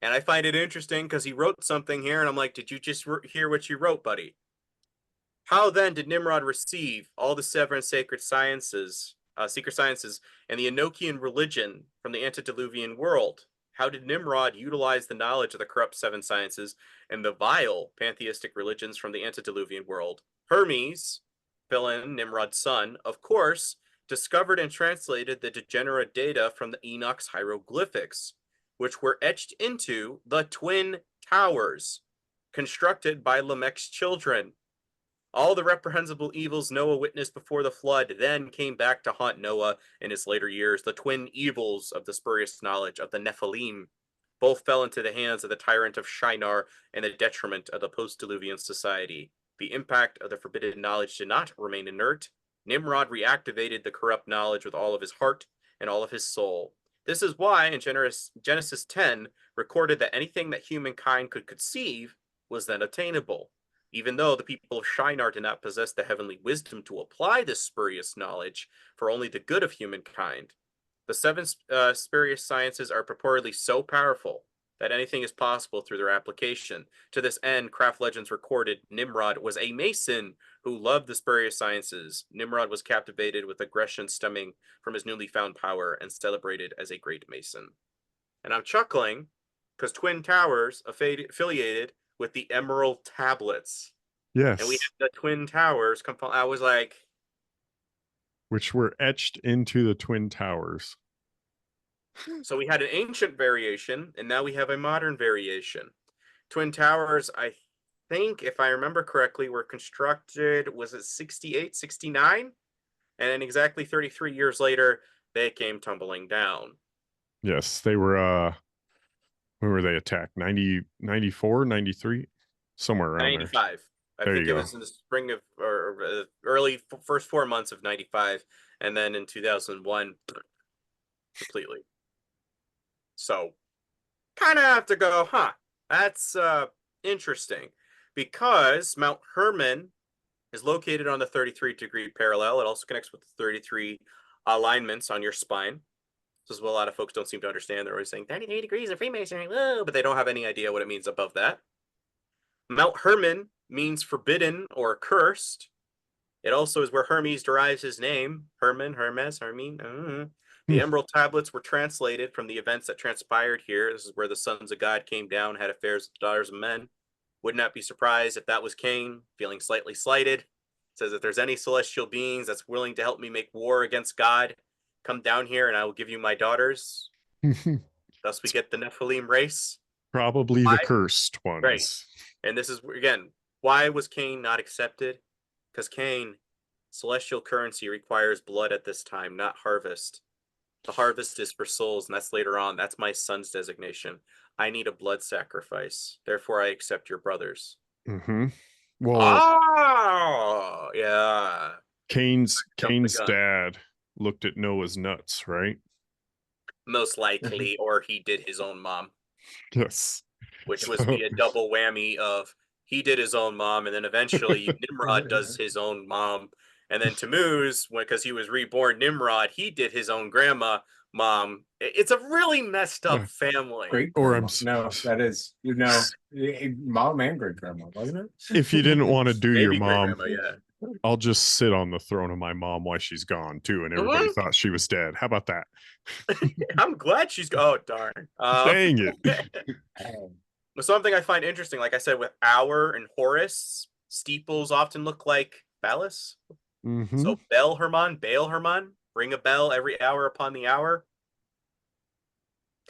and I find it interesting because he wrote something here, and I'm like, did you just hear what you wrote, buddy? How then did Nimrod receive all the seven sacred sciences, secret sciences, and the Enochian religion from the antediluvian world? How did Nimrod utilize the knowledge of the corrupt seven sciences and the vile pantheistic religions from the antediluvian world? Hermes, fill in Nimrod's son, of course, discovered and translated the degenerate data from the Enoch's hieroglyphics, which were etched into the Twin Towers, constructed by Lamech's children. All the reprehensible evils Noah witnessed before the flood then came back to haunt Noah in his later years. The twin evils of the spurious knowledge of the Nephilim both fell into the hands of the tyrant of Shinar and the detriment of the post-Diluvian society. The impact of the forbidden knowledge did not remain inert. Nimrod reactivated the corrupt knowledge with all of his heart and all of his soul. This is why in Genesis 10 recorded that anything that humankind could conceive was then attainable. Even though the people of Shinar did not possess the heavenly wisdom to apply this spurious knowledge for only the good of humankind, the seven spurious sciences are purportedly so powerful that anything is possible through their application. To this end, craft legends recorded Nimrod was a Mason who loved the spurious sciences. Nimrod was captivated with aggression stemming from his newly found power and celebrated as a great Mason. And I'm chuckling because Twin Towers affiliated with the Emerald Tablets. Yes. And we have the Twin Towers. I was like, which were etched into the Twin Towers. So we had an ancient variation, and now we have a modern variation. Twin Towers, I think, if I remember correctly, were constructed, was it 68, 69? And then exactly 33 years later, they came tumbling down. Yes, they were, when were they attacked? 90, 94, 93? Somewhere around 95. There. I think it was in the spring of, or early first 4 months of 95, and then in 2001, completely. So, kind of have to go, that's interesting, because Mount Hermon is located on the 33-degree parallel. It also connects with the 33 alignments on your spine. This is what a lot of folks don't seem to understand. They're always saying 33 degrees of Freemasonry, whoa, but they don't have any idea what it means above that. Mount Hermon means forbidden or cursed. It also is where Hermes derives his name. Herman, Hermes, Hermine. The Emerald Tablets were translated from the events that transpired here. This is where the sons of God came down, had affairs with the daughters of men. Would not be surprised if that was Cain, feeling slightly slighted. It says, if there's any celestial beings that's willing to help me make war against God, come down here and I will give you my daughters. Thus we get the Nephilim race. Probably the cursed ones. Right. And this is, again, why was Cain not accepted? Because Cain, celestial currency requires blood at this time, not harvest. The harvest is for souls, and that's later on. That's my son's designation. I need a blood sacrifice. Therefore, I accept your brothers. Well, yeah. Cain's dad looked at Noah's nuts, right? Most likely, or he did his own mom. Yes. Which was be a double whammy of he did his own mom, and then eventually Nimrod does his own mom. And then Tammuz, because he was reborn Nimrod, he did his own grandma mom. It's a really messed up family. Great grandma. No, that is, mom and great grandma, wasn't it? If you didn't want to do your mom, yeah. I'll just sit on the throne of my mom while she's gone too, and everybody thought she was dead. How about that? I'm glad she's oh darn. Dang it. Something I find interesting, like I said, with Hour and Horus, steeples often look like phallus. So Baal Hermon, ring a bell every hour upon the hour.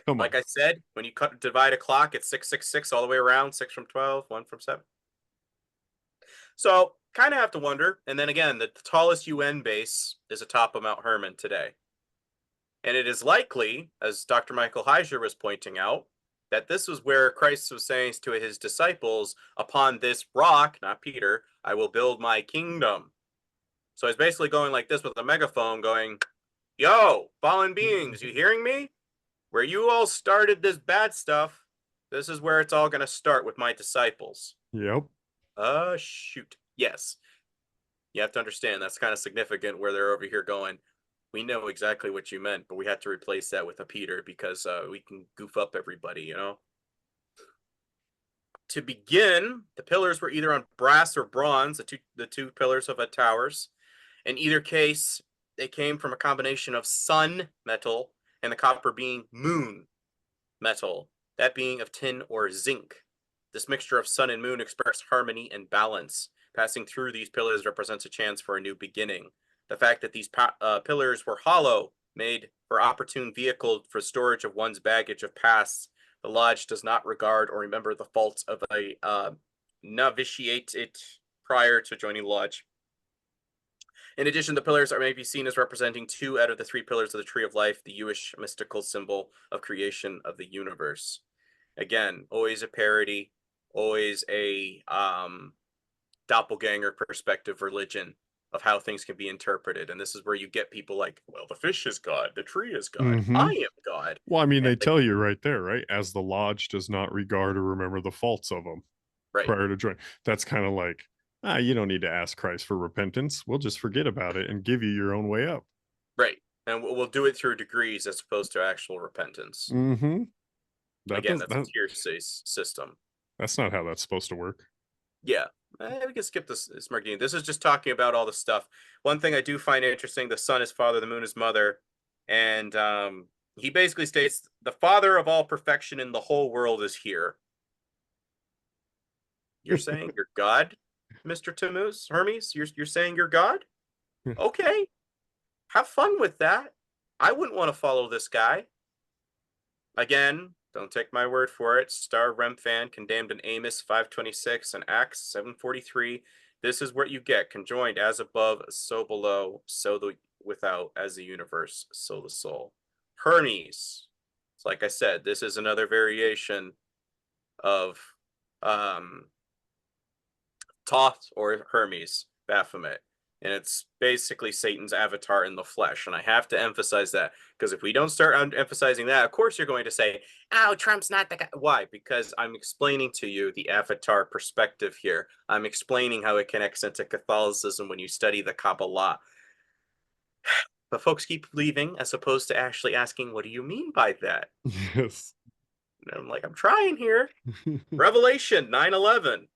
Like I said, when you divide a clock, it's 666 all the way around, 6 from 12, 1 from 7. So kind of have to wonder. And then again, the tallest UN base is atop of Mount Hermon today. And it is likely, as Dr. Michael Heiser was pointing out, that this was where Christ was saying to his disciples, upon this rock, not Peter, I will build my kingdom. So he's basically going like this with a megaphone going, yo, fallen beings, you hearing me? Where you all started this bad stuff, this is where it's all going to start with my disciples. Yep. Shoot. Yes. You have to understand that's kind of significant where they're over here going, we know exactly what you meant, but we had to replace that with a Peter because we can goof up everybody, you know? To begin, the pillars were either on brass or bronze, the two pillars of a towers. In either case, they came from a combination of sun metal and the copper being moon metal, that being of tin or zinc. This mixture of sun and moon express harmony and balance. Passing through these pillars represents a chance for a new beginning. The fact that these pillars were hollow made for opportune vehicle for storage of one's baggage of pasts. The lodge does not regard or remember the faults of a novitiate prior to joining the lodge. In addition, the pillars may be seen as representing 2 out of the 3 pillars of the Tree of Life, the Jewish mystical symbol of creation of the universe. Again, always a parody, always a doppelganger perspective religion of how things can be interpreted. And this is where you get people like, well, the fish is God, the tree is God, I am God. Well, I mean, they tell you right there, right? As the lodge does not regard or remember the faults of them prior to joining. That's kind of like, you don't need to ask Christ for repentance. We'll just forget about it and give you your own way up. Right. And we'll do it through degrees as opposed to actual repentance. Again, does, that's a hearsay system. that's not how that's supposed to work. Yeah, we can skip this marketing. This is just talking about all the stuff. One thing I do find interesting: the sun is father, the moon is mother, and he basically states the father of all perfection in the whole world is here. You're saying you're God, Mr. Tammuz, Hermes? You're saying you're God? Okay. Have fun with that. I wouldn't want to follow this guy. Again, don't take my word for it. Star Remphan condemned in Amos 5:26 and Acts 7:43. This is what you get. Conjoined as above, so below, so the without, as the universe, so the soul. Hermes. It's like I said, this is another variation of Thoth or Hermes, Baphomet. And it's basically Satan's avatar in the flesh. And I have to emphasize that, because if we don't start emphasizing that, of course you're going to say, oh, Trump's not the guy. Why? Because I'm explaining to you the avatar perspective here. I'm explaining how it connects into Catholicism when you study the Kabbalah. But folks keep leaving as opposed to actually asking, what do you mean by that? Yes. And I'm like, I'm trying here. Revelation 9:11.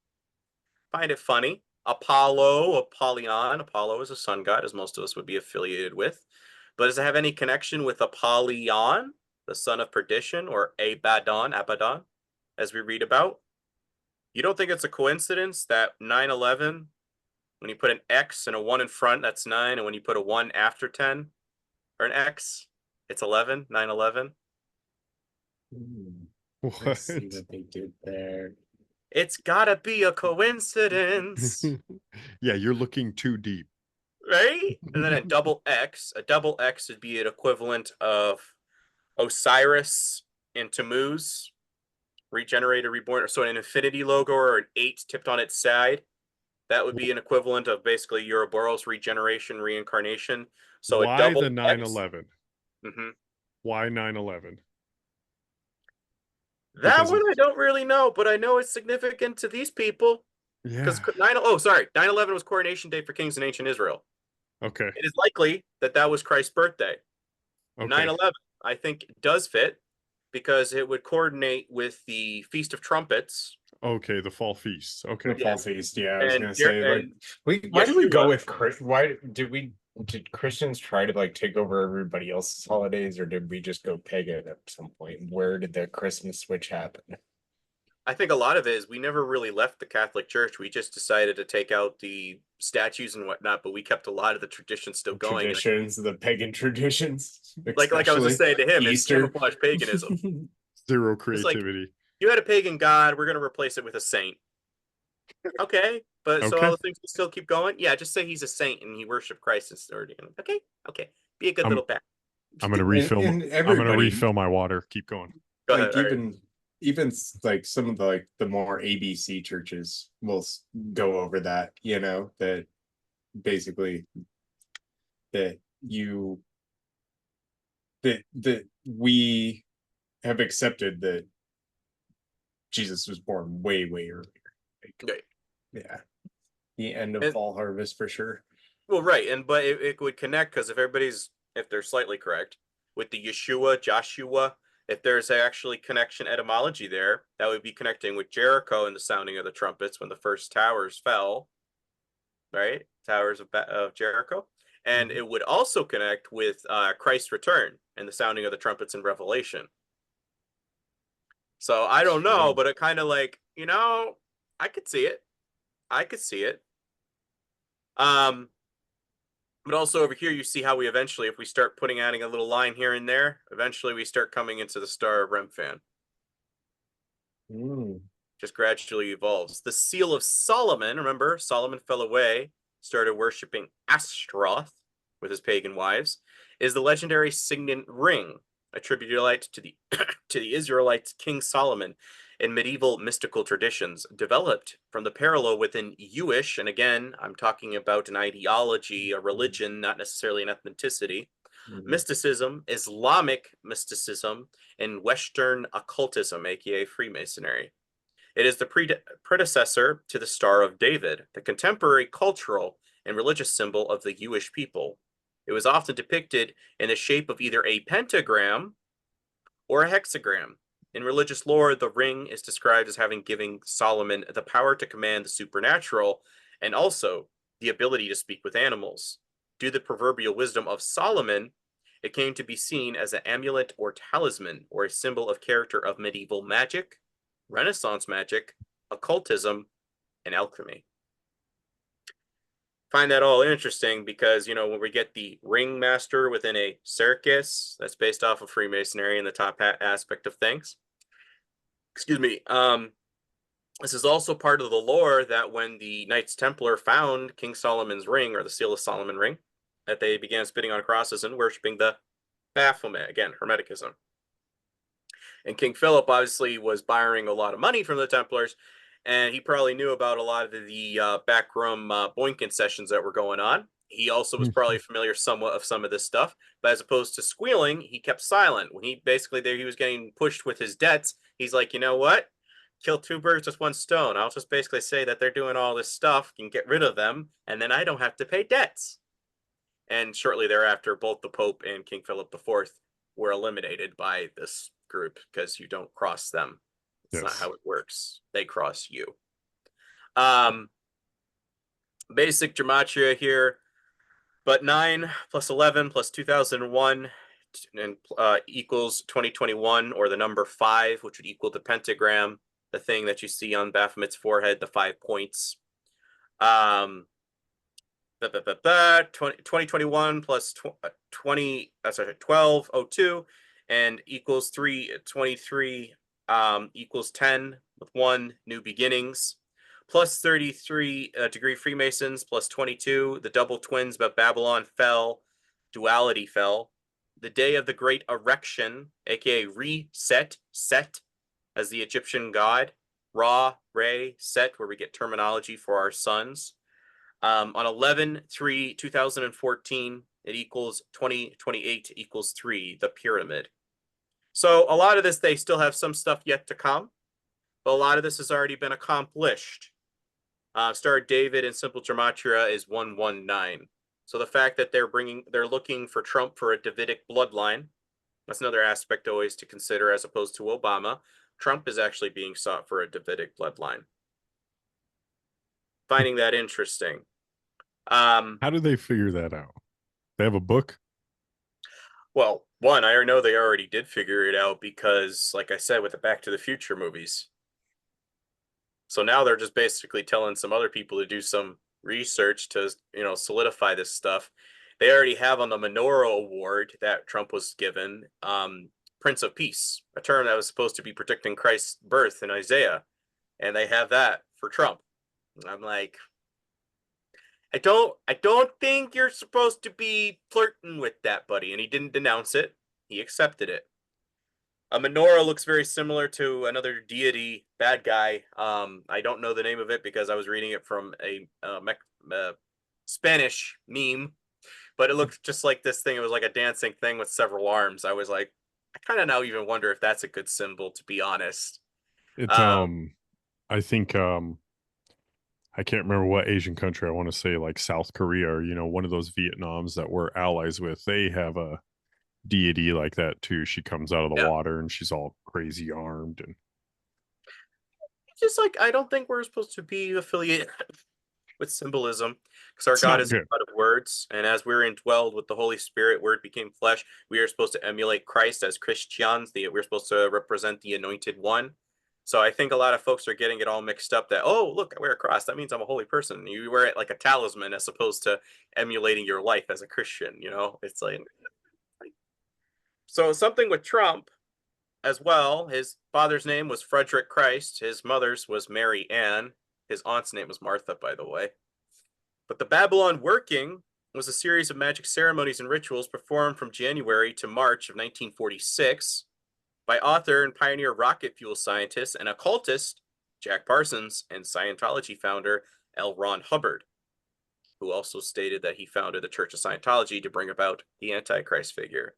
Find it funny. Apollyon is a sun god, as most of us would be affiliated with, but does it have any connection with Apollyon, the son of perdition, or Abaddon, as we read about? You don't think it's a coincidence that 9:11, when you put an X and a 1 in front, that's 9, and when you put a 1 after 10, or an X, it's 11, 9/11? What? I see what they did there. It's gotta be a coincidence. Yeah, you're looking too deep. Right? And then a double X would be an equivalent of Osiris and Tammuz, regenerated, reborn. So an infinity logo or an 8 tipped on its side, that would be an equivalent of basically Ouroboros, regeneration, reincarnation. So Why a double the X. 9/11? Why 9/11? That Because one of- I don't really know, but I know it's significant to these people. Yeah. Because 9/11 was coronation day for kings in ancient Israel. Okay. It is likely that that was Christ's birthday. Okay. 9/11, I think, does fit because it would coordinate with the Feast of Trumpets. Okay, the fall feast. Okay. The fall feast. Yeah, I was And gonna say, like, and why did we go Yeshua. with why did Christians try to like take over everybody else's holidays, or did we just go pagan at some point? Where did the Christmas switch happen? I think a lot of it is we never really left the Catholic Church. We just decided to take out the statues and whatnot, but we kept a lot of the traditions still going. Traditions, the pagan traditions, Like I was just saying to him, Easter. it's camouflage paganism. Zero It's like, creativity. you had a pagan god, we're going to replace it with a saint. Okay, but so Okay. all the things will still keep going? Yeah, just say he's a saint and he worshiped Christ instead. Okay. Be a good little bat. I'm gonna refill. and I'm gonna everybody- refill my water. Keep going. Go like ahead. All right. even like some of the the more ABC churches will go over that, that basically that we have accepted that Jesus was born way earlier. Right. Yeah, the end of And- fall harvest for sure. Well, right, but it would connect because if they're slightly correct with the Joshua, if there's actually connection etymology there, that would be connecting with Jericho and the sounding of the trumpets when the first towers fell, right? Towers of Jericho, and it would also connect with Christ's return and the sounding of the trumpets in Revelation. So I don't know, but it kind of like, I could see it. But also over here, you see how we eventually, if we start adding a little line here and there, eventually we start coming into the Star of Remphan. Just gradually evolves. The Seal of Solomon, remember, Solomon fell away, started worshiping Astaroth with his pagan wives, is the legendary signet ring, attributed to the to the Israelites King Solomon in medieval mystical traditions, developed from the parallel within Jewish, and again, I'm talking about an ideology, a religion, not necessarily an ethnicity, mysticism, Islamic mysticism, and Western occultism, aka Freemasonry. It is the predecessor to the Star of David, the contemporary cultural and religious symbol of the Jewish people. It was often depicted in the shape of either a pentagram or a hexagram. In religious lore, the ring is described as having given Solomon the power to command the supernatural and also the ability to speak with animals. Due to the proverbial wisdom of Solomon, it came to be seen as an amulet or talisman or a symbol of character of medieval magic, Renaissance magic, occultism, and alchemy. Find that all interesting because, you know, when we get the ringmaster within a circus, that's based off of Freemasonry and the top aspect of things. Excuse me. This is also part of the lore that when the Knights Templar found King Solomon's ring, or the Seal of Solomon ring, that they began spitting on crosses and worshiping the Baphomet, again, Hermeticism. And King Philip obviously was borrowing a lot of money from the Templars, and he probably knew about a lot of the backroom boinking sessions that were going on. He also was probably familiar somewhat of some of this stuff, but as opposed to squealing, he kept silent. When he basically there he was getting pushed with his debts, he's like, you know what? Kill two birds with one stone. I'll just basically say that they're doing all this stuff and get rid of them, and then I don't have to pay debts. And shortly thereafter, both the Pope and King Philip IV were eliminated by this group because you don't cross them. It's not how it works. They cross you. Basic gematria here, but 9 plus 11 plus 2001 and equals 2021, or the number 5, which would equal the pentagram, the thing that you see on Baphomet's forehead, the 5 points. 2021 plus 1202 and equals 323 equals 10 with 1 new beginnings, plus 33 degree Freemasons, plus 22 the double twins, but Babylon fell, duality fell, the day of the great erection, aka reset, Set as the Egyptian god, Ra, Re, Set, where we get terminology for our sons. On 11/3/2014, it equals 2028 equals 3, the pyramid. So a lot of this, they still have some stuff yet to come, but a lot of this has already been accomplished. Star David in Simple Gematria is 119. So the fact that they're looking for Trump for a Davidic bloodline, that's another aspect always to consider as opposed to Obama. Trump is actually being sought for a Davidic bloodline. Finding that interesting. How do they figure that out? They have a book? Well, one, I know they already did figure it out because, like I said, with the Back to the Future movies. So now they're just basically telling some other people to do some research to, you know, solidify this stuff. They already have on the Menorah Award that Trump was given, Prince of Peace, a term that was supposed to be predicting Christ's birth in Isaiah. And they have that for Trump. I'm like, I don't think you're supposed to be flirting with that, buddy. And he didn't denounce it. He accepted it. A menorah looks very similar to another deity bad guy. I don't know the name of it because I was reading it from a Spanish meme, but it looked just like this thing. It was like a dancing thing with several arms. I was like, I kind of now even wonder if that's a good symbol, to be honest. It's I think I can't remember what Asian country. I want to say like South Korea, or, you know, one of those Vietnams that we're allies with. They have a deity like that too. She comes out of the water and she's all crazy armed, and just like, I don't think we're supposed to be affiliated with symbolism because our It's God not is a good. God of words, and as we're indwelled with the Holy Spirit, Word became flesh. We are supposed to emulate Christ as Christians. We're supposed to represent the Anointed One. So I think a lot of folks are getting it all mixed up that, oh, look, I wear a cross. That means I'm a holy person. You wear it like a talisman as opposed to emulating your life as a Christian, you know? It's like, so something with Trump as well. His father's name was Frederick Christ. His mother's was Mary Ann. His aunt's name was Martha, by the way. But the Babylon working was a series of magic ceremonies and rituals performed from January to March of 1946 by author and pioneer rocket fuel scientist and occultist Jack Parsons and Scientology founder L. Ron Hubbard, who also stated that he founded the Church of Scientology to bring about the Antichrist figure.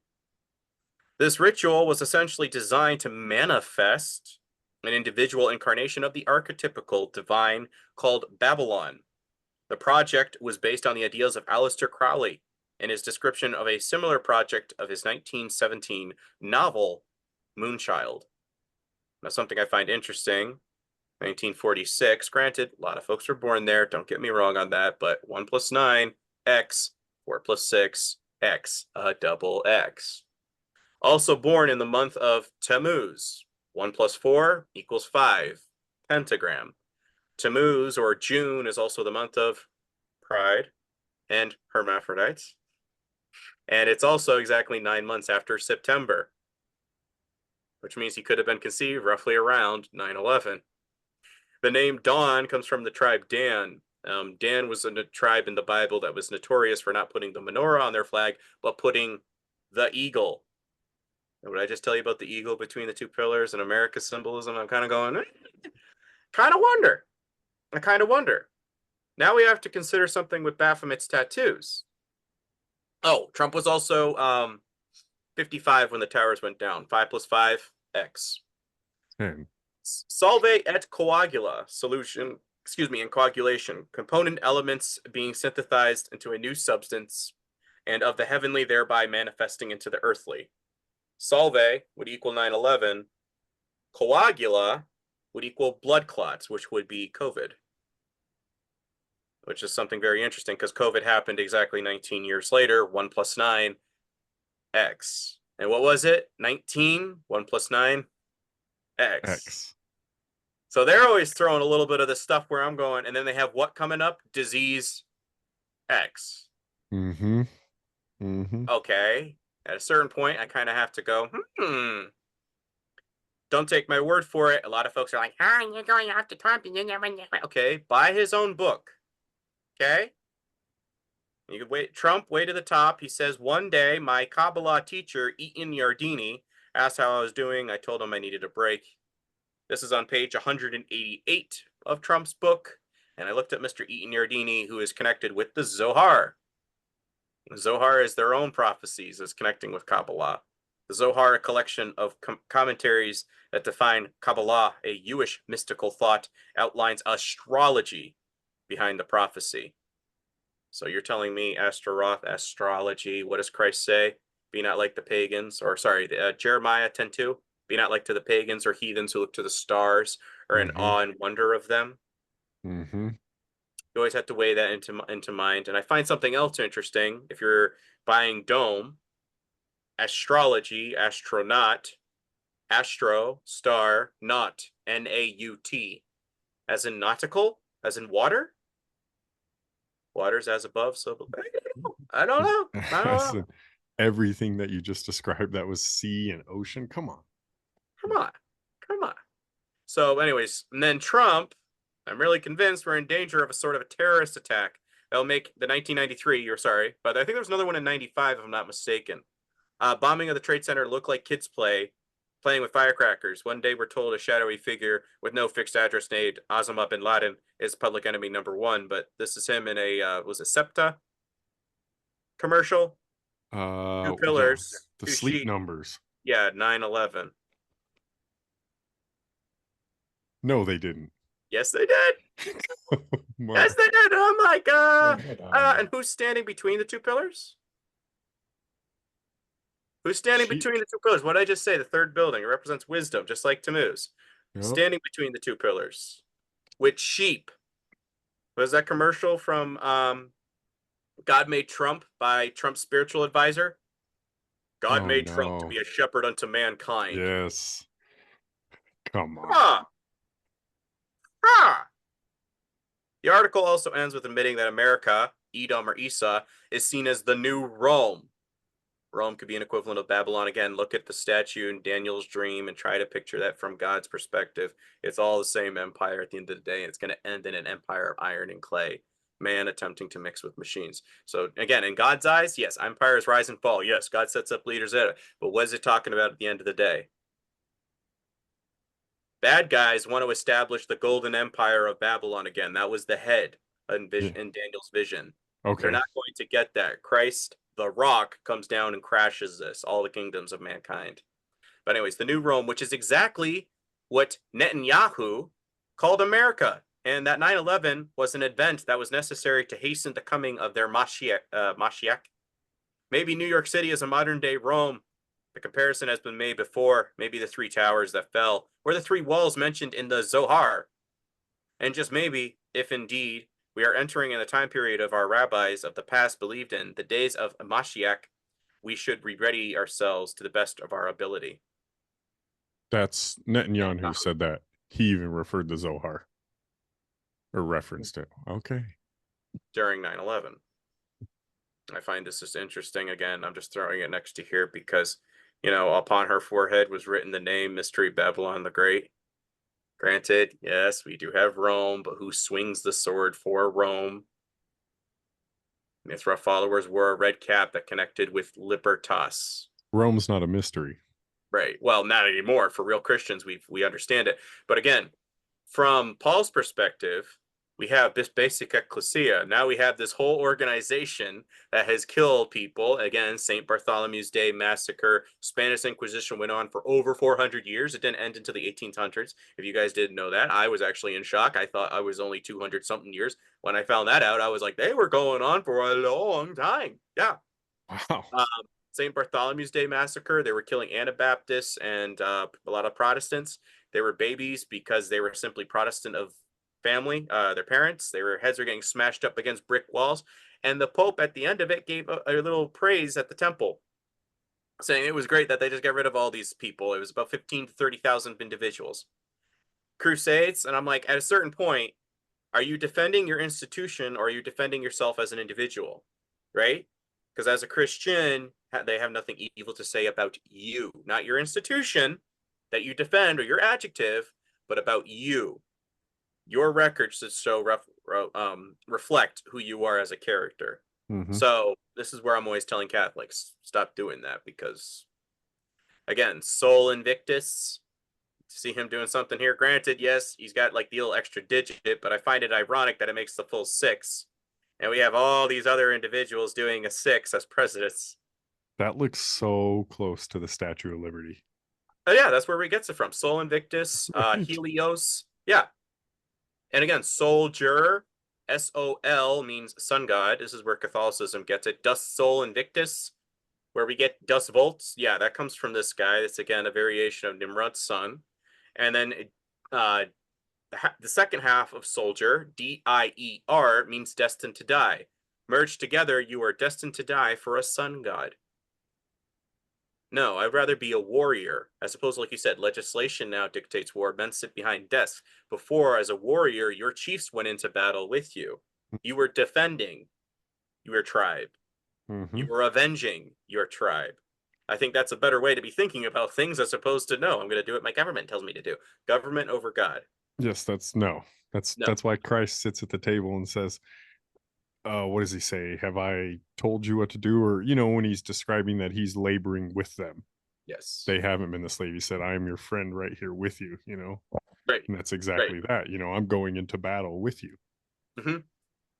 This ritual was essentially designed to manifest an individual incarnation of the archetypical divine called Babylon. The project was based on the ideas of Aleister Crowley and his description of a similar project of his 1917 novel, Moonchild. Now, something I find interesting, 1946, granted, a lot of folks were born there, don't get me wrong on that, but 1 plus 9, X, 4 plus 6, X, a double X. Also born in the month of Tammuz, 1 plus 4 equals 5, pentagram. Tammuz, or June, is also the month of pride and hermaphrodites. And it's also exactly 9 months after September, which means he could have been conceived roughly around 9/11. The name Dawn comes from the tribe Dan. Dan was a tribe in the Bible that was notorious for not putting the menorah on their flag, but putting the eagle. And what I just tell you about the eagle between the two pillars and America's symbolism, I'm kind of going, kind of wonder. I kind of wonder. Now we have to consider something with Baphomet's tattoos. Oh, Trump was also 55 when the towers went down. 5 plus 5, X. 10. Solve et coagula solution, in coagulation, component elements being synthesized into a new substance and of the heavenly thereby manifesting into the earthly. Solve would equal 9/11. Coagula would equal blood clots, which would be COVID, which is something very interesting because COVID happened exactly 19 years later. 1 plus 9, X. And what was it? 19, 1 plus 9, X. X. So they're always throwing a little bit of the stuff where I'm going, and then they have what coming up? Disease X. Mm-hmm. Mm-hmm. Okay. At a certain point, I kind of have to go, Don't take my word for it. A lot of folks are like, you're going after Trump. Okay, buy his own book. Okay? You could wait. Trump way to the top. He says, one day, my Kabbalah teacher, Eaton Yardini, asked how I was doing. I told him I needed a break. This is on page 188 of Trump's book. And I looked at Mr. Eaton Yardini, who is connected with the Zohar. The Zohar is their own prophecies as connecting with Kabbalah. The Zohar, a collection of commentaries that define Kabbalah, a Jewish mystical thought, outlines astrology behind the prophecy. So you're telling me, Astaroth, astrology, what does Christ say? Be not like the pagans, or sorry, Jeremiah 10:2. Be not like to the pagans or heathens who look to the stars or in awe and wonder of them. Mm-hmm. You always have to weigh that into mind. And I find something else interesting. If you're buying Dome, astrology, astronaut, astro, star, naut, N-A-U-T, as in nautical, as in water. Waters as above, so I don't know. Everything that you just described, that was sea and ocean. Come on. So anyways, and then Trump, I'm really convinced we're in danger of a sort of a terrorist attack that'll make the 1993, but I think there was another one in 95, if I'm not mistaken. Bombing of the Trade Center look like kids playing with firecrackers. One day we're told a shadowy figure with no fixed address named Osama bin Laden is public enemy number 1, but this is him in a, was it SEPTA commercial? 2 pillars. Yeah, the 2 sleep sheets. numbers. Yeah, 9/11. No, they didn't. Yes, they did. Wow. Yes, they did. I'm like, and who's standing between the 2 pillars? Who's standing between the 2 pillars? What did I just say? The third building. It represents wisdom, just like Tammuz. Yep. Standing between the 2 pillars. With sheep. Was that commercial from God Made Trump by Trump's spiritual advisor? God made Trump to be a shepherd unto mankind. Yes. Come on. The article also ends with admitting that America, Edom or Esau, is seen as the new Rome. Rome could be an equivalent of Babylon. Again, look at the statue in Daniel's dream and try to picture that from God's perspective. It's all the same empire at the end of the day, and it's going to end in an empire of iron and clay. Man attempting to mix with machines. So again, in God's eyes, yes, empires rise and fall. Yes, God sets up leaders at it. But what is it talking about at the end of the day? Bad guys want to establish the golden empire of Babylon again. That was the head in Daniel's vision. Okay. They're not going to get that. Christ, the rock, comes down and crashes this, all the kingdoms of mankind. But anyways, the new Rome, which is exactly what Netanyahu called America. And that 9/11 was an event that was necessary to hasten the coming of their Mashiach. Maybe New York City is a modern-day Rome. The comparison has been made before. Maybe the 3 towers that fell were the 3 walls mentioned in the Zohar. And just maybe, if indeed we are entering in the time period of our rabbis of the past believed in, the days of Mashiach, we should ready ourselves to the best of our ability. That's Netanyahu who said that. He even referred to Zohar or referenced it. Okay. During 9/11. I find this just interesting. Again, I'm just throwing it next to here because, you know, upon her forehead was written the name Mystery Babylon the Great. Granted, yes, we do have Rome, but who swings the sword for Rome? Mithra followers wore a red cap that connected with Libertas. Rome's not a mystery. Right. Well, not anymore. For real Christians, we understand it. But again, from Paul's perspective, we have this basic ecclesia. Now we have this whole organization that has killed people. Again, St. Bartholomew's Day massacre, Spanish Inquisition went on for over 400 years. It didn't end until the 1800s. If you guys didn't know that, I was actually in shock. I thought I was only 200 something years. When I found that out, I was like, they were going on for a long time. Yeah. Wow. St. Bartholomew's Day massacre, they were killing Anabaptists and a lot of Protestants. They were babies because they were simply Protestant of family, their parents. Their heads were getting smashed up against brick walls. And the Pope at the end of it gave a little praise at the temple, saying it was great that they just got rid of all these people. It was about 15 to 30,000 individuals. Crusades, and I'm like, at a certain point, are you defending your institution or are you defending yourself as an individual, right? Because as a Christian, they have nothing evil to say about you, not your institution that you defend or your adjective, but about you. Your records should show reflect who you are as a character. Mhm. So this is where I'm always telling Catholics, stop doing that because, again, Sol Invictus, see him doing something here. Granted, yes, he's got like the little extra digit, but I find it ironic that it makes the full 6. And we have all these other individuals doing a 6 as presidents. That looks so close to the Statue of Liberty. Oh, yeah, that's where he gets it from. Sol Invictus, Right. Helios. Yeah. And again, soldier, S-O-L means sun god. This is where Catholicism gets it. Dus Sol Invictus, where we get Dus Volts. Yeah, that comes from this guy. It's, again, a variation of Nimrod's son. And then the second half of soldier, D-I-E-R, means destined to die. Merged together, you are destined to die for a sun god. No, I'd rather be a warrior. I suppose, like you said, legislation now dictates war. Men sit behind desks. Before, as a warrior, your chiefs went into battle with you. You were defending your tribe. Mhm. You were avenging your tribe. I think that's a better way to be thinking about things as opposed to, no, I'm going to do what my government tells me to do. Government over God. Yes, that's no. That's why Christ sits at the table and says, what does he say? Have I told you what to do? Or, you know, when he's describing that he's laboring with them. Yes. They haven't been the slave. He said, I am your friend right here with you, you know. Right. And that's exactly that. You know, I'm going into battle with you. Mm-hmm.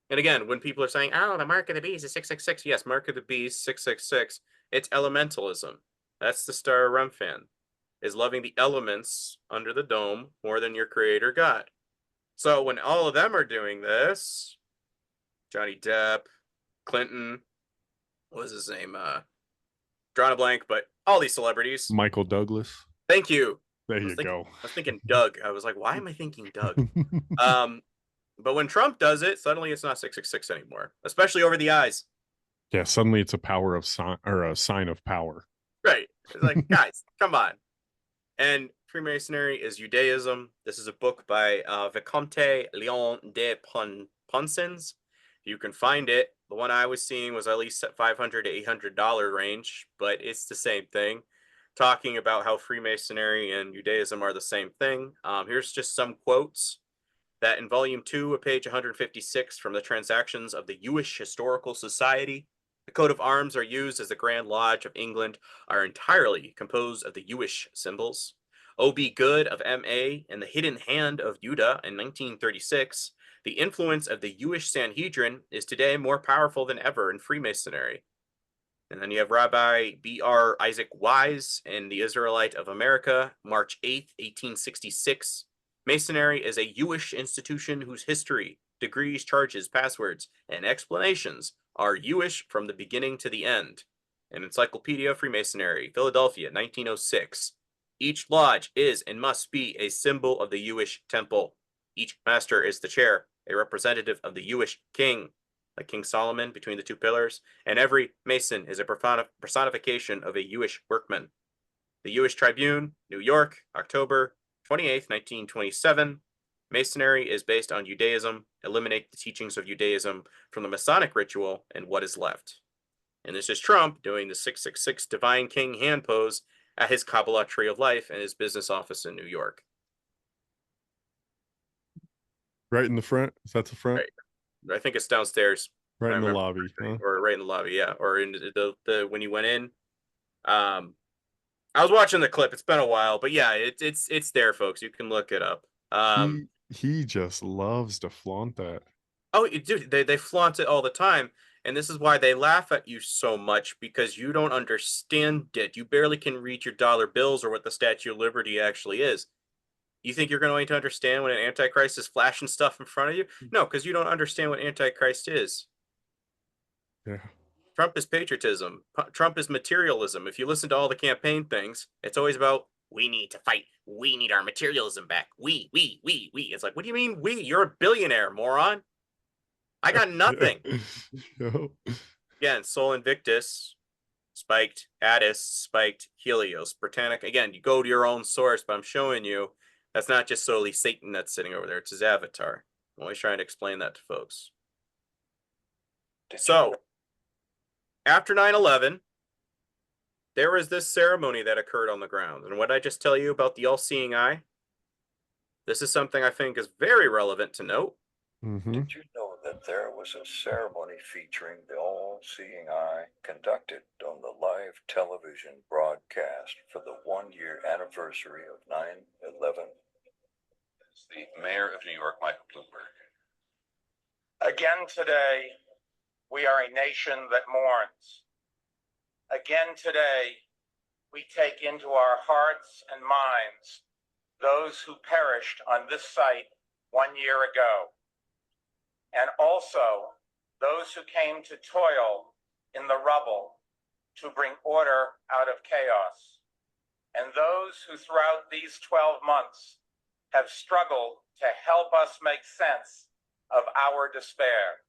And again, when people are saying, oh, the mark of the beast is 666. Yes, mark of the beast, 666. It's elementalism. That's the Star Remphan, is loving the elements under the dome more than your creator God. So when all of them are doing this, Johnny Depp, Clinton, what was his name? Drawing a blank, but all these celebrities. Michael Douglas. Thank you. There you go. I was thinking Doug. I was like, why am I thinking Doug? But when Trump does it, suddenly it's not 666 anymore, especially over the eyes. Yeah, suddenly it's a power of sign or a sign of power. Right. It's like, guys, come on. And Freemasonry is Judaism. This is a book by Vicomte Leon de Ponsens. You can find it. The one I was seeing was at least at $500 to $800 range, but it's the same thing. Talking about how Freemasonry and Judaism are the same thing. Here's just some quotes. That in volume 2, page 156, from the Transactions of the Jewish Historical Society, the coat of arms are used as the Grand Lodge of England are entirely composed of the Jewish symbols. O.B. Good of M.A. and the Hidden Hand of Judah in 1936, the influence of the Jewish Sanhedrin is today more powerful than ever in Freemasonry. And then you have Rabbi B.R. Isaac Wise in The Israelite of America, March 8th, 1866. Masonry is a Jewish institution whose history, degrees, charges, passwords, and explanations are Jewish from the beginning to the end. An Encyclopedia of Freemasonry, Philadelphia, 1906. Each lodge is and must be a symbol of the Jewish temple. Each master is the chair, a representative of the Jewish king, like King Solomon between the two pillars, and every Mason is a personification of a Jewish workman. The Jewish Tribune, New York, October 28th, 1927. Masonry is based on Judaism. Eliminate the teachings of Judaism from the Masonic ritual and what is left. And this is Trump doing the 666 Divine King hand pose at his Kabbalah Tree of Life in his business office in New York. Right in the front? Is that the front? Right. I think it's downstairs. Right in the lobby. Huh? Or right in the lobby, yeah. Or in the when you went in. I was watching the clip. It's been a while, but yeah, it's there, folks. You can look it up. He just loves to flaunt that. Oh, dude, they flaunt it all the time. And this is why they laugh at you so much, because you don't understand it. You barely can read your dollar bills or what the Statue of Liberty actually is. You think you're going to understand when an Antichrist is flashing stuff in front of you? No, because you don't understand what Antichrist is. Yeah. Trump is patriotism. Trump is materialism. If you listen to all the campaign things, it's always about, we need to fight. We need our materialism back. We. It's like, what do you mean we? You're a billionaire, moron. I got nothing. Again, Sol Invictus, spiked Attis, spiked Helios, Britannica. Again, you go to your own source, but I'm showing you that's not just solely Satan that's sitting over there. It's his avatar. I'm always trying to explain that to folks. So, after 9/11, there was this ceremony that occurred on the ground. And what I just tell you about the all-seeing eye, this is something I think is very relevant to note. Did you know that there was a ceremony featuring the all-seeing eye conducted on the live television broadcast for the one-year anniversary of 9/11? The mayor of New York, Michael Bloomberg. Again today, we are a nation that mourns. Again today, we take into our hearts and minds those who perished on this site 1 year ago, and also those who came to toil in the rubble to bring order out of chaos, and those who throughout these 12 months have struggled to help us make sense of our despair.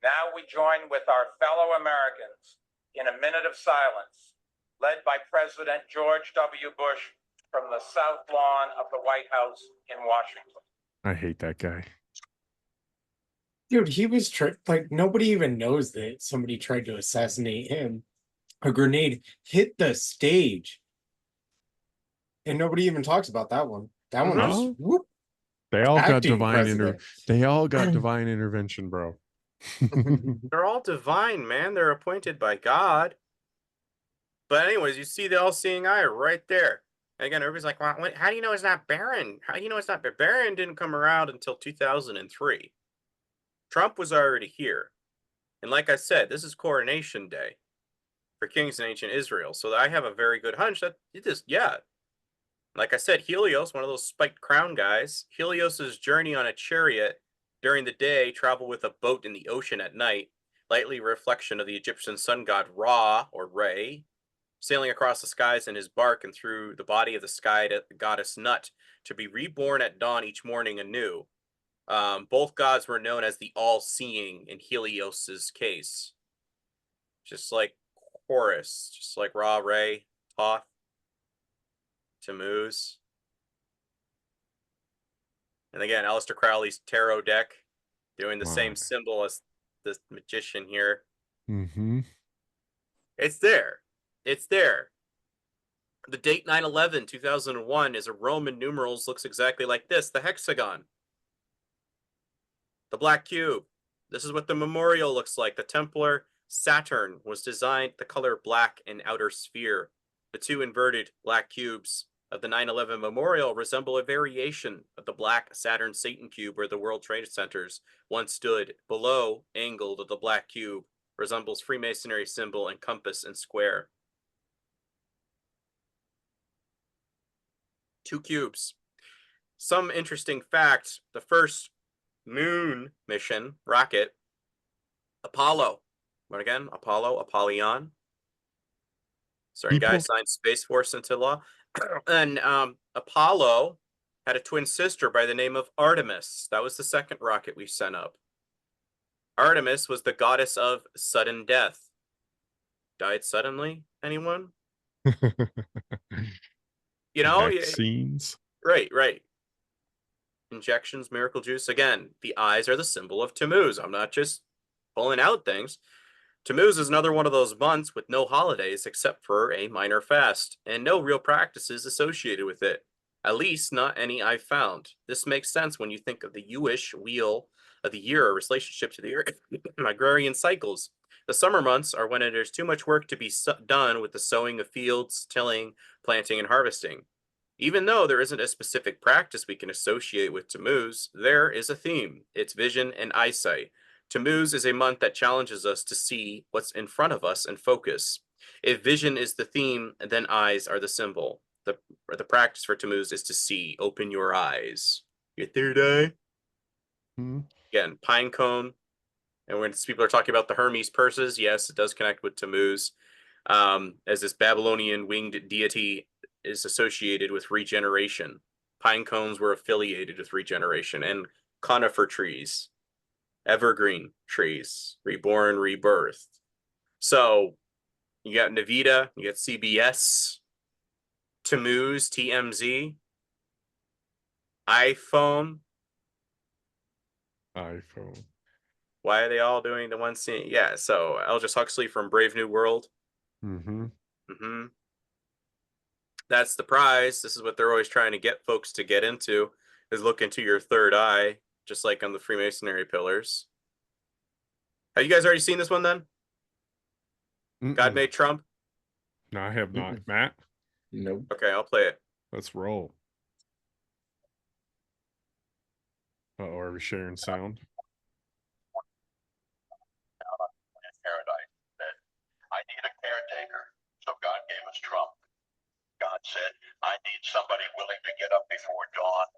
Now we join with our fellow Americans in a minute of silence, led by President George W. Bush from the South Lawn of the White House in Washington. I hate that guy. Dude, he was like, nobody even knows that somebody tried to assassinate him. A grenade hit the stage, and nobody even talks about that one. That one just whoop. They all got Acting divine president. They all got divine intervention, bro. They're all divine, man. They're appointed by God. But anyways, you see the all-seeing eye right there. And again, everybody's like, well, how do you know it's not Barron? How do you know it's not Barron? Barron didn't come around until 2003. Trump was already here. And like I said, this is coronation day for kings in ancient Israel. So I have a very good hunch that it just, yeah. Like I said, Helios, one of those spiked crown guys, Helios's journey on a chariot during the day, travel with a boat in the ocean at night, lightly reflection of the Egyptian sun god Ra, or Re, sailing across the skies in his bark and through the body of the sky goddess Nut, to be reborn at dawn each morning anew. Both gods were known as the all-seeing in Helios's case. Just like Horus, just like Ra, Re, Thoth, Tammuz. And again, Aleister Crowley's tarot deck doing the same symbol as this magician here. Mm-hmm. It's there. It's there. The date 9/11, 2001 is a Roman numerals, looks exactly like this, the hexagon. The black cube. This is what the memorial looks like. The Templar Saturn was designed the color black and outer sphere. The two inverted black cubes of the 9/11 memorial resemble a variation of the black Saturn Satan cube where the World Trade Centers once stood. Below, angled of the black cube, resembles Freemasonry symbol and compass and square. Two cubes. Some interesting facts. The first moon mission rocket, Apollo. But again, Apollo, Apollyon. Certain guy People- signed Space Force into law. And Apollo had a twin sister by the name of Artemis. That was the second rocket we sent up. Artemis was the goddess of sudden death. Died suddenly? Anyone? You know, Vaccines. right. Injections, miracle juice. Again, the eyes are the symbol of Tammuz. I'm not just pulling out things. Tammuz is another one of those months with no holidays except for a minor fast and no real practices associated with it. At least not any I've found. This makes sense when you think of the Jewish wheel of the year or relationship to the earth, agrarian cycles. The summer months are when there's too much work to be done with the sowing of fields, tilling, planting, and harvesting. Even though there isn't a specific practice we can associate with Tammuz, there is a theme. It's vision and eyesight. Tammuz is a month that challenges us to see what's in front of us and focus. If vision is the theme, then eyes are the symbol. The practice for Tammuz is to see. Open your eyes. Your third eye. Again, pine cone. And when people are talking about the Hermes purses, yes, it does connect with Tammuz, as this Babylonian winged deity is associated with regeneration. Pine cones were affiliated with regeneration, and conifer trees, evergreen trees, reborn, rebirthed. So you got Navita, you got CBS, Tammuz, TMZ, iPhone. Why are they all doing the one scene? Yeah, so Aldous Huxley from Brave New World. That's the prize. This is what they're always trying to get folks to get into, is look into your third eye, just like on the Freemasonry pillars. Have you guys already seen this one then? God Made Trump? No, I have not. Matt? Nope. Okay, I'll play it. Let's roll. Uh-oh, are we sharing sound? Paradise said, I need a caretaker. So God gave us Trump. God said, I need somebody willing to get up before dawn,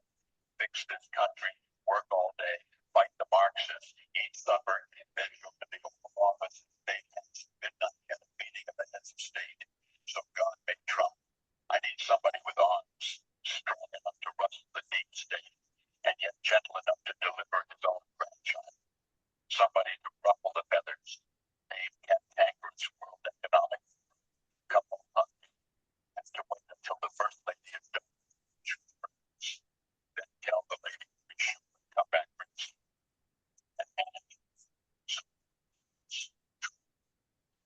fix this country, work all day, fight the Marxists, eat supper, then go to the Oval Office, pay tax, midnight at a meeting of the heads of state. So God made Trump. I need somebody with arms, strong enough to rustle the deep state, and yet gentle enough to deliver his own grandchild. Somebody to ruffle the feathers, name cantankerous World Economic couple of have to wait until the first lady is done. Then tell the lady to shoot and come back for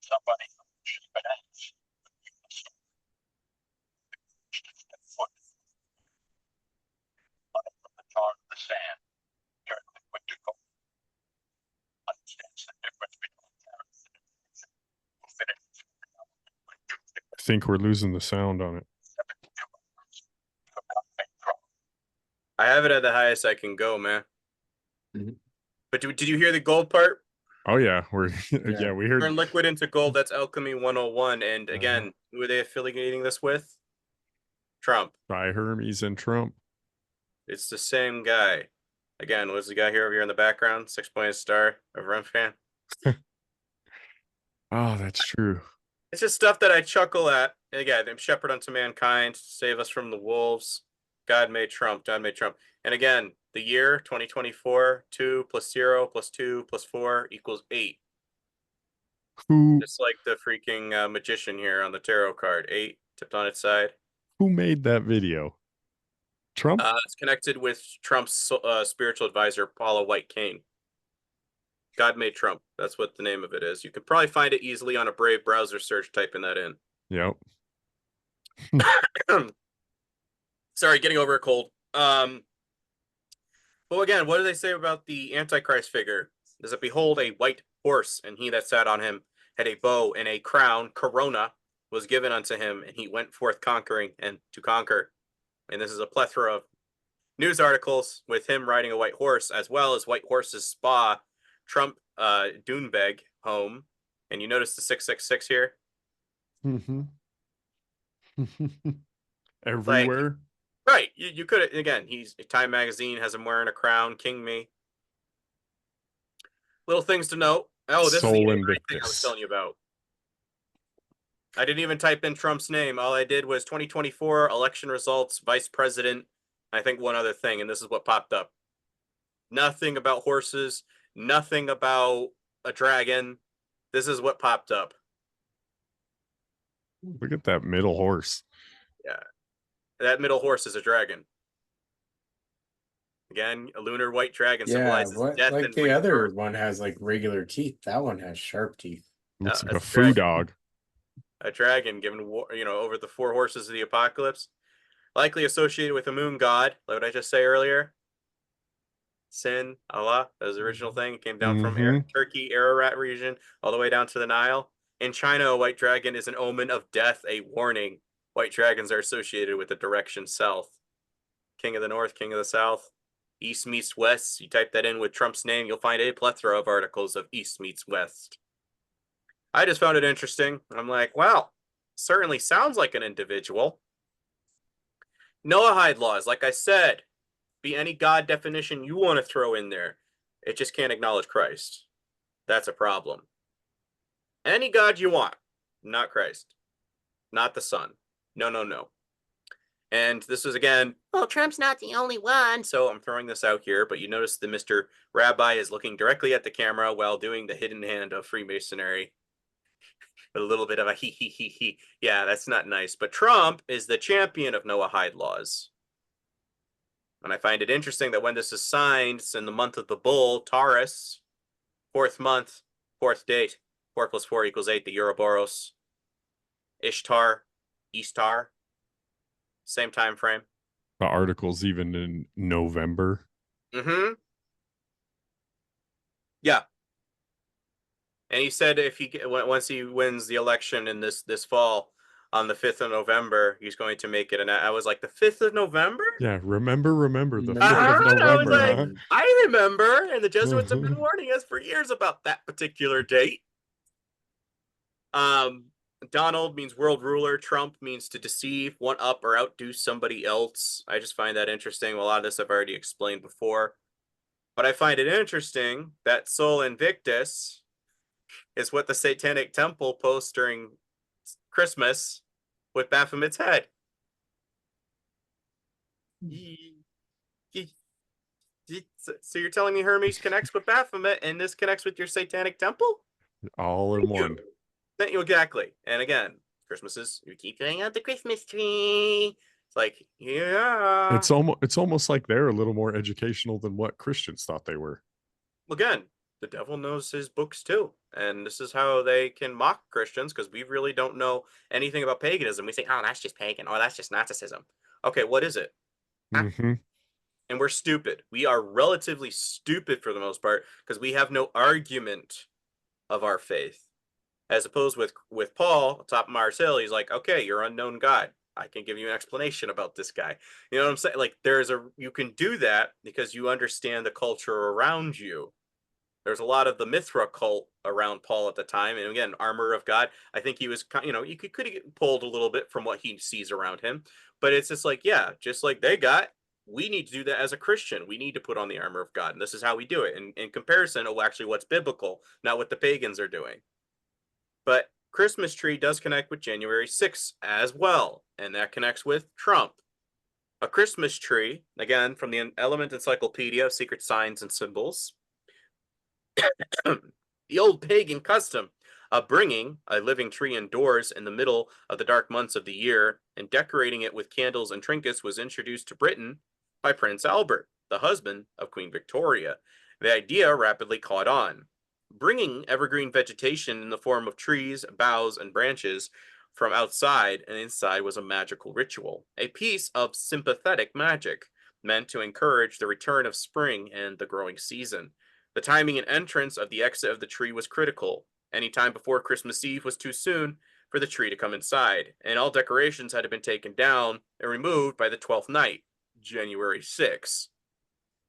somebody who will shape an axe. Foot from the tar of the sand, turn liquid to gold. Understands the difference between carrots and will fit it. I think we're losing the sound on it. I have it at the highest I can go, man. But did you hear the gold part? Oh yeah, we heard. Turn liquid into gold. That's Alchemy 101. And again, who are they affiliating this with? Trump. By Hermes and Trump. It's the same guy. Again, what's the guy here over here in the background? 6-pointed star of Run fan. Oh, that's true. It's just stuff that I chuckle at. And again, shepherd unto mankind, save us from the wolves. God made Trump. God made Trump. And again, the year 2024, 2 + 0 + 2 + 4 = 8. Who Just like the freaking magician here on the tarot card. 8 tipped on its side. Who made that video? Trump? It's connected with Trump's spiritual advisor, Paula White Kane. God Made Trump. That's what the name of it is. You could probably find it easily on a Brave browser search, typing that in. Yep. Sorry, getting over a cold. But again, what do they say about the Antichrist figure? Does it behold a white horse, and he that sat on him had a bow and a crown, corona, was given unto him, and he went forth conquering and to conquer. And this is a plethora of news articles with him riding a white horse, as well as White Horse's Spa, Trump Doonbeg home. And you notice the 666 here? Everywhere. Right. You could, again, Time Magazine has him wearing a crown, King Me. Little things to note. Oh, this is the thing I was telling you about. I didn't even type in Trump's name. All I did was 2024 election results, vice president, I think one other thing, and this is what popped up. Nothing about horses, nothing about a dragon. This is what popped up. Look at that middle horse. Yeah. That middle horse is a dragon. Again, a lunar white dragon symbolizes death like and the other rebirth. one has like regular teeth. That one has sharp teeth. Looks like a that's a foo dragon. dog. A dragon given, over the 4 horses of the apocalypse. Likely associated with a moon god. Like what I just say earlier. Sin, Allah, that was the original thing. It came down from Turkey, Ararat region, all the way down to the Nile. In China, a white dragon is an omen of death, a warning. White dragons are associated with the direction south. King of the North, King of the South. East meets West. You type that in with Trump's name, you'll find a plethora of articles of East meets West. I just found it interesting. I'm like, wow, certainly sounds like an individual. Noahide laws, like I said, be any God definition you want to throw in there. It just can't acknowledge Christ. That's a problem. Any God you want, not Christ, not the Son. No, no, no. And this is again, well, Trump's not the only one. So I'm throwing this out here, but you notice that Mr. Rabbi is looking directly at the camera while doing the hidden hand of Freemasonry. A little bit of a he. Yeah, that's not nice. But Trump is the champion of Noahide laws. And I find it interesting that when this is signed, it's in the month of the bull, Taurus, 4th month, 4th date, 4 + 4 = 8, the Ouroboros, Ishtar, Eastar, same time frame. The article's even in November. Mm-hmm. Yeah. And he said if once he wins the election in this fall on the 5th of November, he's going to make it. And I was like, the 5th of November? Yeah, remember the 5th of November. I was like, huh? I remember. And the Jesuits have been warning us for years about that particular date. Donald means world ruler. Trump means to deceive, one up, or outdo somebody else. I just find that interesting. A lot of this I've already explained before. But I find it interesting that Sol Invictus is what the Satanic Temple posts during Christmas with Baphomet's head. So you're telling me Hermes connects with Baphomet and this connects with your Satanic Temple? All in one. Thank you, exactly. And again, Christmas you keep going out the Christmas tree. It's like, yeah. It's almost like they're a little more educational than what Christians thought they were. Again, the devil knows his books too. And this is how they can mock Christians, because we really don't know anything about paganism. We say, oh, that's just pagan, or that's just Nazism. Okay, what is it? Mm-hmm. And we're stupid. We are relatively stupid for the most part, because we have no argument of our faith. As opposed with Paul, top of Mars Hill, he's like, okay, you're unknown God. I can give you an explanation about this guy. You know what I'm saying? Like, you can do that because you understand the culture around you. There's a lot of the Mithra cult around Paul at the time. And again, armor of God. I think he was, you could get pulled a little bit from what he sees around him. But it's just like, yeah, just like they got, we need to do that as a Christian. We need to put on the armor of God. And this is how we do it. And in comparison, actually what's biblical, not what the pagans are doing. But Christmas tree does connect with January 6th as well. And that connects with Trump. A Christmas tree, again, from the Element Encyclopedia of Secret Signs and Symbols. The old pagan custom of bringing a living tree indoors in the middle of the dark months of the year and decorating it with candles and trinkets was introduced to Britain by Prince Albert, the husband of Queen Victoria. The idea rapidly caught on. Bringing evergreen vegetation in the form of trees, boughs, and branches from outside and inside was a magical ritual, a piece of sympathetic magic meant to encourage the return of spring and the growing season. The timing and entrance of the exit of the tree was critical. Any time before Christmas Eve was too soon for the tree to come inside, and all decorations had to been taken down and removed by the 12th night, January 6th.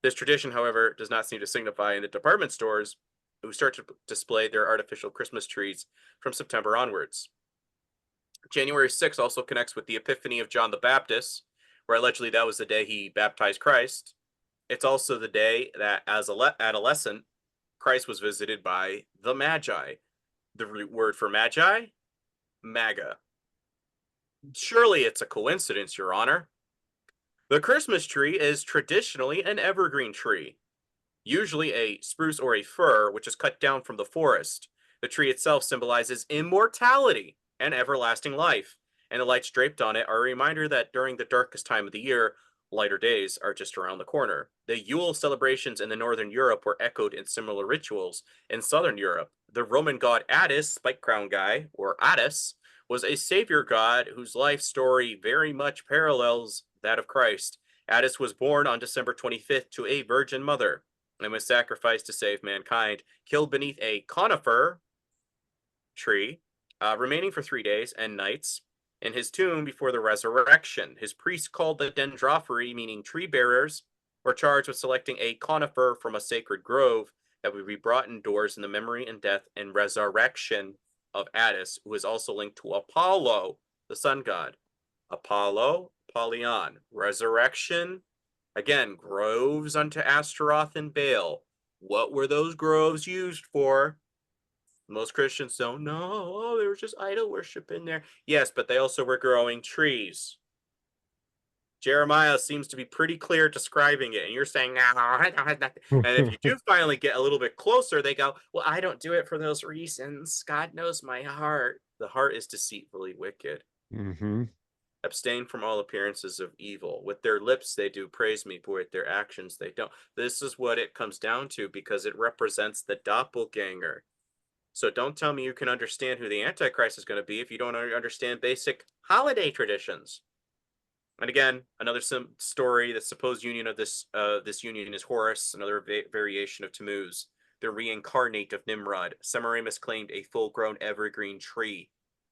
This tradition, however, does not seem to signify in the department stores, who start to display their artificial Christmas trees from September onwards. January 6th also connects with the Epiphany of John the Baptist, where allegedly that was the day he baptized Christ. It's also the day that, as an adolescent, Christ was visited by the Magi. The root word for Magi? MAGA. Surely it's a coincidence, Your Honor. The Christmas tree is traditionally an evergreen tree, usually a spruce or a fir, which is cut down from the forest. The tree itself symbolizes immortality and everlasting life, and the lights draped on it are a reminder that during the darkest time of the year, lighter days are just around the corner. The Yule celebrations in the Northern Europe were echoed in similar rituals in Southern Europe. The Roman god Attis, spike crown guy, or Attis, was a savior god whose life story very much parallels that of Christ. Attis was born on December 25th to a virgin mother and was sacrificed to save mankind, killed beneath a conifer tree, remaining for 3 days and nights in his tomb before the resurrection. His priests, called the dendrophori, meaning tree bearers, were charged with selecting a conifer from a sacred grove that would be brought indoors in the memory and death and resurrection of Attis, who is also linked to Apollo, the sun god. Apollo, Apollyon, resurrection. Again, groves unto Astaroth and Baal. What were those groves used for? Most Christians don't know. Oh, there was just idol worship in there. Yes, but they also were growing trees. Jeremiah seems to be pretty clear describing it, and you're saying, no, I don't have nothing. And if you do finally get a little bit closer, they go, well, I don't do it for those reasons. God knows my heart. The heart is deceitfully wicked. Mm-hmm. Abstain from all appearances of evil. With their lips they do praise me, but with their actions they don't. This is what it comes down to, because it represents the doppelganger. So don't tell me you can understand who the Antichrist is going to be if you don't understand basic holiday traditions. And again, another story, the supposed union of this union is Horus, another variation of Tammuz, the reincarnate of Nimrod. Semiramis claimed a full-grown evergreen tree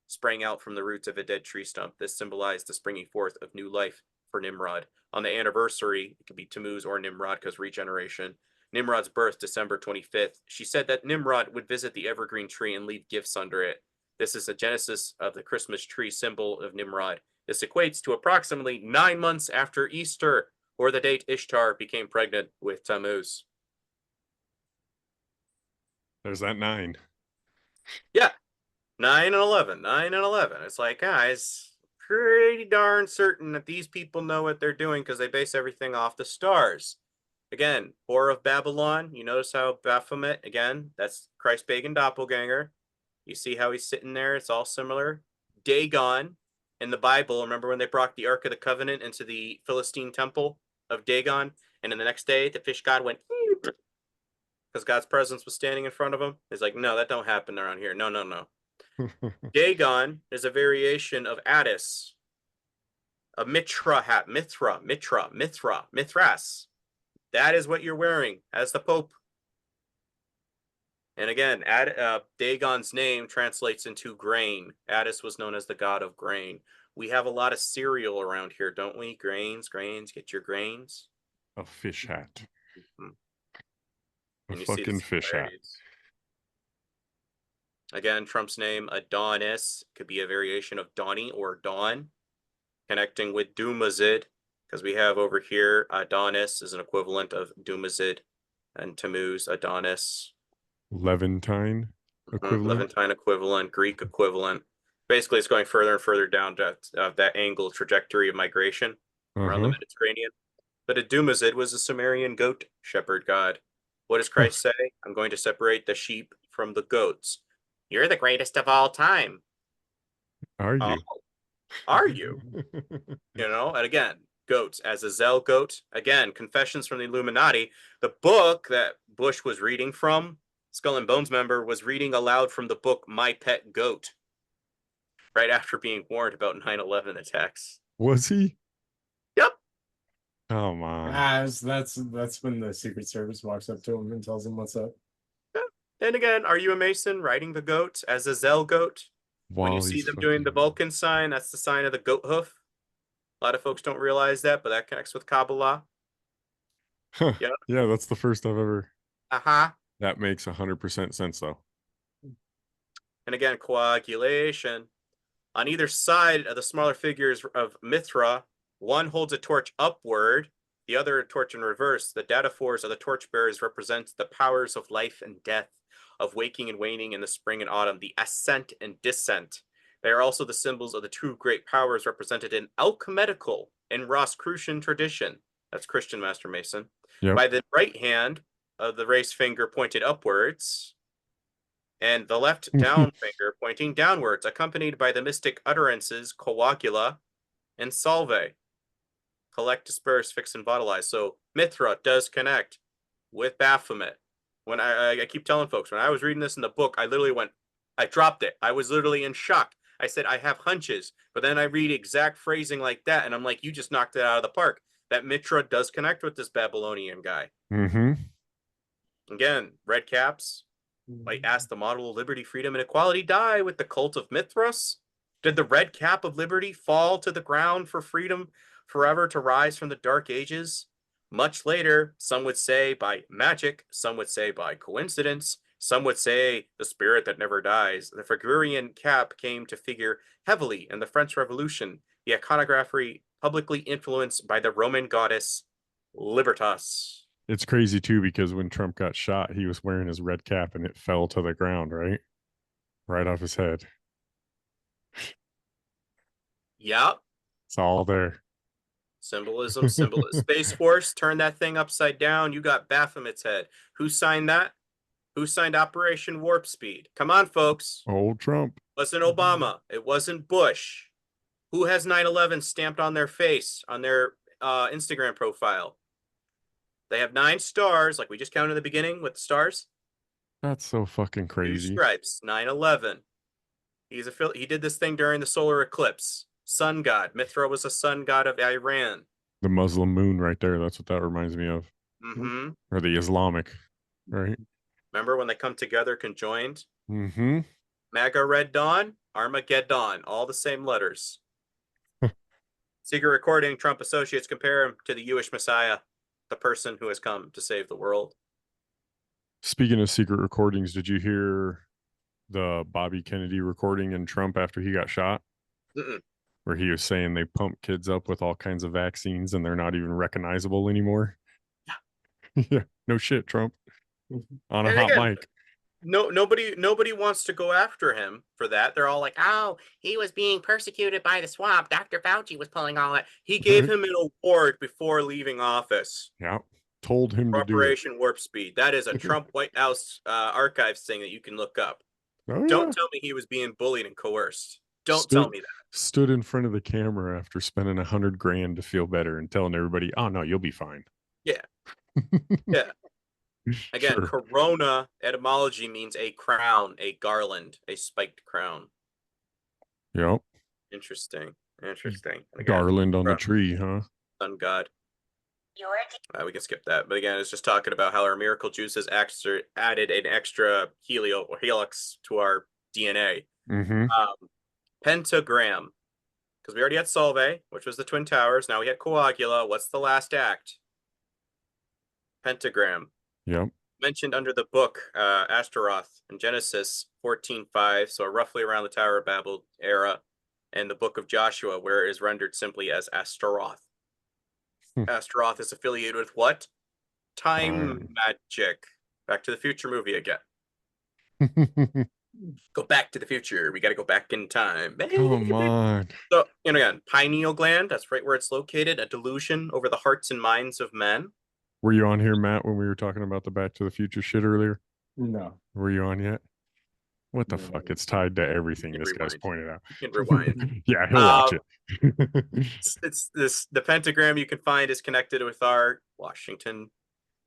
sprang out from the roots of a dead tree stump. This symbolized the springing forth of new life for Nimrod. On the anniversary, it could be Tammuz or Nimrod because regeneration. Nimrod's birth, December 25th. She said that Nimrod would visit the evergreen tree and leave gifts under it. This is the genesis of the Christmas tree symbol of Nimrod. This equates to approximately 9 months after Easter, or the date Ishtar became pregnant with Tammuz. There's that 9. Yeah, 9 and 11. 9 and 11. It's like, guys, pretty darn certain that these people know what they're doing because they base everything off the stars. Again, Whore of Babylon. You notice how Baphomet, again, that's Christ pagan doppelganger. You see how he's sitting there? It's all similar. Dagon in the Bible. Remember when they brought the Ark of the Covenant into the Philistine temple of Dagon? And then the next day, the fish god went because God's presence was standing in front of him. He's like, no, that don't happen around here. No, no, no. Dagon is a variation of Attis, a Mithra hat, Mithras. That is what you're wearing as the Pope. And again, Dagon's name translates into grain. Attis was known as the god of grain. We have a lot of cereal around here, don't we? Grains, get your grains. A fish hat. Mm-hmm. A fucking fish hat. Again, Trump's name, Adonis, could be a variation of Donnie or Dawn, connecting with Dumazid, because we have over here Adonis is an equivalent of Dumazid, and Tammuz, Adonis. Levantine equivalent. Levantine equivalent, Greek equivalent. Basically, it's going further and further down that angle trajectory of migration around the Mediterranean. But Dumazid was a Sumerian goat shepherd god. What does Christ say? I'm going to separate the sheep from the goats. You're the greatest of all time. Are you? Are you? You know, and again, goats as a Zell goat. Again, Confessions from the Illuminati. The book that Bush was reading from, Skull and Bones member, was reading aloud from the book My Pet Goat right after being warned about 9/11 attacks. Was he? Yep. Come on. That's when the Secret Service walks up to him and tells him what's up. And again, are you a Mason riding the goat as a Zell goat? When you see them doing the Vulcan sign, that's the sign of the goat hoof. A lot of folks don't realize that, but that connects with Kabbalah. Huh. Yep. Yeah, that's the first I've ever. That makes 100% sense, though. And again, coagulation. On either side of the smaller figures of Mithra, one holds a torch upward, the other a torch in reverse. The dataphors of the torchbearers represent the powers of life and death, of waking and waning in the spring and autumn, the ascent and descent. They are also the symbols of the two great powers represented in alchemical and Rosicrucian tradition. That's Christian Master Mason. Yep. By the right hand of the raised finger pointed upwards, and the left down finger pointing downwards, accompanied by the mystic utterances coagula and salve. Collect, disperse, fix, and vitalize. So Mithra does connect with Baphomet. When I keep telling folks, when I was reading this in the book, I dropped it. I was literally in shock. I said, I have hunches, but then I read exact phrasing like that, and I'm like, you just knocked it out of the park. That Mithra does connect with this Babylonian guy. Mm-hmm. Again, red caps might ask the model of liberty, freedom, and equality die with the cult of Mithras? Did the red cap of liberty fall to the ground for freedom forever to rise from the dark ages? Much later, some would say by magic, some would say by coincidence, some would say the spirit that never dies. The Figurian cap came to figure heavily in the French Revolution, the iconography publicly influenced by the Roman goddess Libertas. It's crazy too, because when Trump got shot, he was wearing his red cap and it fell to the ground, right off his head. Yep. It's all there. Symbolism. Space Force, turn that thing upside down. You got Baphomet's head. Who signed that? Who signed Operation Warp Speed? Come on, folks. Old Trump. It wasn't Obama. It wasn't Bush. Who has 9/11 stamped on their face, on their Instagram profile? They have 9 stars, like we just counted in the beginning with the stars. That's so fucking 2 crazy. stripes, 9/11. He did this thing during the solar eclipse. Sun god. Mithra was a sun god of Iran. The Muslim moon right there. That's what that reminds me of. Mm-hmm. Or the Islamic, right? Remember when they come together conjoined? Mm-hmm. MAGA Red Dawn, Armageddon, all the same letters. Secret recording, Trump associates compare him to the Jewish Messiah, the person who has come to save the world. Speaking of secret recordings, did you hear the Bobby Kennedy recording in Trump after he got shot? Mm-mm. Where he was saying they pump kids up with all kinds of vaccines and they're not even recognizable anymore. Yeah. Yeah. No shit, Trump. On a And hot again, mic. Nobody wants to go after him for that. They're all like, oh, he was being persecuted by the swamp. Dr. Fauci was pulling all that. He gave him an award before leaving office. Yeah. Told him to do it. Operation Warp Speed. That is a Trump White House archives thing that you can look up. Oh, Don't yeah. tell me he was being bullied and coerced. Don't tell me that. Stood in front of the camera after spending $100,000 to feel better and telling everybody, oh no, you'll be fine. Yeah. Yeah. Again, Sure. corona etymology means a crown, a garland, a spiked crown. Yep. Interesting. Again, Garland on the tree, huh? Sun god. We can skip that. But again, it's just talking about how our miracle juice has added an extra helix to our DNA. Mm-hmm. Pentagram. Because we already had Solve, which was the Twin Towers. Now we had Coagula. What's the last act? Pentagram. Yep. Mentioned under the book Ashtaroth in Genesis 14:5, so roughly around the Tower of Babel era, and the book of Joshua, where it is rendered simply as Astaroth. Astaroth is affiliated with what? Time magic. Back to the Future movie again. Go back to the future. We got to go back in time. Come on. So, again, pineal gland, that's right where it's located, a delusion over the hearts and minds of men. Were you on here, Matt, when we were talking about the Back to the Future shit earlier? No. Were you on yet? What the No. fuck? It's tied to everything this guy's Rewind. pointed out. You can rewind. Yeah, he'll watch it. It's this. The pentagram you can find is connected with our Washington.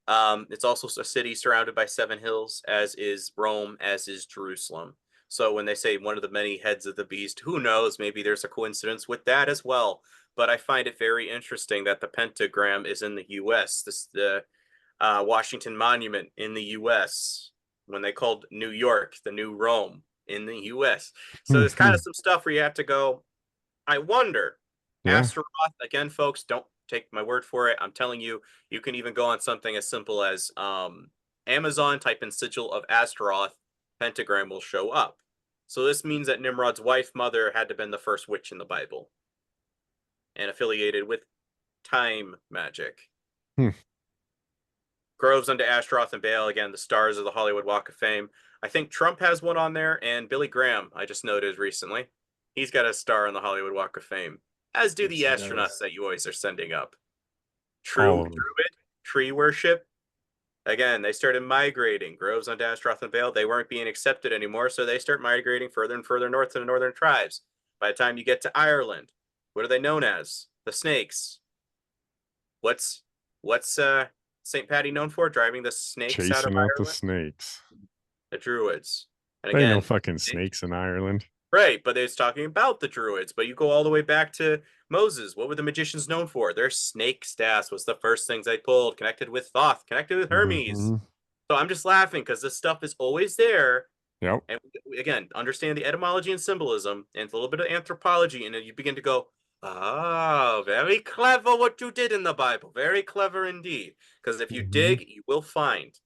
It's also a city surrounded by 7 hills, as is Rome, as is Jerusalem. So when they say one of the many heads of the beast, who knows? Maybe there's a coincidence with that as well. But I find it very interesting that the pentagram is in the U.S. The Washington Monument in the U.S. when they called New York the new Rome in the U.S. So there's kind of some stuff where you have to go, I wonder. Yeah. Astaroth, again, folks, don't take my word for it. I'm telling you, you can even go on something as simple as Amazon, type in sigil of Astaroth, pentagram will show up. So this means that Nimrod's wife, mother, had to have been the first witch in the Bible and affiliated with time magic. Groves unto Ashtaroth and Baal, again, the stars of the Hollywood Walk of Fame. I think Trump has one on there, and Billy Graham, I just noted recently. He's got a star on the Hollywood Walk of Fame, as do the Yes, he astronauts does. that you always are sending up. All True of them. Druid, tree worship. Again, they started migrating. Groves on Dastroth and Vale, they weren't being accepted anymore, so they start migrating further and further north to the northern tribes. By the time you get to Ireland, what are they known as? The Snakes. What's St. Patty known for? Driving the snakes out of Chasing out the Ireland? snakes. The Druids. And There ain't no again, fucking snakes in Ireland. right, but it's talking about the Druids. But you go all the way back to Moses. What were the magicians known for? Their snake staffs was the first things they pulled, connected with Thoth, connected with Hermes. Mhm. So I'm just laughing because this stuff is always there. Yep. And again, understand the etymology and symbolism and a little bit of anthropology, and then you begin to go, oh, very clever what you did in the Bible. Very clever indeed. Because if you dig, you will find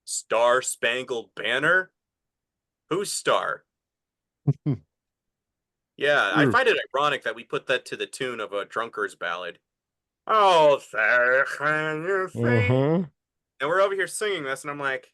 Star Spangled Banner. Whose star? Yeah, I find it ironic that we put that to the tune of a drunkard's ballad. Oh, there can you see? Uh-huh. And we're over here singing this, and I'm like,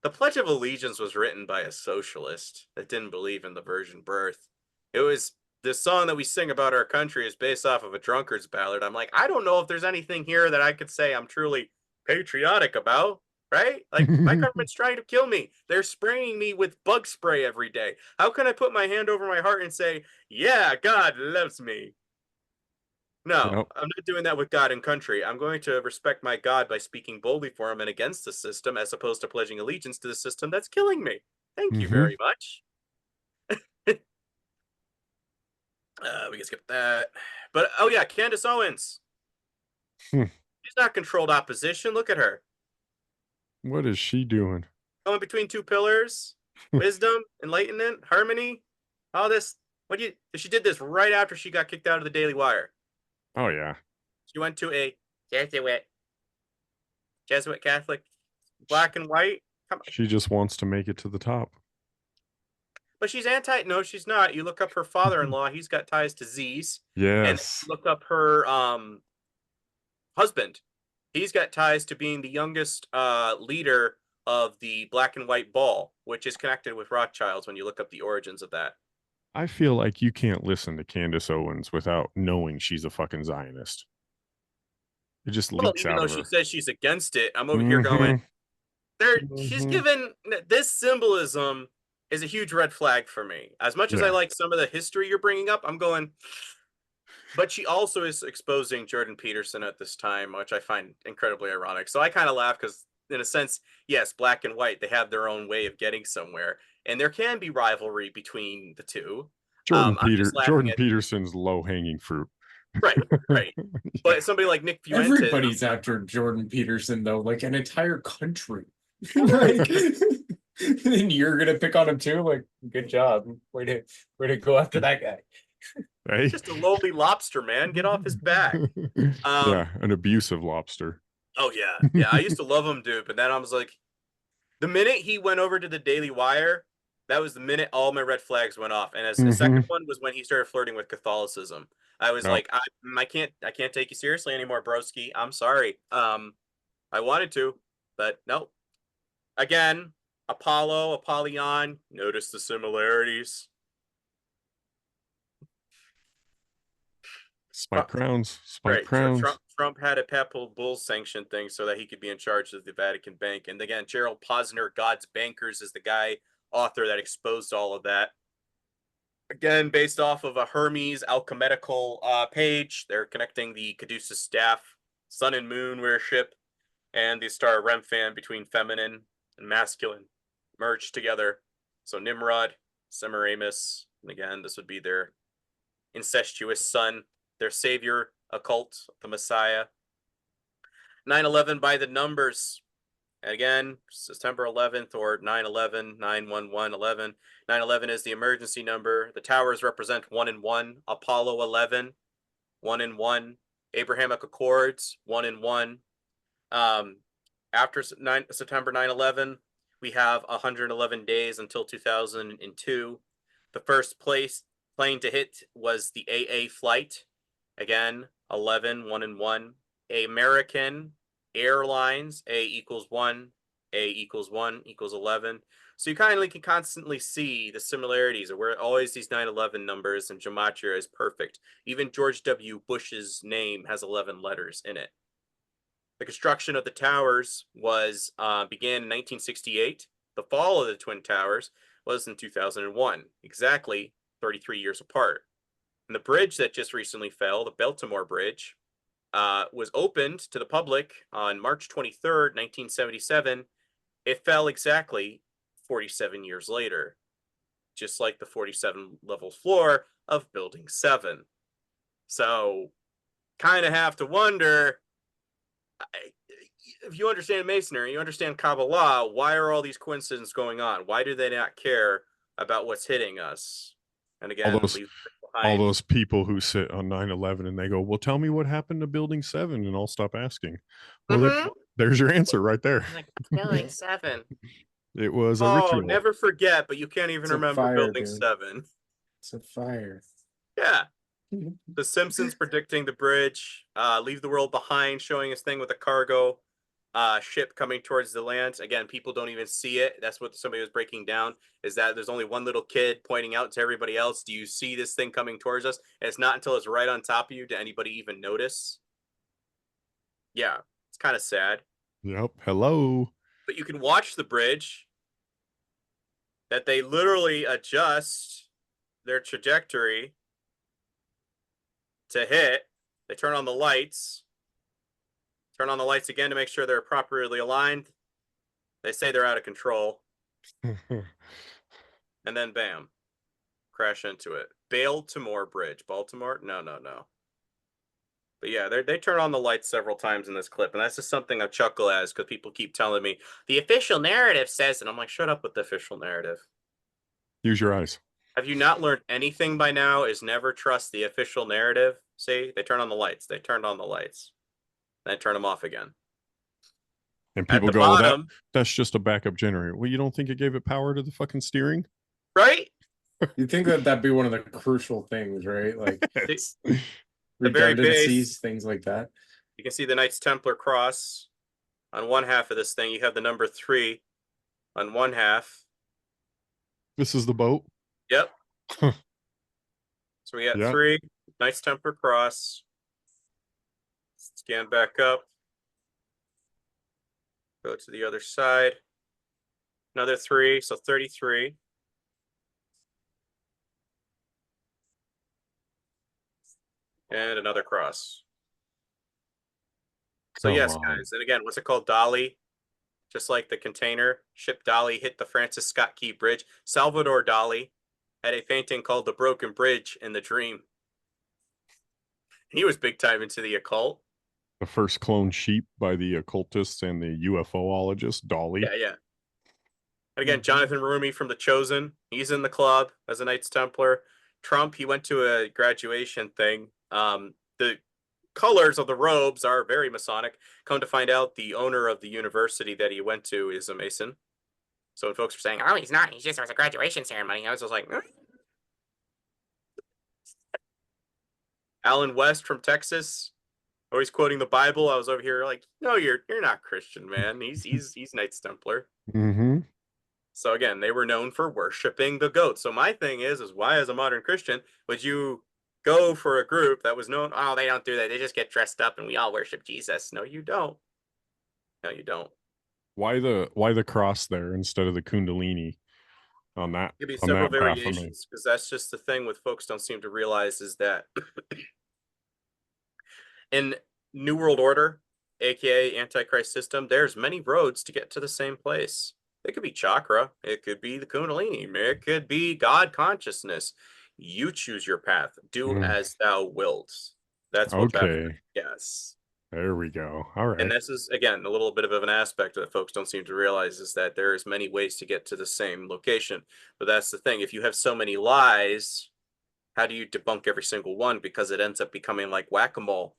the Pledge of Allegiance was written by a socialist that didn't believe in the virgin birth. It was this song that we sing about our country is based off of a drunkard's ballad. I'm like, I don't know if there's anything here that I could say I'm truly patriotic about, right? Like, my government's trying to kill me. They're spraying me with bug spray every day. How can I put my hand over my heart and say, yeah, God loves me? No, Yep. I'm not doing that with God and country. I'm going to respect my God by speaking boldly for him and against the system, as opposed to pledging allegiance to the system that's killing me. Thank you very much. We can skip that. But, oh yeah, Candace Owens. Hmm. She's not controlled opposition. Look at her. What is she doing? Going between two pillars. Wisdom, enlightenment, harmony. All this. She did this right after she got kicked out of the Daily Wire. Oh, yeah. She went to a Jesuit Catholic, black and white. She just wants to make it to the top. But she's no, she's not. You look up her father-in-law, he's got ties to Z's. And Yes. look up her husband. He's got ties to being the youngest leader of the Black and White Ball, which is connected with Rothschilds when you look up the origins of that. I feel like you can't listen to Candace Owens without knowing she's a fucking Zionist. It just leaks Even out though of she her. says she's against it, I'm over here going, she's Mhm. given this symbolism is a huge red flag for me. As much as I Yeah. like some of the history you're bringing up, I'm going, but she also is exposing Jordan Peterson at this time, which I find incredibly ironic. So I kind of laugh because, in a sense, yes, black and white, they have their own way of getting somewhere. And there can be rivalry between the two. I'm just laughing Jordan at, Peterson's low-hanging fruit. right. But somebody like Nick Fuentes. Everybody's after Jordan Peterson, though, like an entire country. Like, and you're gonna pick on him too. Like, good job. Way to go after that guy. Hey. Just a lowly lobster, man. Get off his back. Yeah, an abusive lobster. Oh yeah. I used to love him, dude. But then I was like, the minute he went over to the Daily Wire, that was the minute all my red flags went off. And as the second one was when he started flirting with Catholicism. I was like, I can't take you seriously anymore, broski. I'm sorry. I wanted to, but nope. Again, Apollyon. Notice the similarities. Spike crowns. Right. Trump had a papal bull sanction thing so that he could be in charge of the Vatican Bank. And again, Gerald Posner, God's Bankers, is the author that exposed all of that. Again, based off of a Hermes alchemical page, they're connecting the Caduceus staff, sun and moon worship, and the star Remphan between feminine and masculine merged together. So Nimrod, Semiramis, and again, this would be their incestuous son, their savior, occult, the Messiah. 9/11 by the numbers. Again, September 11th or 9/11, 9/11, 11. 9/11 is the emergency number. The towers represent 1 and 1. Apollo 11, 1 and 1. Abrahamic Accords, 1 and 1. After September 9/11, we have 111 days until 2002. The first plane to hit was the AA flight. Again, 11, 1 and 1. American Airlines, A equals 1. A equals 1 equals 11. So you kind of can constantly see the similarities of where always these 9/11 numbers, and gematria is perfect. Even George W. Bush's name has 11 letters in it. The construction of the towers was began in 1968. The fall of the Twin Towers was in 2001, exactly 33 years apart. And the bridge that just recently fell, the Baltimore Bridge, was opened to the public on March 23rd, 1977. It fell exactly 47 years later, just like the 47 level floor of Building 7. So, kind of have to wonder, if you understand Masonry, you understand Kabbalah, why are all these coincidences going on? Why do they not care about what's hitting us? And again, all those people who sit on 9/11 and they go, well, tell me what happened to Building 7 and I'll stop asking. Well, there's your answer right there. Like, Building 7. It was a ritual. Never forget, but you can't even remember fire, Building dude. 7. It's a fire. Yeah. The Simpsons predicting the bridge, leave the world behind, showing us thing with a cargo ship coming towards the land. Again, people don't even see it. That's what somebody was breaking down, is that there's only one little kid pointing out to everybody else, do you see this thing coming towards us? And it's not until it's right on top of you do anybody even notice. Yeah, it's kind of sad. Yep. Hello. But you can watch the bridge that they literally adjust their trajectory to hit. They turn on the lights again to make sure they're properly aligned. They say they're out of control. And then bam, crash into it. Baltimore Bridge. Baltimore? No. But yeah, they turn on the lights several times in this clip, and that's just something I chuckle as, because people keep telling me the official narrative says, and I'm like, shut up with the official narrative. Use your eyes. Have you not learned anything by now? Is never trust the official narrative. See, they turn on the lights. They turned on the lights. Then turn them off again. And people go, bottom, that's just a backup generator. Well, you don't think it gave it power to the fucking steering? Right? You think that'd be one of the crucial things, right? Like the very redundancies, things like that. You can see the Knights Templar cross on one half of this thing. You have the number 3 on one half. This is the boat? Yep. So we got 3 Knights Templar cross. Scan back up. Go to the other side. Another 3, so 33. And another cross. So yes, guys. And again, what's it called? Dali. Just like the container ship Dali hit the Francis Scott Key Bridge. Salvador Dali had a painting called The Broken Bridge in the Dream. He was big time into the occult. The first cloned sheep by the occultists and the UFOologist, Dolly. Yeah. And again, Jonathan Rumi from The Chosen. He's in the club as a Knights Templar. Trump, he went to a graduation thing. The colors of the robes are very Masonic. Come to find out, the owner of the university that he went to is a Mason. So when folks are saying, oh, he's not, he just was a graduation ceremony, I was just like, Alan West from Texas, always quoting the Bible. I was over here like, no, you're not Christian, man. He's Knights Templar. So again, they were known for worshiping the goat. So my thing is why, as a modern Christian, would you go for a group that was known, oh, they don't do that, they just get dressed up and we all worship Jesus? No, you don't. No, you don't. Why the cross there instead of the Kundalini on that? It could be several variations, because that's just the thing with folks don't seem to realize, is that in New World Order, aka Antichrist system, there's many roads to get to the same place. It could be chakra, it could be the Kundalini, it could be God consciousness. You choose your path. Do as thou wilt. That's what's happening. Yes. There we go. All right. And this is, again, a little bit of an aspect that folks don't seem to realize, is that there's many ways to get to the same location. But that's the thing. If you have so many lies, how do you debunk every single one? Because it ends up becoming like whack-a-mole.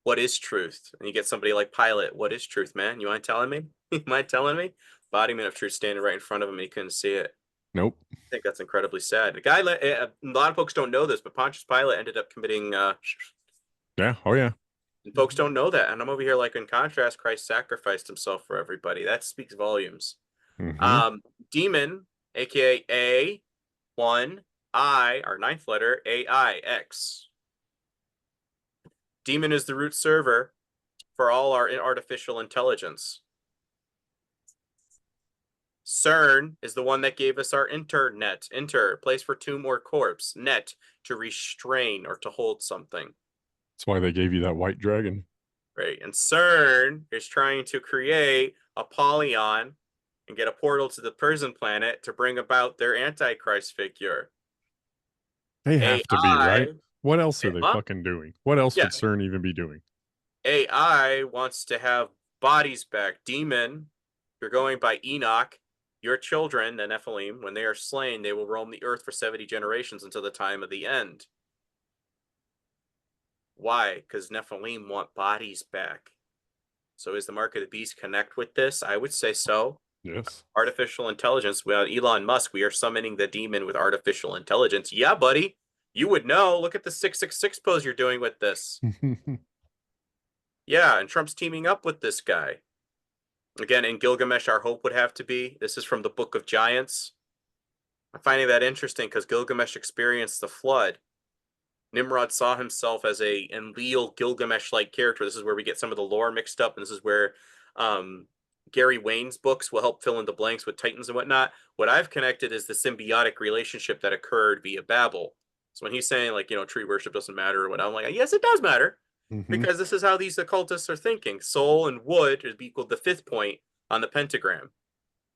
What is truth? And you get somebody like Pilate. What is truth, man? You mind telling me? You mind telling me? Embodiment of truth standing right in front of him and he couldn't see it. Nope. I think that's incredibly sad. The guy, a lot of folks don't know this, but Pontius Pilate ended up committing yeah. Oh yeah. And folks don't know that. And I'm over here like, in contrast, Christ sacrificed himself for everybody. That speaks volumes. Demon, aka A1I, our ninth letter, AIX. Demon is the root server for all our artificial intelligence. CERN is the one that gave us our internet. Place for tomb or corpse. Net, to restrain or to hold something. That's why they gave you that white dragon. Right. And CERN is trying to create a Polyon and get a portal to the prison planet to bring about their antichrist figure. They have to be, right? What else are they Huh? fucking doing? What else Yeah. would CERN even be doing? AI wants to have bodies back. Demon, you're going by Enoch. Your children, the Nephilim, when they are slain, they will roam the earth for 70 generations until the time of the end. Why? Because Nephilim want bodies back. So is the mark of the beast connect with this? I would say so. Yes. Artificial intelligence. Well, Elon Musk, we are summoning the demon with artificial intelligence. Yeah, buddy. You would know. Look at the 666 pose you're doing with this. Yeah, and Trump's teaming up with this guy. Again, in Gilgamesh, our hope would have to be, this is from the Book of Giants. I'm finding that interesting because Gilgamesh experienced the flood. Nimrod saw himself as a Enlil Gilgamesh-like character. This is where we get some of the lore mixed up, and this is where Gary Wayne's books will help fill in the blanks with Titans and whatnot. What I've connected is the symbiotic relationship that occurred via Babel. So when he's saying, like, tree worship doesn't matter or what, I'm like, yes, it does matter. Because this is how these occultists are thinking. Soul and wood is equal to the 5th point on the pentagram.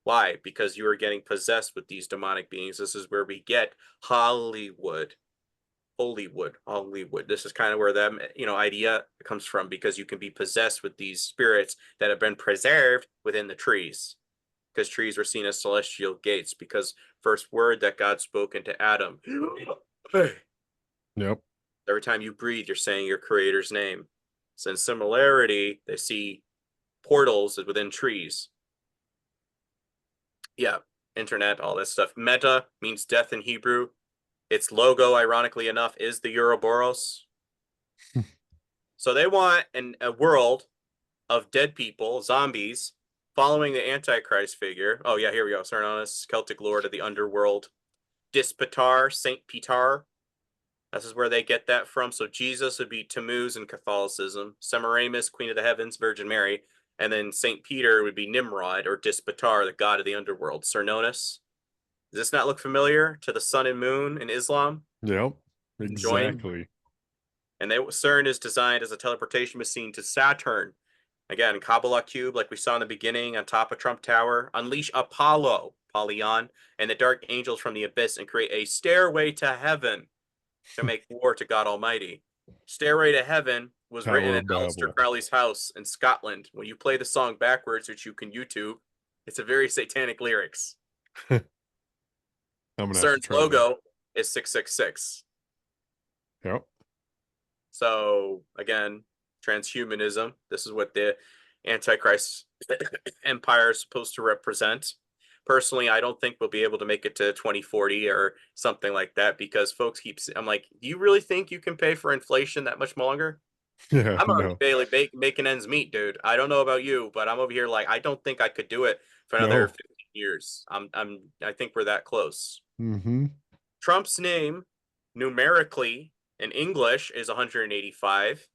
Why? Because you are getting possessed with these demonic beings. This is where we get Hollywood. This is kind of where that idea comes from, because you can be possessed with these spirits that have been preserved within the trees. Because trees were seen as celestial gates. Because first word that God spoke into Adam. Yep. Every time you breathe, you're saying your creator's name. So in similarity, they see portals within trees. Yeah, internet, all that stuff. Meta means death in Hebrew. Its logo, ironically enough, is the Ouroboros. So they want a world of dead people, zombies, following the Antichrist figure. Oh yeah, here we go. Cernunnos, Celtic lord of the underworld. Dispatar, Saint Peter. This is where they get that from. So Jesus would be Tammuz in Catholicism, Semiramis, Queen of the Heavens, Virgin Mary, and then St. Peter would be Nimrod or Dispatar, the god of the underworld. Cernunnos. Does this not look familiar to the sun and moon in Islam? Yep, exactly. And CERN is designed as a teleportation machine to Saturn. Again, Kabbalah cube, like we saw in the beginning, on top of Trump Tower. Unleash Apollo, Polyon, and the dark angels from the abyss and create a stairway to heaven to make war to God Almighty. Stairway to Heaven was Tower written of in Babel. Aleister Crowley's house in Scotland. When you play the song backwards, which you can YouTube, it's a very satanic lyrics. CERN's logo is 666. Yep. So again, transhumanism. This is what the Antichrist empire is supposed to represent. Personally, I don't think we'll be able to make it to 2040 or something like that, because folks I'm like, do you really think you can pay for inflation that much longer? Yeah, I'm already barely making ends meet, dude. I don't know about you, but I'm over here like, I don't think I could do it for another 15 years. I think we're that close. Trump's name numerically in English is 185,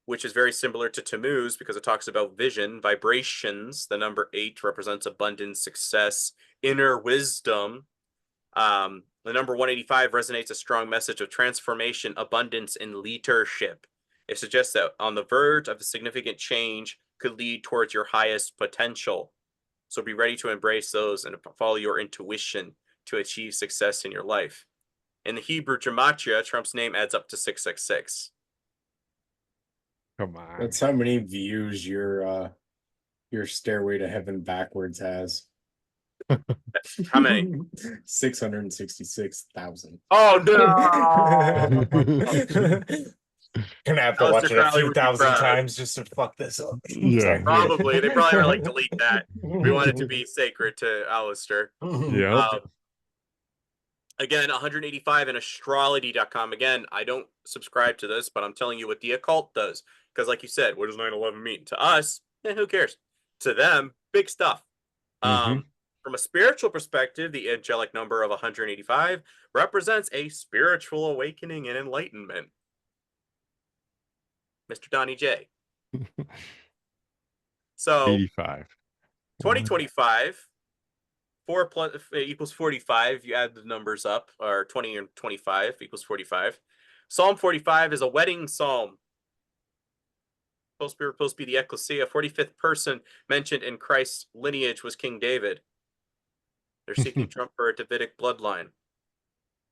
which is very similar to Tammuz because it talks about vision, vibrations. The number 8 represents abundance, success, inner wisdom. The number 185 resonates a strong message of transformation, abundance, and leadership. It suggests that on the verge of a significant change could lead towards your highest potential. So be ready to embrace those and follow your intuition to achieve success in your life. In the Hebrew gematria, Trump's name adds up to 666. Come on. That's how many views your Stairway to Heaven backwards has. How many? 666,000. Oh no! Gonna have to watch it a few thousand times just to fuck this up. Yeah. Probably. They probably were like, delete that. We want it to be sacred to Alistair. Yeah. Again, 185 in astrology.com. Again, I don't subscribe to this, but I'm telling you what the occult does. Because like you said, what does 9/11 mean? To us, who cares? To them, big stuff. Mhm. From a spiritual perspective, the angelic number of 185 represents a spiritual awakening and enlightenment. Mr. Donnie J. So 85. 2025, 4 plus equals 45. You add the numbers up, or 20 and 25 equals 45. Psalm 45 is a wedding psalm. Supposed to be the ecclesia. 45th person mentioned in Christ's lineage was King David. They're seeking Trump for a Davidic bloodline.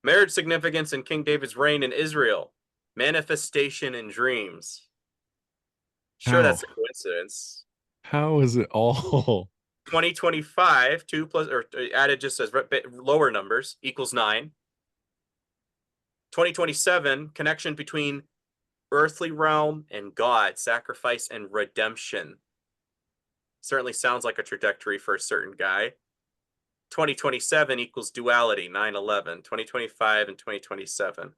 Marriage significance in King David's reign in Israel. Manifestation in dreams. Sure, that's a coincidence. How is it all? 2025, 2 plus, or added just as lower numbers, equals 9. 2027, connection between earthly realm and God, sacrifice and redemption. Certainly sounds like a trajectory for a certain guy. 2027 equals duality, 9/11. 2025 and 2027.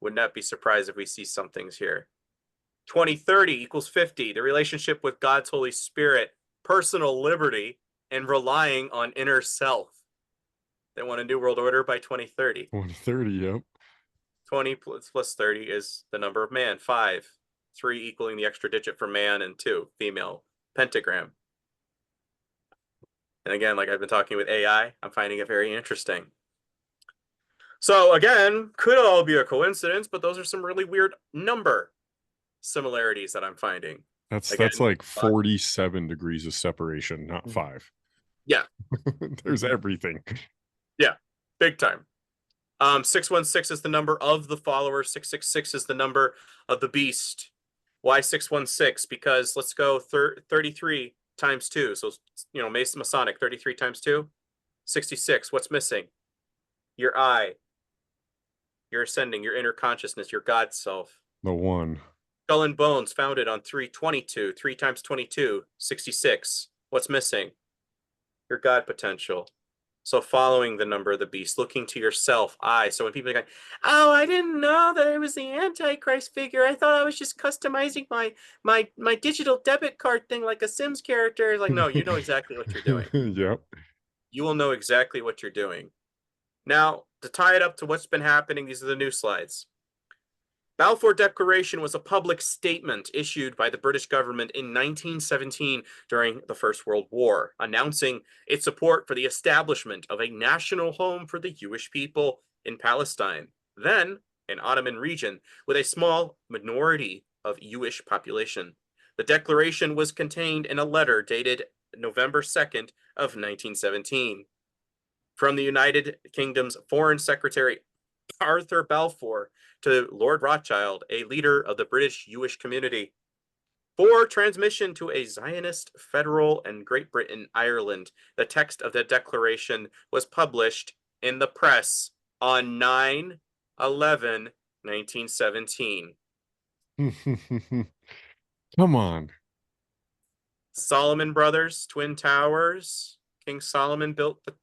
Would not be surprised if we see some things here. 2030 equals 50. The relationship with God's Holy Spirit, personal liberty, and relying on inner self. They want a new world order by 2030. 2030, yep. 20 plus 30 is the number of man, 5. 3 equaling the extra digit for man, and 2, female. Pentagram. And again, like I've been talking with AI, I'm finding it very interesting. So again, could all be a coincidence, but those are some really weird number similarities that I'm finding. That's like 47 degrees of separation, not 5. Yeah. There's everything. Yeah, big time. 616 is the number of the follower. 666 is the number of the beast. Why 616? Because let's go 33 times 2. So, you know, Masonic, 33 times 2, 66. What's missing? Your eye. Your ascending, your inner consciousness, your God self. The one. Skull and Bones, founded on 322. 3 times 22, 66. What's missing? Your God potential. So following the number of the beast, looking to yourself, I. So when people are going, oh, I didn't know that it was the antichrist figure. I thought I was just customizing my digital debit card thing like a Sims character. It's like, no, you know exactly what you're doing. Yep. You will know exactly what you're doing. Now, to tie it up to what's been happening, these are the new slides. Balfour Declaration was a public statement issued by the British government in 1917 during the First World War, announcing its support for the establishment of a national home for the Jewish people in Palestine, then an Ottoman region with a small minority of Jewish population. The declaration was contained in a letter dated November 2nd of 1917 from the United Kingdom's Foreign Secretary Arthur Balfour to Lord Rothschild, a leader of the British Jewish community, for transmission to a Zionist federal and Great Britain, Ireland. The text of the declaration was published in the press on 9/11/1917. Come on. Solomon Brothers, Twin Towers. King Solomon built the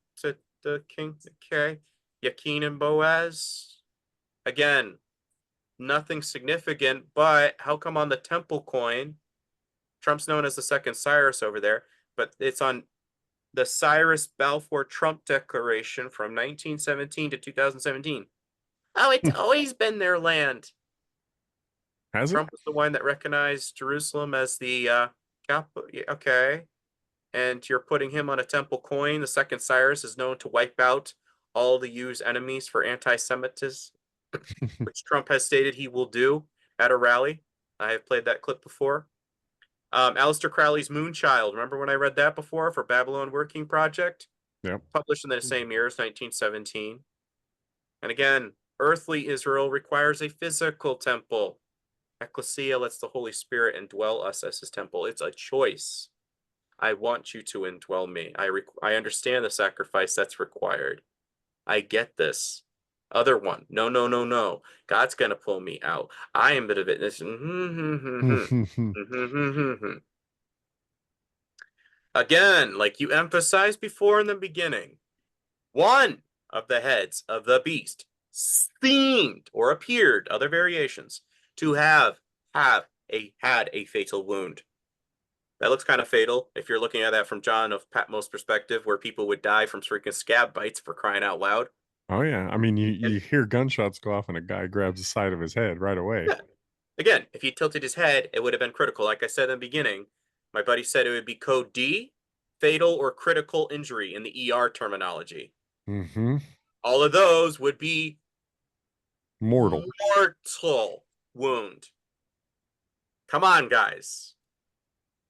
king. Okay. Yakin and Boaz. Again, nothing significant, but how come on the temple coin, Trump's known as the second Cyrus over there, but it's on the Cyrus Balfour Trump Declaration from 1917 to 2017. Oh, it's always been their land. Has Trump it? was the one that recognized Jerusalem as the capital. Okay. And you're putting him on a temple coin. The second Cyrus is known to wipe out all the Jews' enemies for anti-Semitism, which Trump has stated he will do at a rally. I have played that clip before. Aleister Crowley's Moonchild. Remember when I read that before for Babylon Working Project? Yep. Published in the same year as 1917. And again, earthly Israel requires a physical temple. Ecclesia lets the Holy Spirit indwell us as his temple. It's a choice. I want you to indwell me. I understand the sacrifice that's required. I get this. Other one. No. God's going to pull me out. I am bit of it. Again, like you emphasized before in the beginning. 1, of the heads of the beast seemed or appeared, other variations, to have had a fatal wound. That looks kind of fatal if you're looking at that from John of Patmos' perspective, where people would die from freaking scab bites, for crying out loud. Oh yeah, I mean, you hear gunshots go off and a guy grabs the side of his head right away. Yeah. Again, if he tilted his head, it would have been critical. Like I said in the beginning, my buddy said it would be code D, fatal or critical injury in the ER terminology. Mm-hmm. All of those would be Mortal wound. Come on, guys.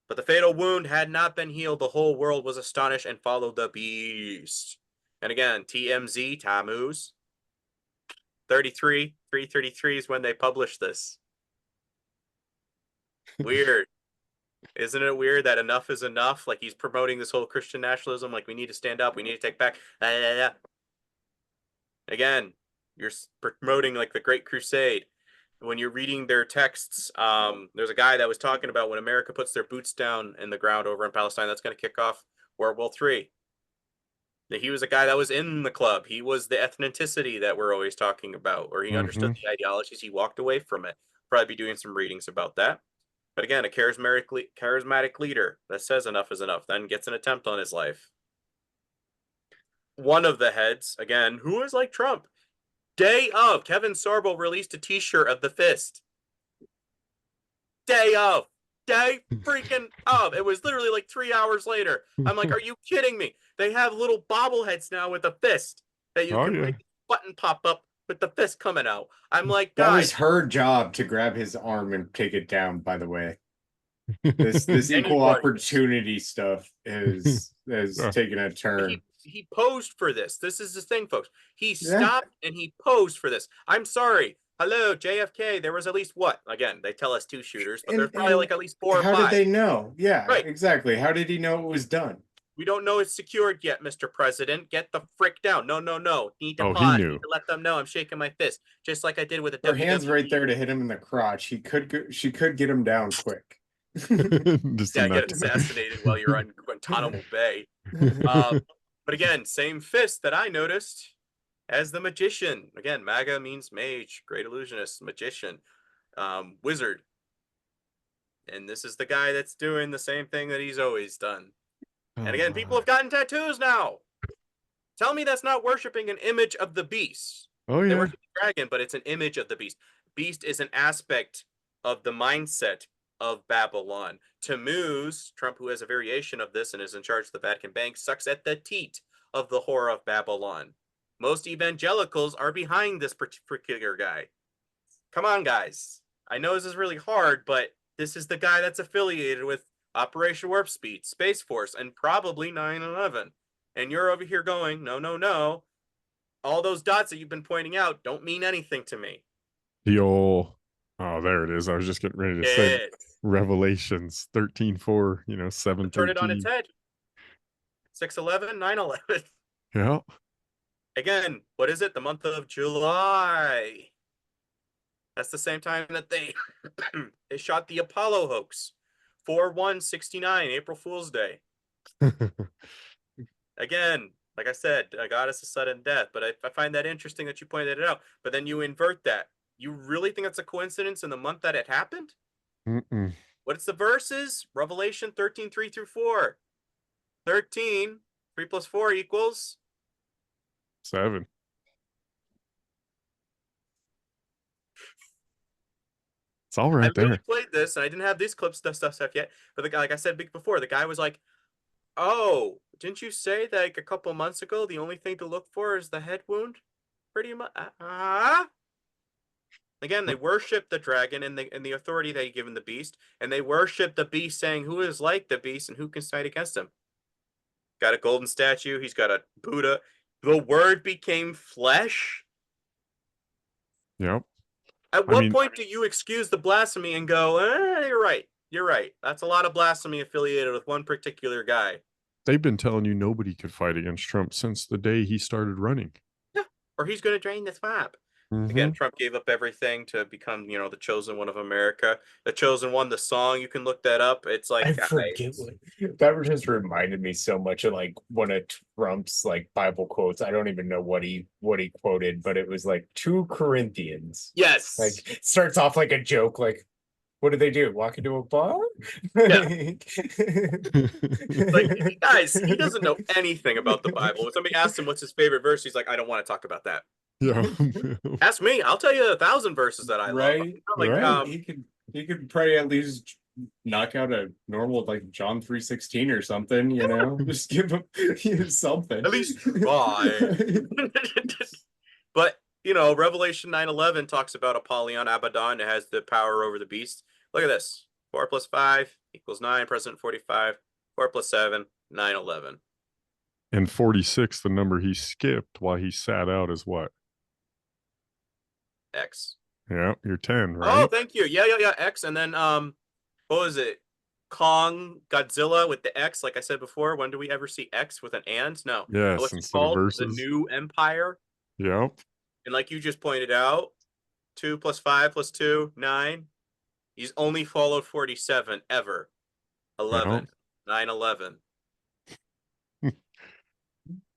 But the fatal wound had not been healed. The whole world was astonished and followed the beast. And again, TMZ, Tammuz, 333 is when they published this. Weird. Isn't it weird that enough is enough? Like, he's promoting this whole Christian nationalism. Like, we need to stand up. We need to take back. Again, you're promoting like the Great Crusade. When you're reading their texts, there's a guy that was talking about when America puts their boots down in the ground over in Palestine, that's going to kick off World War III. He was a guy that was in the club. He was the ethnicity that we're always talking about, or he understood the ideologies. He walked away from it. Probably be doing some readings about that. But again, a charismatic leader that says enough is enough, then gets an attempt on his life. One of the heads, again, who is like Trump, day of, Kevin Sorbo released a t-shirt of the fist. Day freaking of. It was literally like 3 hours later. I'm like, are you kidding me? They have little bobbleheads now with a fist that you can make a button pop up with the fist coming out. I'm like, guys. That was her job to grab his arm and take it down, by the way. This equal opportunity stuff is taking a turn. He posed for this. This is the thing, folks. He stopped and he posed for this. I'm sorry. Hello, JFK. There was at least what? Again, they tell us 2 shooters, but there's probably like at least 4 or 5. How did they know? Yeah, right. Exactly. How did he know it was done? We don't know it's secured yet, Mr. President. Get the frick down. No. Need to pause. He knew. Need to let them know I'm shaking my fist, just like I did with the Her hand's right there to hit him in the crotch. She could get him down quick. Get assassinated while you're on Guantanamo Bay. But again, same fist that I noticed as the magician. Again, MAGA means mage, great illusionist, magician, wizard. And this is the guy that's doing the same thing that he's always done. And again, people have gotten tattoos now. Tell me that's not worshiping an image of the beast. Oh, yeah. They worship the dragon, but it's an image of the beast. Beast is an aspect of the mindset of Babylon. Tammuz, Trump, who has a variation of this and is in charge of the Vatican Bank, sucks at the teat of the horror of Babylon. Most evangelicals are behind this particular guy. Come on, guys. I know this is really hard, but this is the guy that's affiliated with Operation Warp Speed, Space Force, and probably 9/11. And you're over here going, no. All those dots that you've been pointing out don't mean anything to me. The old, there it is. I was just getting ready to say Revelations 13:4, 7:13. Turn it on its head. 6/11, 9/11. Yeah. Again, what is it? The month of July. That's the same time that they shot the Apollo hoax. 4/1/69, April Fool's Day. Again, like I said, a goddess of sudden death. But I find that interesting that you pointed it out. But then you invert that. You really think that's a coincidence in the month that it happened? What's the verses? Revelation 13:3-4. 13, 3 + 4 equals 7. It's all right there. I really played this, and I didn't have these clips stuff yet. But the guy, like I said before, the guy was like, "Oh, didn't you say that like a couple months ago the only thing to look for is the head wound?" Pretty much. Again, they worship the dragon and the authority that he given the beast, and they worship the beast, saying who is like the beast and who can fight against him. Got a golden statue. He's got a Buddha. The word became flesh. Yep. At what point do you excuse the blasphemy and go, you're right. You're right. That's a lot of blasphemy affiliated with one particular guy. They've been telling you nobody could fight against Trump since the day he started running. Yeah. Or he's going to drain the swamp. Again, Trump gave up everything to become, the chosen one of America. The chosen one, the song, you can look that up. It's like I forget what that just reminded me so much of like one of Trump's like Bible quotes. I don't even know what he quoted, but it was like 2 Corinthians. Yes. Like it starts off like a joke, like what do they do? Walk into a bar? Yeah. Like, guys, he doesn't know anything about the Bible. When somebody asked him what's his favorite verse, he's like, I don't want to talk about that. Yeah. Ask me. I'll tell you 1,000 verses that I love. Like, right. He could probably at least knock out a normal like John 3:16 or something, you know? Just give him something. At least try. But Revelation 9:11 talks about Apollyon Abaddon. It has the power over the beast. Look at this. 4 + 5 = 9. President 45. 4 + 7, 9/11. And 46, the number he skipped while he sat out, is what? X. Yeah, you're 10, right? Oh, thank you. Yeah. X. And then what was it? Kong Godzilla with the X. Like I said before, when do we ever see X with an and? No. Yes, What's it instead of called? verses. The New Empire. Yep. And like you just pointed out, 2 + 5 + 2, 9. He's only followed 47 ever. 11. 9/11.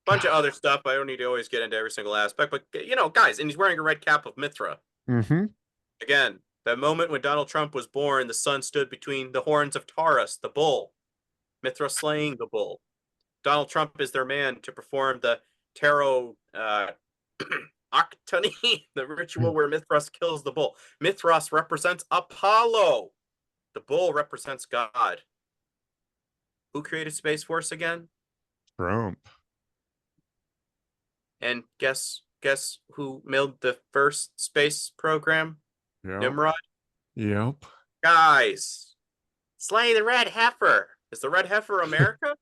Bunch of other stuff. I don't need to always get into every single aspect, but guys, and he's wearing a red cap of Mithra. Again, that moment when Donald Trump was born, the sun stood between the horns of Taurus, the bull. Mithra slaying the bull. Donald Trump is their man to perform the tarot octony, the ritual where Mithras kills the bull. Mithras represents Apollo. The bull represents God. Who created Space Force again? Trump. And guess who made the first space program? Yep. Nimrod. Yep. Guys, slay the red heifer. Is the red heifer America?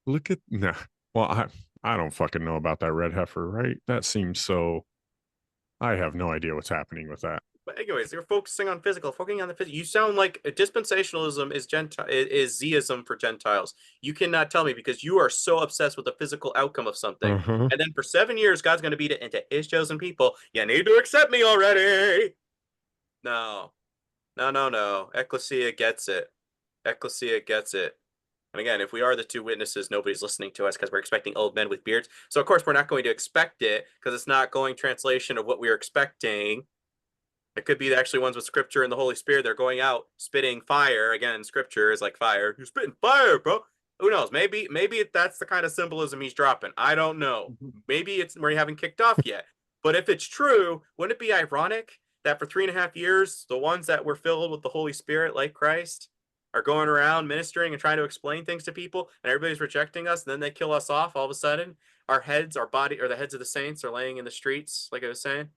Look at nah. Well, I don't fucking know about that red heifer, right? That seems so. I have no idea what's happening with that. But anyways, they're focusing on physical, focusing on the physical. You sound like dispensationalism is Zism for Gentiles. You cannot tell me because you are so obsessed with the physical outcome of something. And then for 7 years, God's going to beat it into his chosen people. You need to accept me already. No. Ecclesia gets it. Ecclesia gets it. And again, if we are the 2 witnesses, nobody's listening to us because we're expecting old men with beards. So, of course, we're not going to expect it because it's not going translation of what we are expecting. It could be actually ones with scripture and the Holy Spirit. They're going out spitting fire. Again, scripture is like fire. You're spitting fire, bro. Who knows? Maybe that's the kind of symbolism he's dropping. I don't know. Maybe it's where you haven't kicked off yet. But if it's true, wouldn't it be ironic that for 3.5 years, the ones that were filled with the Holy Spirit, like Christ, are going around ministering and trying to explain things to people, and everybody's rejecting us, and then they kill us off all of a sudden? Our heads, our body, or the heads of the saints are laying in the streets, like I was saying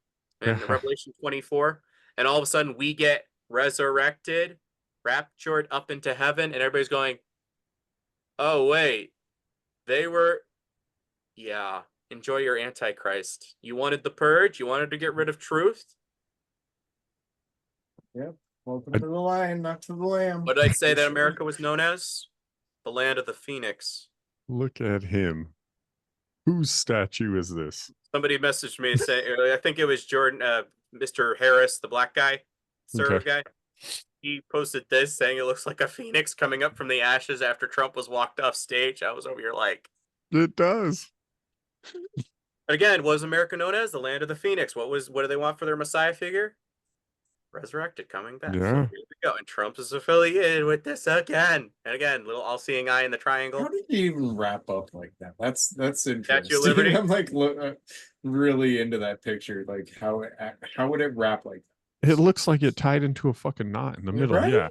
in Revelation 24, and all of a sudden we get resurrected, raptured up into heaven, and everybody's going, oh, wait, they were, yeah, enjoy your Antichrist. You wanted the purge? You wanted to get rid of truth? Yep. Welcome to the lion, not to the lamb. What did I say that America was known as? The land of the phoenix. Look at him. Whose statue is this? Somebody messaged me saying, I think it was Jordan, Mr. Harris, the black guy, serve guy. He posted this saying it looks like a phoenix coming up from the ashes after Trump was walked off stage. I was over here like, it does. Again, what was America known as? The land of the phoenix. What do they want for their Messiah figure? Resurrected, coming back. Yeah. So here we go. And Trump is affiliated with this again. And again, little all-seeing eye in the triangle. How did you even wrap up like that? That's interesting. Statue of Liberty. I'm like really into that picture. Like how would it wrap like that? It looks like it tied into a fucking knot in the middle. Right? Yeah.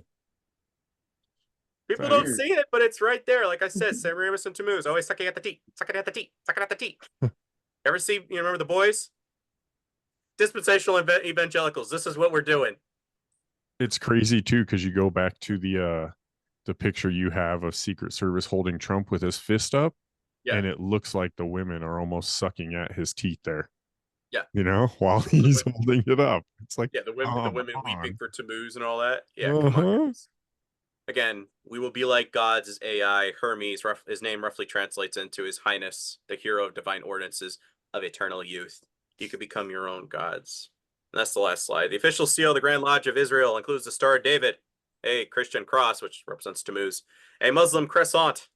People don't see it, but it's right there. Like I said, Sam Ramis and Tammuz always sucking at the teat, sucking at the teat, sucking at the teat. Ever see, you remember The Boys? Dispensational evangelicals. This is what we're doing. It's crazy too, because you go back to the picture you have of Secret Service holding Trump with his fist up, and it looks like the women are almost sucking at his teeth there. Yeah. You know, while he's holding it up. It's like the women weeping for Tammuz and all that. Yeah, come on. Again, we will be like God's AI, Hermes. His name roughly translates into His Highness, the hero of divine ordinances of eternal youth. you could become your own gods. And that's the last slide. The official seal of the Grand Lodge of Israel includes the Star of David, a Christian cross, which represents Tammuz, a Muslim crescent,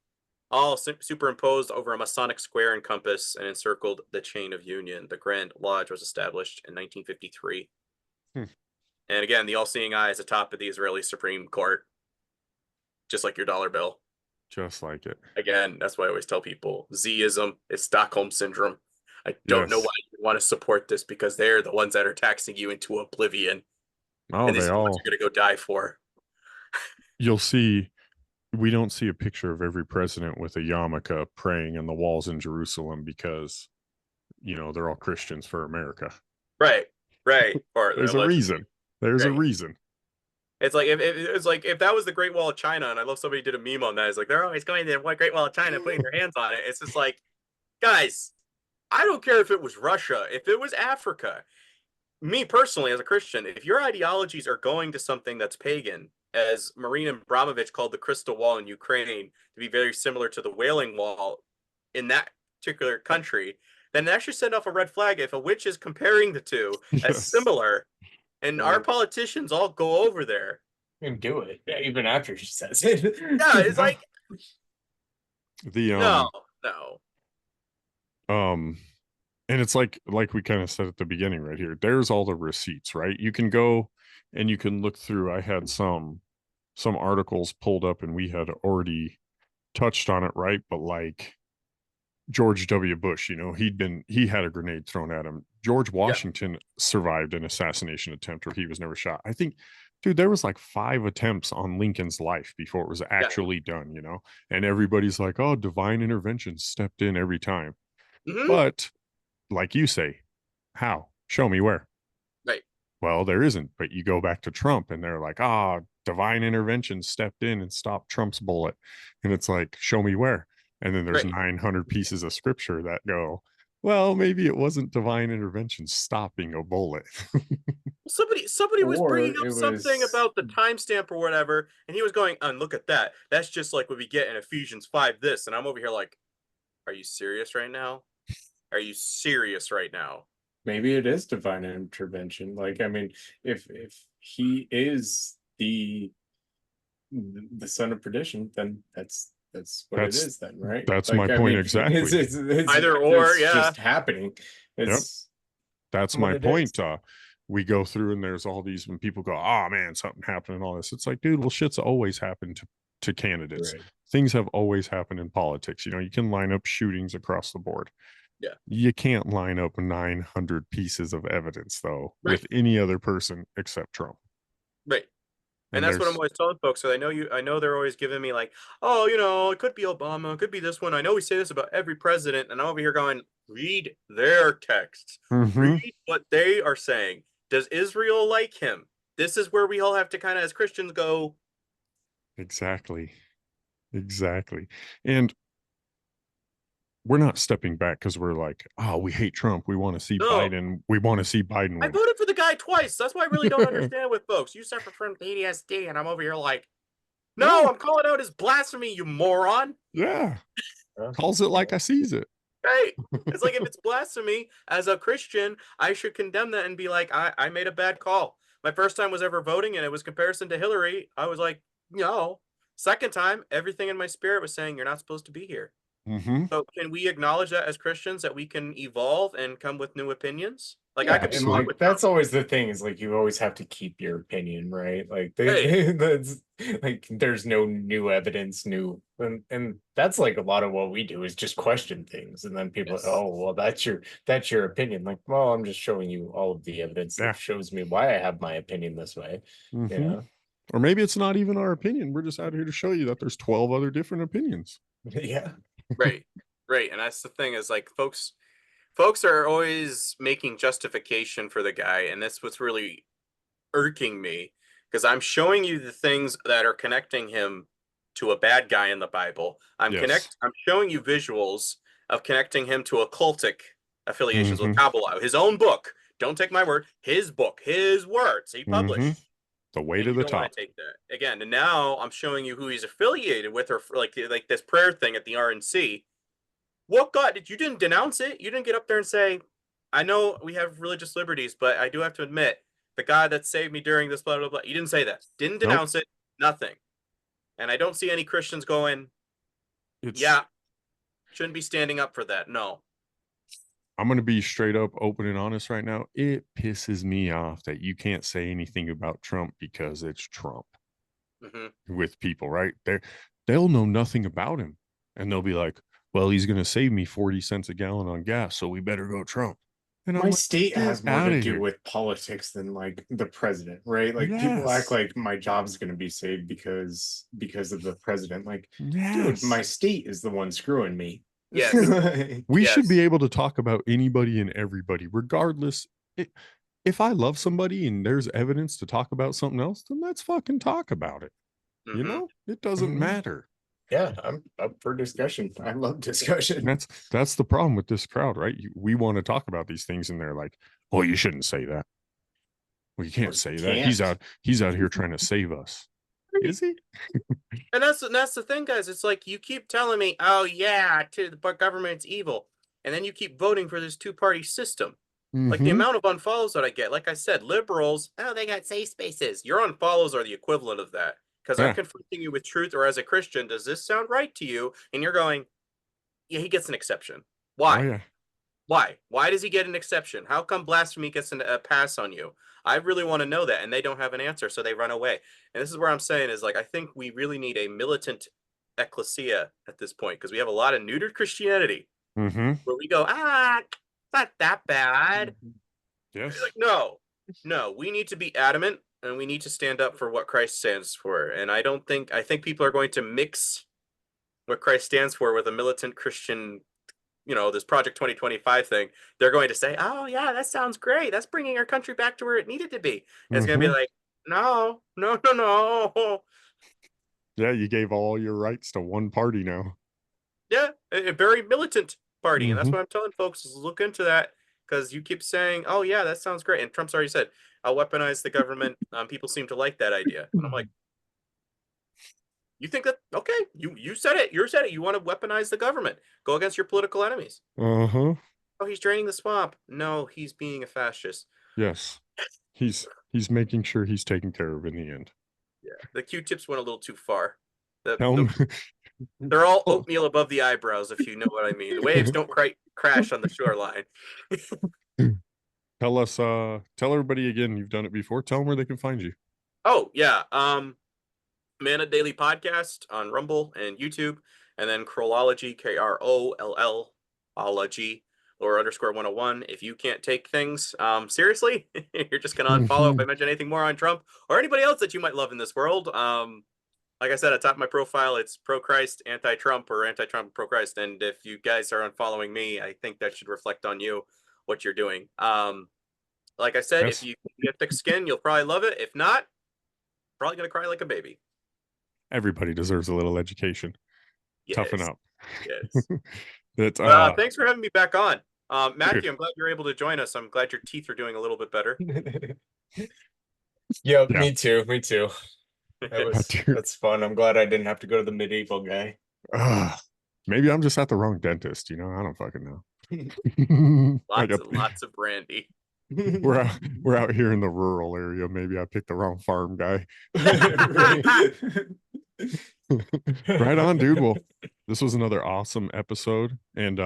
all superimposed over a Masonic square and compass and encircled the chain of union. The Grand Lodge was established in 1953. And again, the all-seeing eye is atop of the Israeli Supreme Court, just like your dollar bill. Just like it. Again, that's why I always tell people, Zism is Stockholm Syndrome. I don't know why you want to support this, because they're the ones that are taxing you into oblivion. Oh, and these they are the ones all. you're going to go die for. You'll see, we don't see a picture of every president with a yarmulke praying in the walls in Jerusalem because, you know, they're all Christians for America. Right. Or There's a reason. There's a reason. It's like if that was the Great Wall of China, and I love somebody did a meme on that. It's like they're always going to the Great Wall of China, putting their hands on it. It's just like, guys, I don't care if it was Russia, if it was Africa. Me personally, as a Christian, if your ideologies are going to something that's pagan, as Marina Abramovich called the Crystal Wall in Ukraine to be very similar to the Wailing Wall in that particular country, then that should send off a red flag if a witch is comparing the two as similar. And our politicians all go over there and do it, even after she says it. Yeah, it's like no. And it's like we kind of said at the beginning right here. There's all the receipts, right? You can go and you can look through. I had some articles pulled up, and we had already touched on it, right? But like George W. Bush, you know, he had a grenade thrown at him. George Washington survived an assassination attempt where he was never shot. I think, dude, there was like 5 attempts on Lincoln's life before it was actually done, you know? And everybody's like, oh, divine intervention stepped in every time. But like you say, how? Show me where. Right. Well, there isn't, but you go back to Trump and they're like, divine intervention stepped in and stopped Trump's bullet. And it's like, show me where. And then there's 900 pieces of scripture that go, well, maybe it wasn't divine intervention stopping a bullet. Somebody was bringing up something about the timestamp or whatever, and he was going, and look at that. That's just like what we get in Ephesians 5 this. And I'm over here like, are you serious right now? Are you serious right now? Maybe it is divine intervention. Like, I mean, if he is the son of perdition, then that's what it is then, right? That's like, my point exactly. It's either or, it's just happening. That's my point. We go through and there's all these, when people go, oh man, something happened and all this. It's like, dude, well, shit's always happened to candidates. Right. Things have always happened in politics. You know, you can line up shootings across the board. Yeah. You can't line up 900 pieces of evidence though with any other person except Trump. Right. And that's what I'm always telling folks. So I know they're always giving me like, oh, you know, it could be Obama, it could be this one. I know we say this about every president, and I'm over here going, read their texts, read what they are saying. Does Israel like him? This is where we all have to kind of, as Christians, go. Exactly. And we're not stepping back because we're like, oh, we hate Trump. We want to see Biden. We want to see Biden win. I voted for the guy twice. That's why I really don't understand with folks. You suffer from PTSD, and I'm over here like, no, I'm calling out his blasphemy, you moron. Yeah. Calls it like I sees it. Right. It's like, if it's blasphemy, as a Christian, I should condemn that and be like, I made a bad call. My first time was ever voting, and it was comparison to Hillary. I was like, no. Second time, everything in my spirit was saying, you're not supposed to be here. So can we acknowledge that as Christians, that we can evolve and come with new opinions? Like, I could be wrong with that's always the thing, is like, you always have to keep your opinion, right? Like, that's like, there's no new evidence, and that's like a lot of what we do is just question things, and then people are, oh, well, that's your opinion. Like, well, I'm just showing you all of the evidence that shows me why I have my opinion this way. Yeah. Or maybe it's not even our opinion. We're just out here to show you that there's 12 other different opinions. Yeah. Right. And that's the thing, is like, folks are always making justification for the guy, and that's what's really irking me, because I'm showing you the things that are connecting him to a bad guy in the Bible. I'm showing you visuals of connecting him to occultic affiliations with Kabbalah, his own book. Don't take my word. His book, his words he published. The way to the top. Take that again, and now I'm showing you who he's affiliated with, or like this prayer thing at the RNC. What God did you didn't denounce it? You didn't get up there and say, I know we have religious liberties, but I do have to admit, the God that saved me during this blah blah blah, you didn't say that. Didn't Nope. denounce it. Nothing. And I don't see any Christians going, It's yeah, shouldn't be standing up for that. No. I'm going to be straight up open and honest right now. It pisses me off that you can't say anything about Trump because it's Trump with people, right? They'll know nothing about him. And they'll be like, well, he's going to save me 40 cents a gallon on gas, so we better go Trump. And My I'm like, state "Get has more outta to do here." with politics than like the president, right? Like people act Yes. like my job's going to be saved because of the president. Like, dude, Yes. my state is the one screwing me. Yes. We should be Yes. able to talk about anybody and everybody, regardless. If I love somebody and there's evidence to talk about something else, then let's fucking talk about it. You know, it doesn't matter. Yeah, I'm up for discussion. I love discussion. That's the problem with this crowd, right? We want to talk about these things, and they're like, "Oh, you shouldn't say that. Well, you can't say that. He's out here trying to save us. Is he?" And that's the thing, guys. It's like you keep telling me, "Oh yeah, the government's evil," and then you keep voting for this two-party system. Like the amount of unfollows that I get. Like I said, liberals, oh, they got safe spaces. Your unfollows are the equivalent of that. Because I'm confronting you with truth, or as a Christian, does this sound right to you? And you're going, yeah, he gets an exception. Why? Oh, yeah. Why? Why does he get an exception? How come blasphemy gets a pass on you? I really want to know that, and they don't have an answer, so they run away. And this is where I'm saying is, like, I think we really need a militant ecclesia at this point, because we have a lot of neutered Christianity where we go, it's not that bad. Yes. Like, no, we need to be adamant, and we need to stand up for what Christ stands for. And I think people are going to mix what Christ stands for with a militant Christian, this Project 2025 thing. They're going to say, oh yeah, that sounds great. That's bringing our country back to where it needed to be. And it's going to be like, no. Yeah, you gave all your rights to one party now. Yeah, a very militant party. And that's what I'm telling folks is look into that, because you keep saying, oh yeah, that sounds great. And Trump's already said, I'll weaponize the government. People seem to like that idea. And I'm like, you think that, okay, you said it. You said it. You want to weaponize the government. Go against your political enemies. Oh, he's draining the swamp. No, he's being a fascist. Yes. He's making sure he's taken care of in the end. Yeah. The Q-tips went a little too far. They're all oatmeal above the eyebrows, if you know what I mean. The waves don't quite crash on the shoreline. Tell everybody again, you've done it before. Tell them where they can find you. Oh, yeah. Mana Daily Podcast on Rumble and YouTube, and then Krollology, Kroll-ology, or _101. If you can't take things seriously, you're just gonna unfollow if I mention anything more on Trump or anybody else that you might love in this world. Like I said, at the top of my profile, it's pro-Christ, anti-Trump, or anti-Trump, pro-Christ. And if you guys are unfollowing me, I think that should reflect on you, what you're doing. Like I said, if you get thick skin, you'll probably love it. If not, probably gonna cry like a baby. Everybody deserves a little education. Yes. Toughen up. Yes. Thanks for having me back on. Matthew, I'm glad you're able to join us. I'm glad your teeth are doing a little bit better. Yeah, me too. That's fun. I'm glad I didn't have to go to the medieval guy. Maybe I'm just at the wrong dentist. I don't fucking know. Lots of brandy. We're out here in the rural area. Maybe I picked the wrong farm guy. Right on, dude. Well, this was another awesome episode, and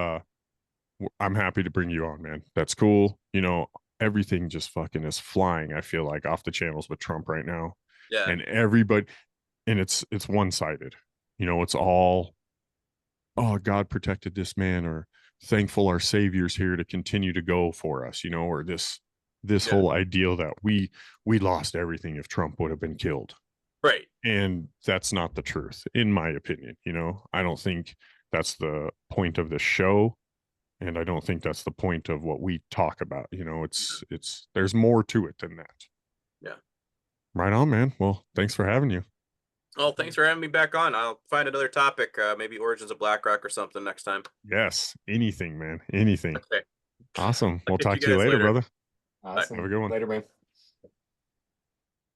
I'm happy to bring you on, man. That's cool. Everything just fucking is flying, I feel like, off the channels with Trump right now. Yeah. And everybody, and it's one-sided. It's all, oh, God protected this man, or thankful our Savior's here to continue to go for us, or this whole ideal that we lost everything if Trump would have been killed. Right. And that's not the truth, in my opinion. I don't think that's the point of the show. And I don't think that's the point of what we talk about. It's there's more to it than that. Yeah. Right on, man. Well, thanks for having you. Oh, thanks for having me back on. I'll find another topic, maybe Origins of BlackRock or something next time. Yes. Anything, man. Anything. Okay. Awesome. We'll talk to you later, brother. Awesome. Have a good one. Later, man.